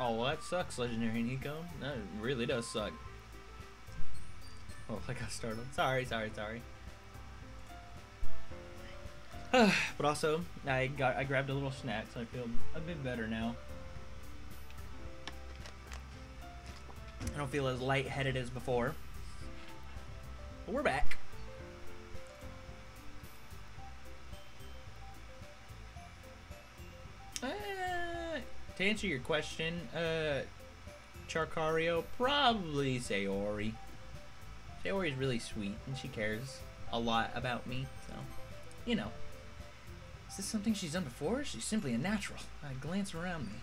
Oh, well, that sucks, Legendary Nico. That really does suck. Oh, I got startled. Sorry. But also, I grabbed a little snack, so I feel a bit better now. I don't feel as lightheaded as before. But we're back. To answer your question, Charcario, probably Sayori. Sayori is really sweet, and she cares a lot about me, so, you know. Is this something she's done before? She's simply a natural. I glance around me.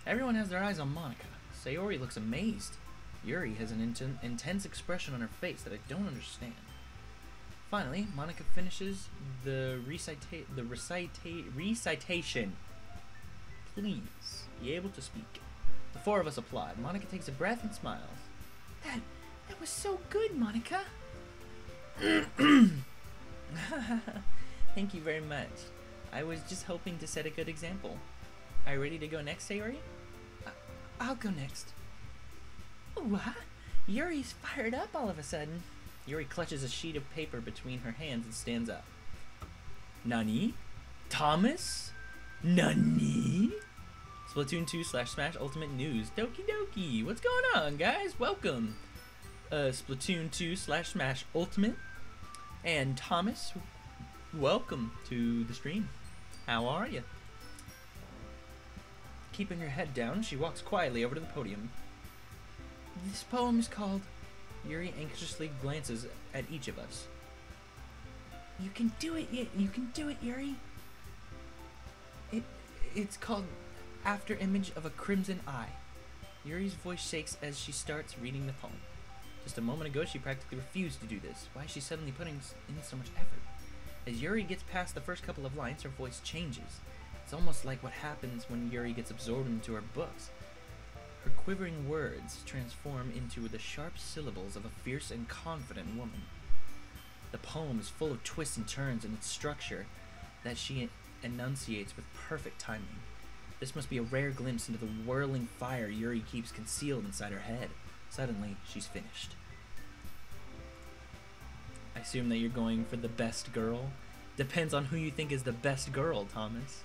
Everyone has their eyes on Monica. Sayori looks amazed. Yuri has an intense expression on her face that I don't understand. Finally, Monica finishes the recitation. Please, be able to speak. The 4 of us applaud. Monica takes a breath and smiles. That was so good, Monica. Thank you very much. I was just hoping to set a good example. Are you ready to go next, Sayori? I'll go next. What? Yuri's fired up all of a sudden. Yuri clutches a sheet of paper between her hands and stands up. Nani? Thomas? Nani? Splatoon 2 / Smash Ultimate News. Doki Doki. What's going on, guys? Welcome. Splatoon 2 / Smash Ultimate. And Thomas, welcome to the stream. How are you? Keeping her head down, she walks quietly over to the podium. This poem is called... Yuri anxiously glances at each of us. You can do it, Yuri. It's called After Image of a Crimson Eye. Yuri's voice shakes as she starts reading the poem. Just a moment ago, she practically refused to do this. Why is she suddenly putting in so much effort? As Yuri gets past the first couple of lines, her voice changes. It's almost like what happens when Yuri gets absorbed into her books. Her quivering words transform into the sharp syllables of a fierce and confident woman. The poem is full of twists and turns in its structure that she enunciates with perfect timing. This must be a rare glimpse into the whirling fire Yuri keeps concealed inside her head. Suddenly, she's finished. I assume that you're going for the best girl? Depends on who you think is the best girl, Thomas.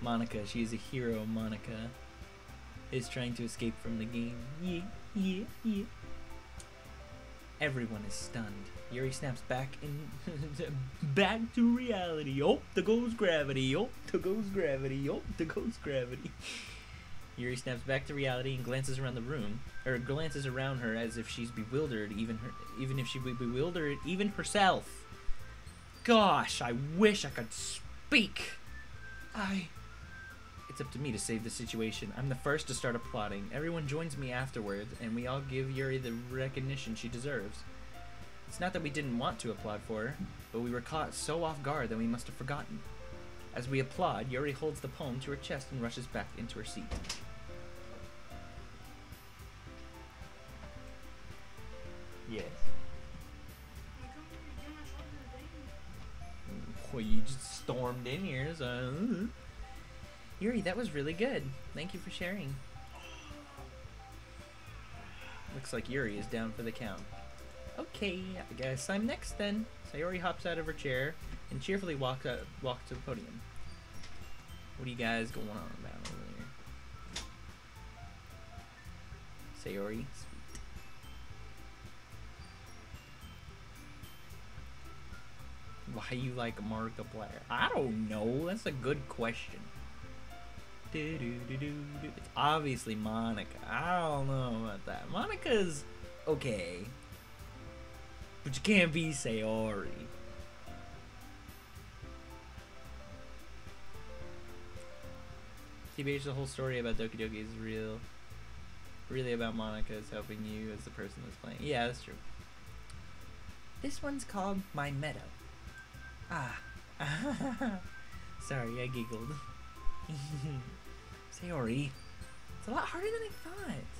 Monica, she is a hero. Monica is trying to escape from the game. Yeah. Everyone is stunned. Yuri snaps back back to reality. Oh, there goes gravity. Oh, there goes gravity. Oh, there goes gravity. Yuri snaps back to reality and glances around the room, or glances around her as if she's bewildered, even if she be bewildered even herself. Gosh, I wish I could speak. It's up to me to save the situation. I'm the first to start applauding. Everyone joins me afterwards, and we all give Yuri the recognition she deserves. It's not that we didn't want to applaud for her, but we were caught so off guard that we must have forgotten. As we applaud, Yuri holds the poem to her chest and rushes back into her seat. Yes. Well, you just stormed in here, so... Yuri, that was really good. Thank you for sharing. Looks like Yuri is down for the count. Okay, I guess I'm next then. Sayori hops out of her chair and cheerfully walks to the podium. What are you guys going on about over there? Sayori? Sweet. Why you like Markiplier? I don't know. That's a good question. It's obviously Monica. I don't know about that. Monica's okay. But you can't be Sayori. TBH, the whole story about Doki Doki is real. Really about Monica is helping you as the person that's playing. Yeah, that's true. This one's called My Meadow. Ah. Sorry, I giggled. Sayori. It's a lot harder than I thought.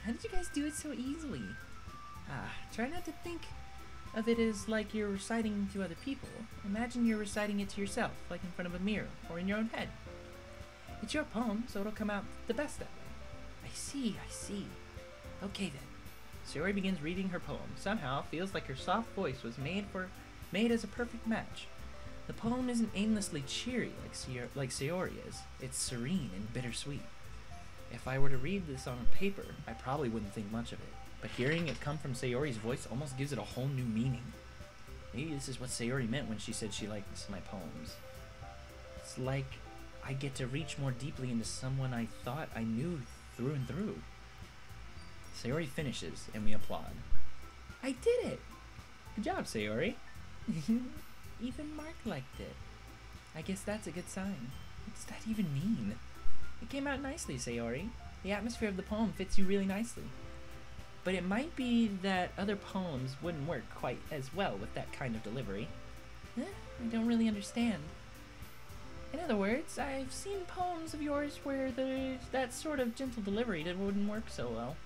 How did you guys do it so easily? Try not to think of it as like you're reciting to other people. Imagine you're reciting it to yourself, like in front of a mirror, or in your own head. It's your poem, so it'll come out the best that way. I see. Okay then. Sayori begins reading her poem. Somehow, it feels like her soft voice was made as a perfect match. The poem isn't aimlessly cheery like Sayori is. It's serene and bittersweet. If I were to read this on paper, I probably wouldn't think much of it. But hearing it come from Sayori's voice almost gives it a whole new meaning. Maybe this is what Sayori meant when she said she liked my poems. It's like I get to reach more deeply into someone I thought I knew through and through. Sayori finishes, and we applaud. I did it! Good job, Sayori. Even Mark liked it. I guess that's a good sign. What does that even mean? It came out nicely, Sayori. The atmosphere of the poem fits you really nicely. But it might be that other poems wouldn't work quite as well with that kind of delivery. I don't really understand. In other words, I've seen poems of yours where there's that sort of gentle delivery that wouldn't work so well.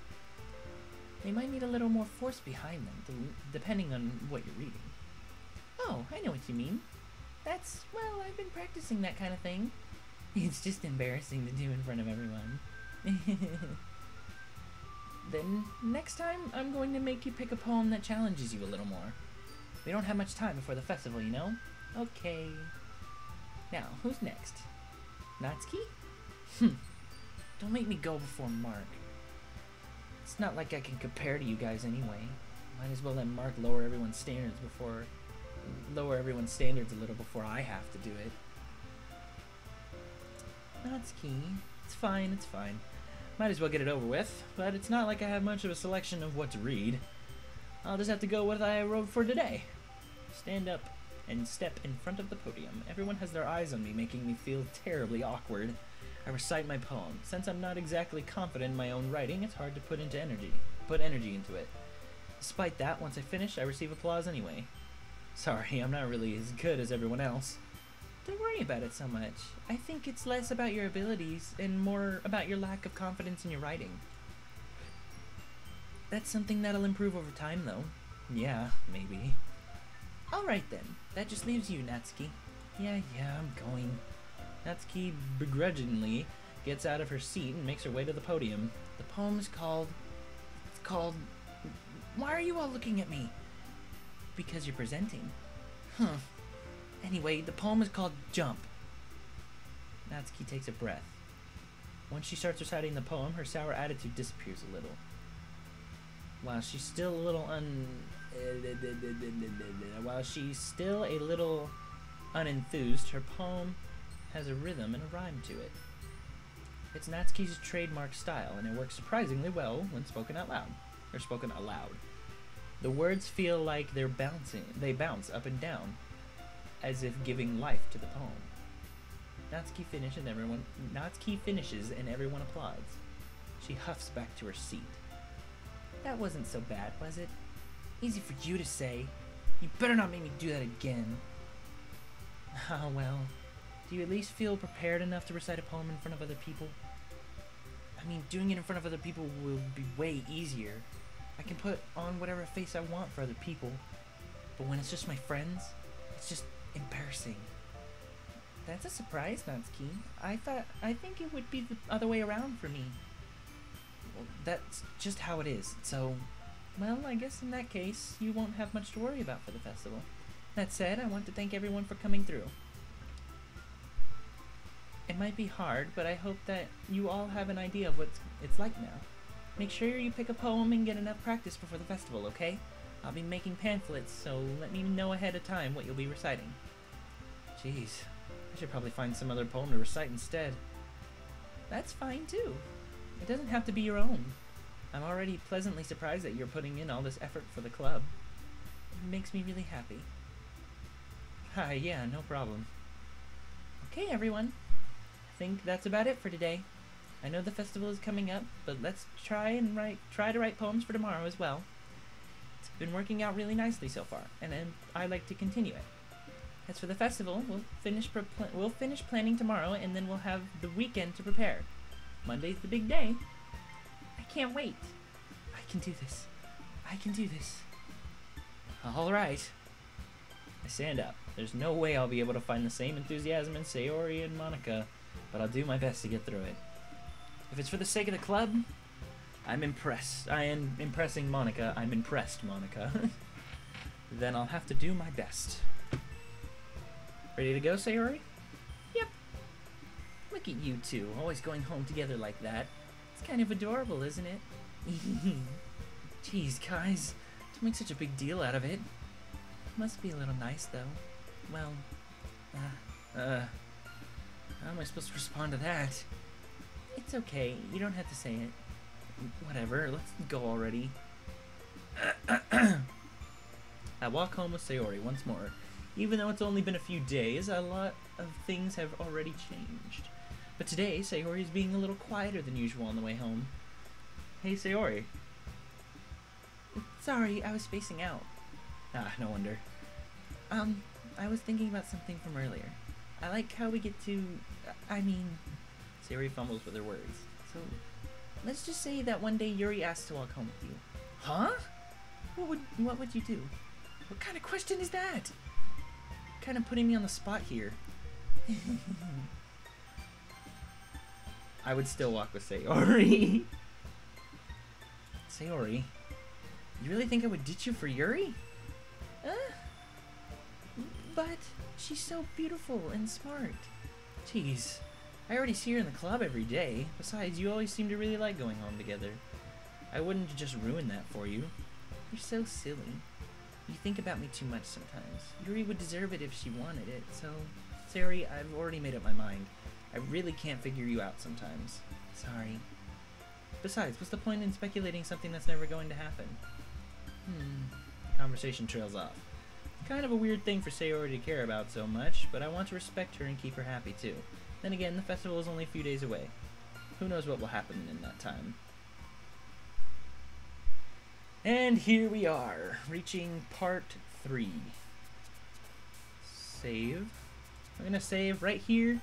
They might need a little more force behind them, depending on what you're reading. Oh, I know what you mean. Well, I've been practicing that kind of thing. It's just embarrassing to do in front of everyone. Then, next time, I'm going to make you pick a poem that challenges you a little more. We don't have much time before the festival, you know? Okay. Now, who's next? Natsuki? Don't make me go before Mark. It's not like I can compare to you guys anyway. Might as well let Mark lower everyone's standards a little before I have to do it. Natsuki. It's fine. Might as well get it over with, but it's not like I have much of a selection of what to read. I'll just have to go with what I wrote for today. Stand up and step in front of the podium. Everyone has their eyes on me, making me feel terribly awkward. I recite my poem. Since I'm not exactly confident in my own writing, it's hard to put energy into it. Despite that, once I finish, I receive applause anyway. Sorry, I'm not really as good as everyone else. Don't worry about it so much. I think it's less about your abilities and more about your lack of confidence in your writing. That's something that'll improve over time, though. Yeah, maybe. Alright then, that just leaves you, Natsuki. Yeah, I'm going. Natsuki begrudgingly gets out of her seat and makes her way to the podium. The poem is called... Why are you all looking at me? Because you're presenting. Anyway, the poem is called Jump. Natsuki takes a breath. Once she starts reciting the poem, her sour attitude disappears a little. While she's still a little unenthused, her poem has a rhythm and a rhyme to it. It's Natsuki's trademark style, and it works surprisingly well when spoken aloud. The words feel like they bounce up and down, as if giving life to the poem. Natsuki finishes and everyone applauds. She huffs back to her seat. That wasn't so bad, was it? Easy for you to say. You better not make me do that again. Oh well. Do you at least feel prepared enough to recite a poem in front of other people? I mean, doing it in front of other people will be way easier. I can put on whatever face I want for other people. But when it's just my friends, it's just embarrassing. That's a surprise, Natsuki. I think it would be the other way around for me. Well, that's just how it is. So, well, I guess in that case, you won't have much to worry about for the festival. That said, I want to thank everyone for coming through. It might be hard, but I hope that you all have an idea of what it's like now. Make sure you pick a poem and get enough practice before the festival, okay? I'll be making pamphlets, so let me know ahead of time what you'll be reciting. Jeez, I should probably find some other poem to recite instead. That's fine too. It doesn't have to be your own. I'm already pleasantly surprised that you're putting in all this effort for the club. It makes me really happy. Hi, yeah, no problem. Okay, everyone. I think that's about it for today. I know the festival is coming up, but let's try to write poems for tomorrow as well. It's been working out really nicely so far, and I'd like to continue it. As for the festival, we'll finish planning tomorrow, and then we'll have the weekend to prepare. Monday's the big day. I can't wait. I can do this. I can do this. All right. I stand up. There's no way I'll be able to find the same enthusiasm in Sayori and Monica, but I'll do my best to get through it. If it's for the sake of the club, I'm impressed. I am impressing Monica. I'm impressed, Monica. Then I'll have to do my best. Ready to go, Sayori? Yep. Look at you two, always going home together like that. It's kind of adorable, isn't it? Jeez, guys, don't make such a big deal out of it. Must be a little nice, though. Well, how am I supposed to respond to that? It's okay, you don't have to say it. Whatever, let's go already. I walk home with Sayori once more. Even though it's only been a few days, a lot of things have already changed. But today, Sayori is being a little quieter than usual on the way home. Hey, Sayori. Sorry, I was spacing out. Ah, no wonder. I was thinking about something from earlier. I like how we get to... Sayori fumbles with her words. So, let's just say that one day Yuri asks to walk home with you. Huh? What would you do? What kind of question is that? Kind of putting me on the spot here. I would still walk with Sayori. Sayori, you really think I would ditch you for Yuri? But she's so beautiful and smart. Jeez, I already see her in the club every day. Besides, you always seem to really like going home together. I wouldn't just ruin that for you. You're so silly. You think about me too much sometimes. Yuri would deserve it if she wanted it, so... Sayori, I've already made up my mind. I really can't figure you out sometimes. Sorry. Besides, what's the point in speculating something that's never going to happen? The conversation trails off. Kind of a weird thing for Sayori to care about so much, but I want to respect her and keep her happy too. Then again, the festival is only a few days away. Who knows what will happen in that time. And here we are, reaching part 3. Save. I'm gonna save right here,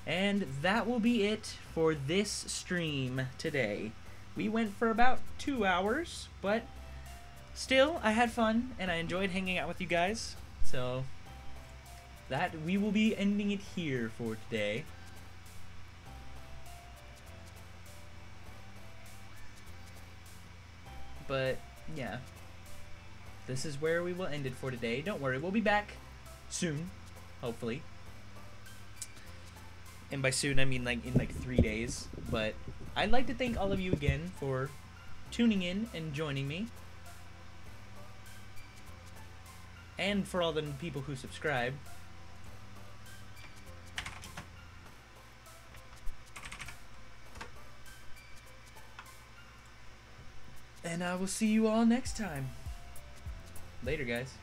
and that will be it for this stream today. We went for about 2 hours, but still, I had fun, and I enjoyed hanging out with you guys, so that we will be ending it here for today. But yeah, this is where we will end it for today. Don't worry, we'll be back soon, hopefully. And by soon, I mean like in like 3 days. But I'd like to thank all of you again for tuning in and joining me. And for all the people who subscribe. And I will see you all next time. Later, guys.